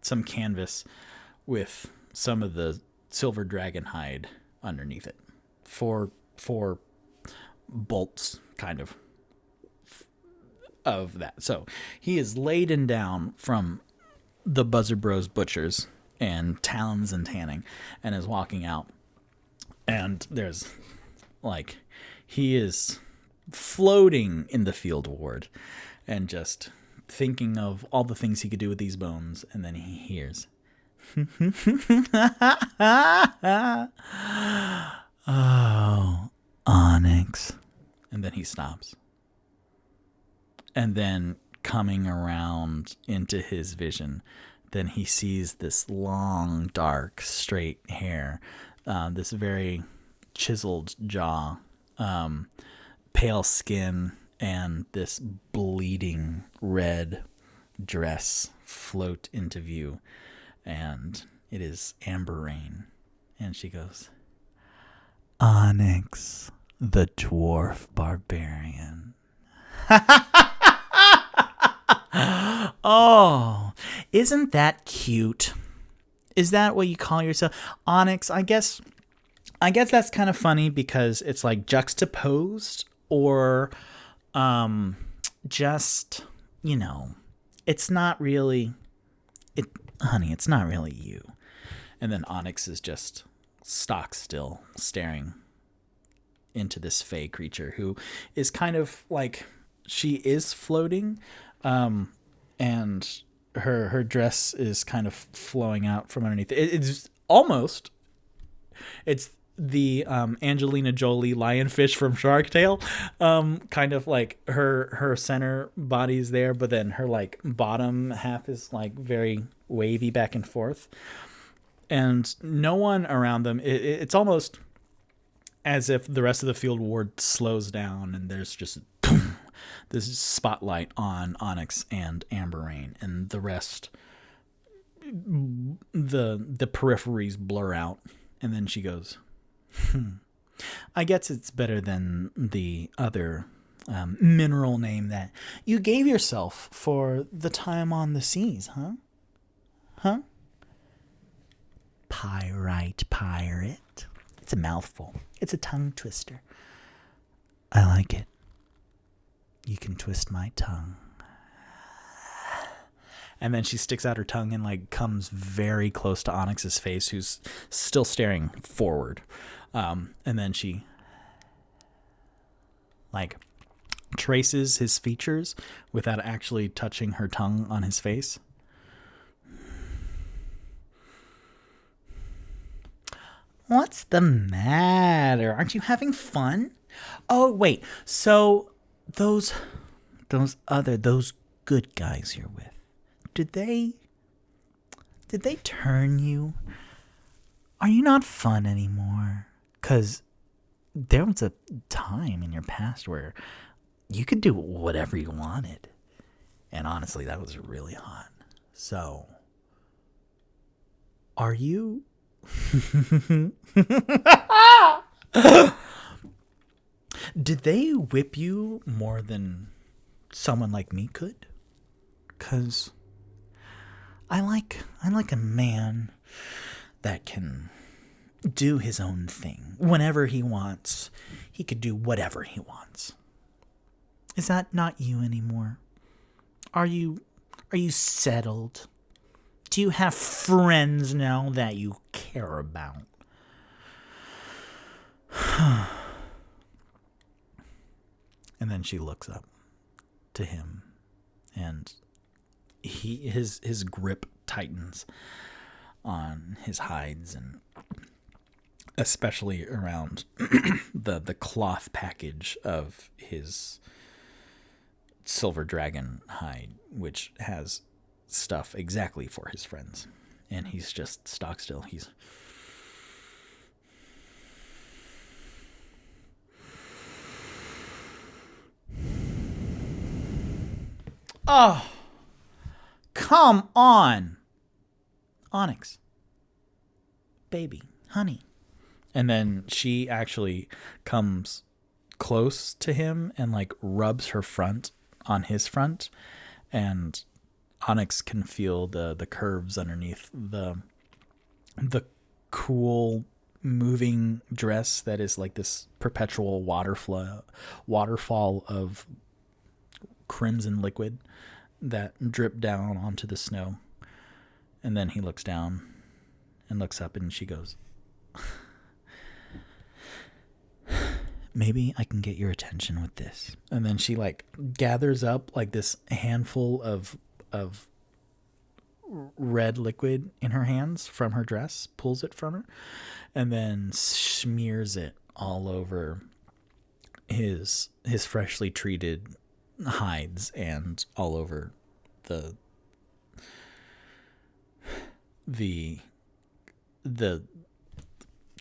some canvas with some of the silver dragon hide underneath it, four bolts kind of that. So he is laden down from the Buzzard Bros Butchers and Talons and Tanning, and is walking out, and there's like, he is floating in the field ward and just thinking of all the things he could do with these bones, and then he hears oh, Onyx. And then he stops. And then coming around into his vision, then he sees this long, dark, straight hair, this very chiseled jaw, pale skin, and this bleeding red dress float into view. And it is Amber Rain. And she goes, Onyx, the dwarf barbarian. Oh, isn't that cute? Is that what you call yourself? Onyx, I guess that's kind of funny because it's like juxtaposed, or just, you know, it's not really honey, it's not really you. And then Onyx is just stock still, staring into this fey creature who is kind of like, she is floating, and her dress is kind of flowing out from underneath. It's almost, it's the Angelina Jolie lionfish from Shark Tale, kind of like her center body's there, but then her like bottom half is like very wavy back and forth, and no one around them. It's almost as if the rest of the field ward slows down, and there's just this spotlight on Onyx and Amber Rain, and the rest, the peripheries blur out. And then she goes, I guess it's better than the other mineral name that you gave yourself for the time on the seas, huh? Pyrite pirate. It's a mouthful. It's a tongue twister. I like it. You can twist my tongue. And then she sticks out her tongue and like comes very close to Onyx's face, who's still staring forward. And then she like traces his features without actually touching her tongue on his face. What's the matter? Aren't you having fun? Oh, wait. So those good guys you're with, did they turn you? Are you not fun anymore? 'Cause there was a time in your past where you could do whatever you wanted. And honestly, that was really hot. So, are you? Did they whip you more than someone like me could? 'Cause I like a man that can do his own thing whenever he wants. He could do whatever he wants. Is that not you anymore? Are you settled? Do you have friends now that you care about? And then she looks up to him, and his grip tightens on his hides, and especially around the cloth package of his silver dragon hide, which has stuff exactly for his friends. And he's just stock still. He's oh, come on, Onyx, baby, honey. And then she actually comes close to him and like rubs her front on his front, and Onyx can feel the curves underneath the cool moving dress that is like this perpetual waterfall of crimson liquid that dripped down onto the snow. And then he looks down and looks up, and she goes, maybe I can get your attention with this. And then she like gathers up like this handful of red liquid in her hands from her dress, pulls it from her, and then smears it all over his freshly treated hides and all over the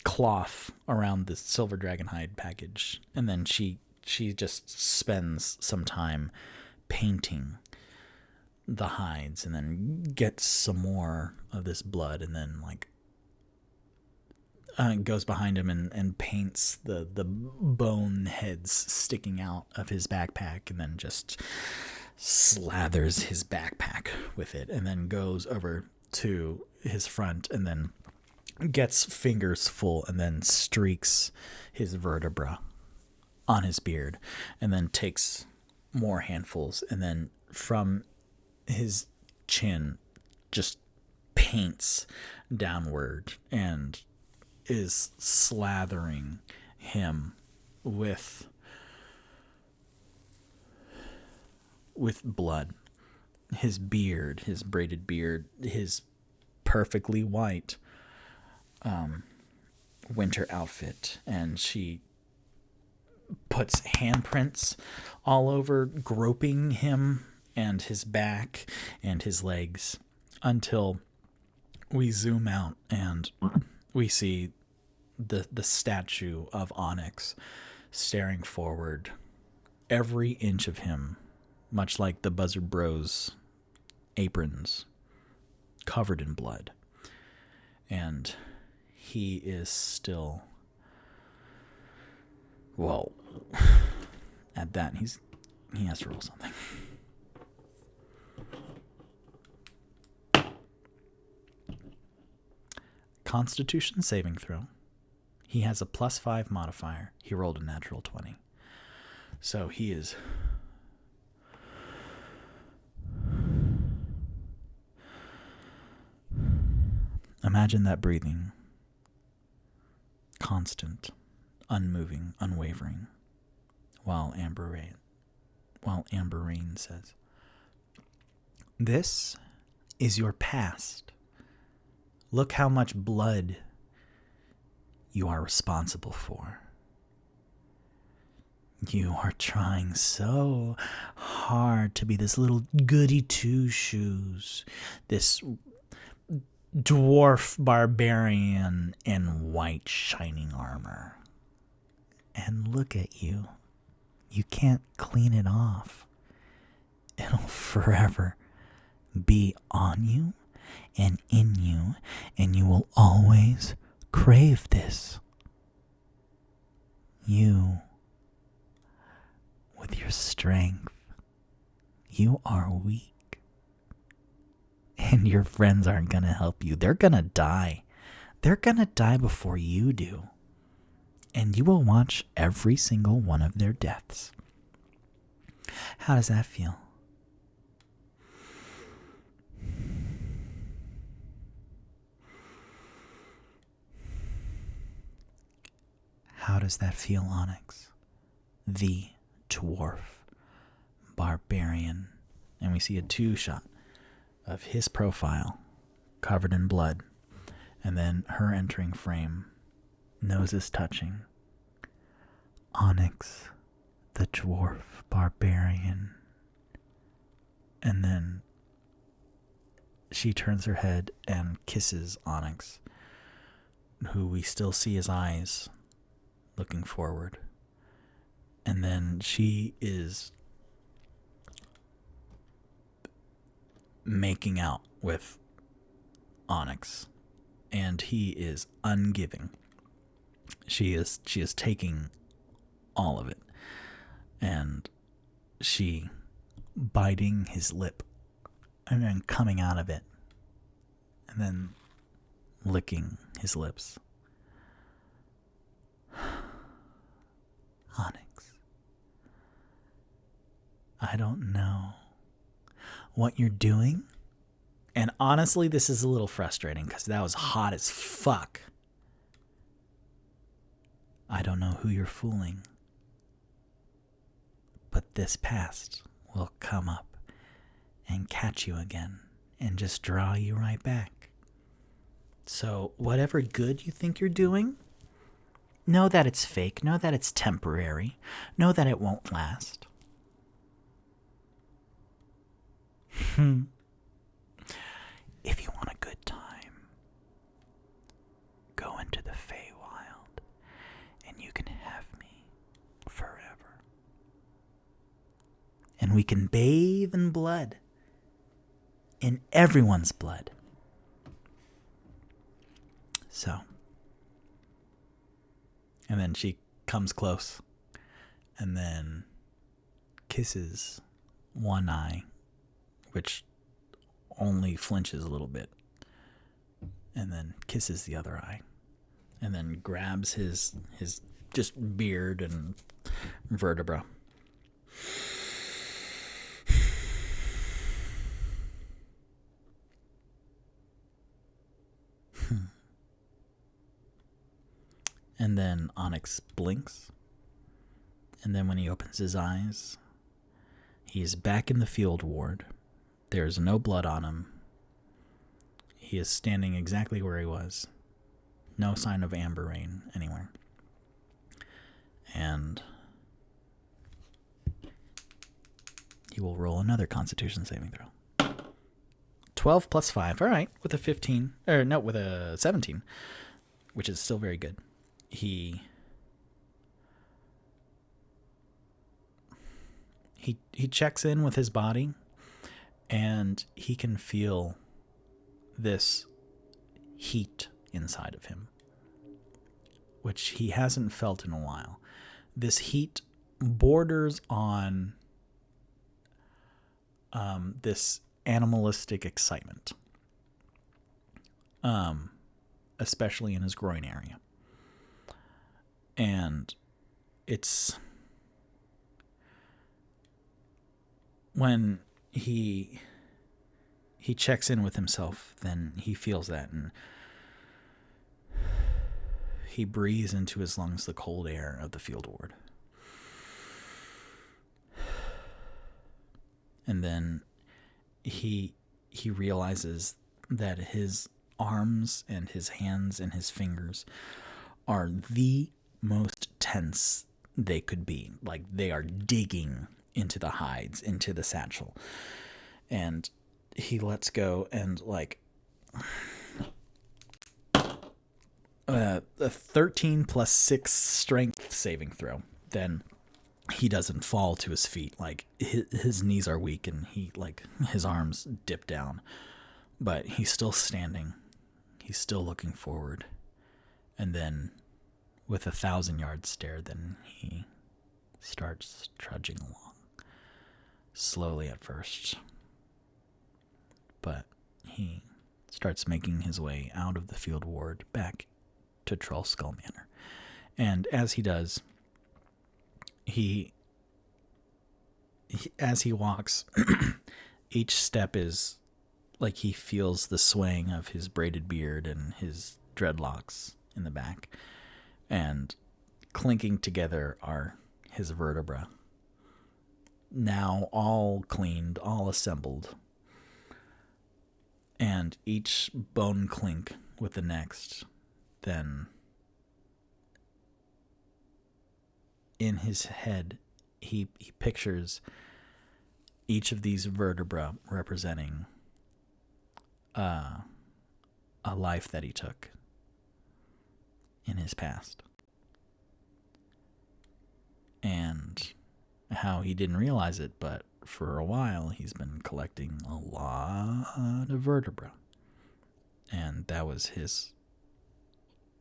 cloth around the silver dragon hide package. And then she just spends some time painting the hides, and then gets some more of this blood, and then like goes behind him and paints the bone heads sticking out of his backpack, and then just slathers his backpack with it, and then goes over to his front, and then gets fingers full, and then streaks his vertebra on his beard, and then takes more handfuls, and then from his chin just paints downward and is slathering him with blood. His beard, his braided beard, his perfectly white winter outfit, and she puts handprints all over, groping him and his back and his legs, until we zoom out and we see the statue of Onyx staring forward, every inch of him, much like the Buzzard Bros aprons, covered in blood. And he is still, well, at that, he has to roll something. Constitution saving throw. He has a +5 modifier. He rolled a natural 20. So he is imagine that breathing. Constant, unmoving, unwavering. While Amber Rain says, "This is your past. Look how much blood you are responsible for. You are trying so hard to be this little goody two-shoes, this dwarf barbarian in white shining armor. And look at you. You can't clean it off. It'll forever be on you and in you, and you will always crave this. You, with your strength, you are weak. And your friends aren't going to help you. They're going to die. They're going to die before you do. And you will watch every single one of their deaths. How does that feel?" How does that feel, Onyx? The dwarf barbarian. And we see a 2-shot of his profile covered in blood, and then her entering frame, noses touching. Onyx, the dwarf barbarian. And then she turns her head and kisses Onyx, who we still see his eyes looking forward. And then she is making out with Onyx, and he is ungiving. She is taking all of it. And she biting his lip and then coming out of it and then licking his lips. Onyx, I don't know what you're doing. And honestly, this is a little frustrating because that was hot as fuck. I don't know who you're fooling. But this past will come up and catch you again and just draw you right back. So whatever good you think you're doing, know that it's fake. Know that it's temporary. Know that it won't last. If you want a good time, go into the Feywild and you can have me forever. And we can bathe in blood. In everyone's blood. So. And then she comes close. And then kisses one eye. Which only flinches a little bit. And then kisses the other eye. And then grabs his just beard and vertebra. And then Onyx blinks. And then when he opens his eyes, he is back in the field ward. There's no blood on him. He is standing exactly where he was. No sign of amber rain anywhere. And he will roll another Constitution saving throw. 12 plus 5. All right, with a 15. Or no, with a 17, which is still very good. He checks in with his body, and he can feel this heat inside of him, which he hasn't felt in a while. This heat borders on this animalistic excitement, especially in his groin area. And it's when he checks in with himself, then he feels that, and he breathes into his lungs the cold air of the field ward. And then he realizes that his arms and his hands and his fingers are the most tense they could be. Like, they are digging into the hides, into the satchel. And he lets go, and like a 13 plus 6 strength saving throw. Then he doesn't fall to his feet. Like, his knees are weak, and his arms dip down, but he's still standing. He's still looking forward. And then with a 1,000-yard stare, then he starts trudging along. Slowly at first. But he starts making his way out of the field ward back to Troll Skull Manor. And as he does, as he walks, each step is like he feels the swaying of his braided beard and his dreadlocks in the back. And clinking together are his vertebrae. Now all cleaned, all assembled. And each bone clink with the next, then in his head, he pictures each of these vertebrae representing a life that he took in his past. And how he didn't realize it, but for a while he's been collecting a lot of vertebrae. And that was his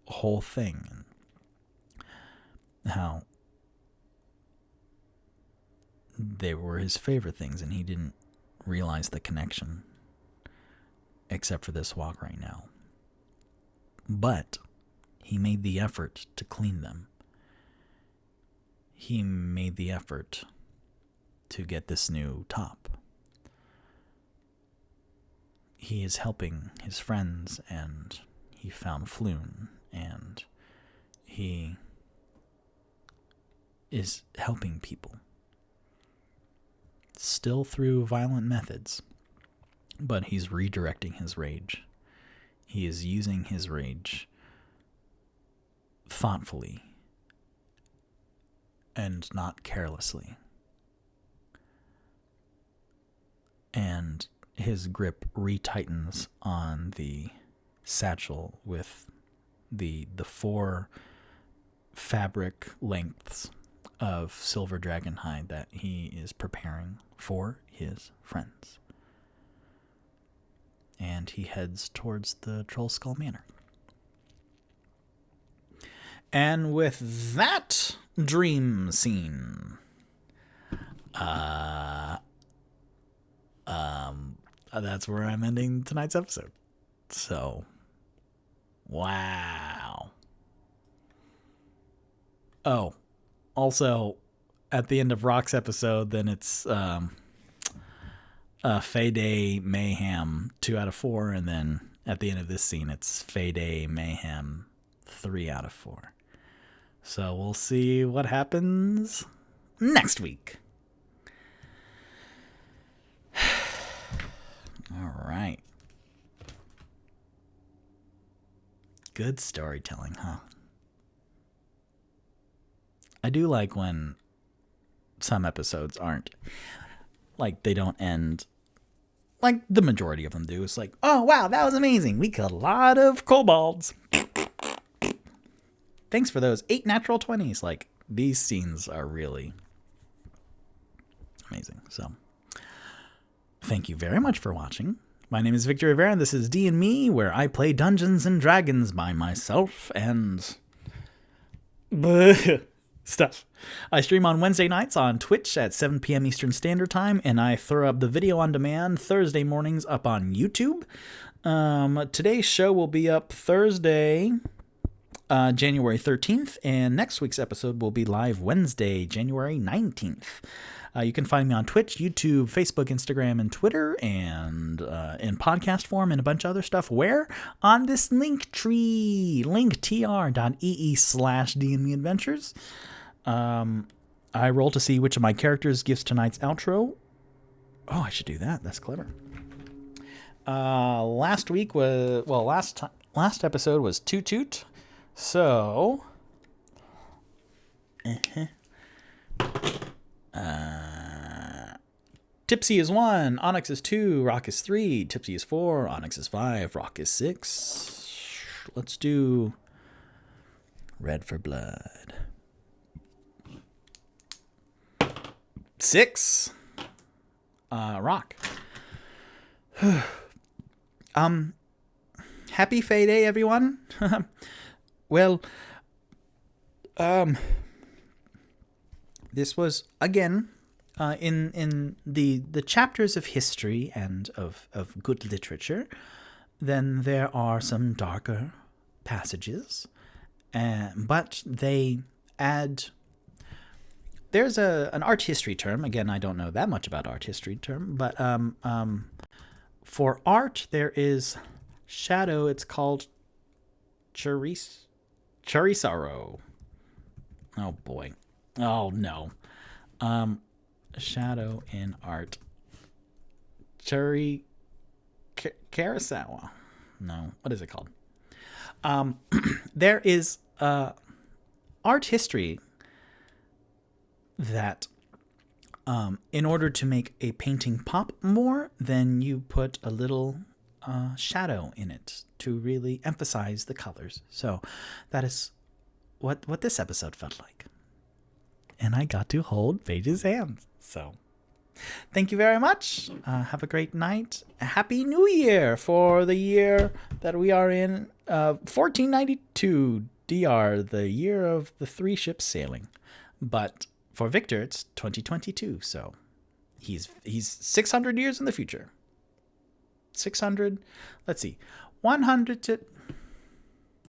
whole thing. And how they were his favorite things, and he didn't realize the connection, except for this walk right now. But he made the effort to clean them. He made the effort to get this new top. He is helping his friends, and he found Floon, and he is helping people. Still through violent methods, but he's redirecting his rage. He is using his rage thoughtfully and not carelessly. And his grip retightens on the satchel with the 4 fabric lengths of silver dragon hide that he is preparing for his friends. And he heads towards the Troll Skull Manor. And with that dream scene, that's where I'm ending tonight's episode. So, wow. Oh, also, at the end of Rock's episode, then it's Fey Day Mayhem 2 out of 4, and then at the end of this scene, it's Fey Day Mayhem 3 out of 4. So we'll see what happens next week. All right. Good storytelling, huh? I do like when some episodes aren't, like, they don't end like the majority of them do. It's like, oh, wow, that was amazing. We killed a lot of kobolds. Thanks for those 8 natural 20s. Like, these scenes are really amazing. So, thank you very much for watching. My name is Victor Rivera, and this is D&Me, where I play Dungeons and Dragons by myself and stuff. I stream on Wednesday nights on Twitch at 7 p.m. Eastern Standard Time, and I throw up the video on demand Thursday mornings up on YouTube. Today's show will be up Thursday, January 13th, and next week's episode will be live Wednesday, January 19th. You can find me on Twitch, YouTube, Facebook, Instagram, and Twitter, and in podcast form and a bunch of other stuff. Where? On this link tree, linktr.ee/DnMeAdventures. I roll to see which of my characters gives tonight's outro. Oh, I should do that. That's clever. Last episode was Toot Toot. So, Tipsy is 1, Onyx is 2, Rock is 3, Tipsy is 4, Onyx is 5, Rock is 6. Let's do Red for Blood. 6. Rock. Happy Fey Day, everyone. Well, this was, again, in the chapters of history and of good literature. Then there are some darker passages, but they add. There's an art history term. Again, I don't know that much about art history term, but for art there is shadow. It's called Charisaro. Oh boy. Oh no. Shadow in art. Karasawa. No. What is it called? There is art history that in order to make a painting pop more, then you put a little shadow in it to really emphasize the colors. So that is what this episode felt like. And I got to hold Paige's hands. So thank you very much. Have a great night. Happy New Year for the year that we are in. 1492 DR, the year of the 3 ships sailing. But For Victor, it's 2022, so he's 600 years in the future. 600, let's see, 100 to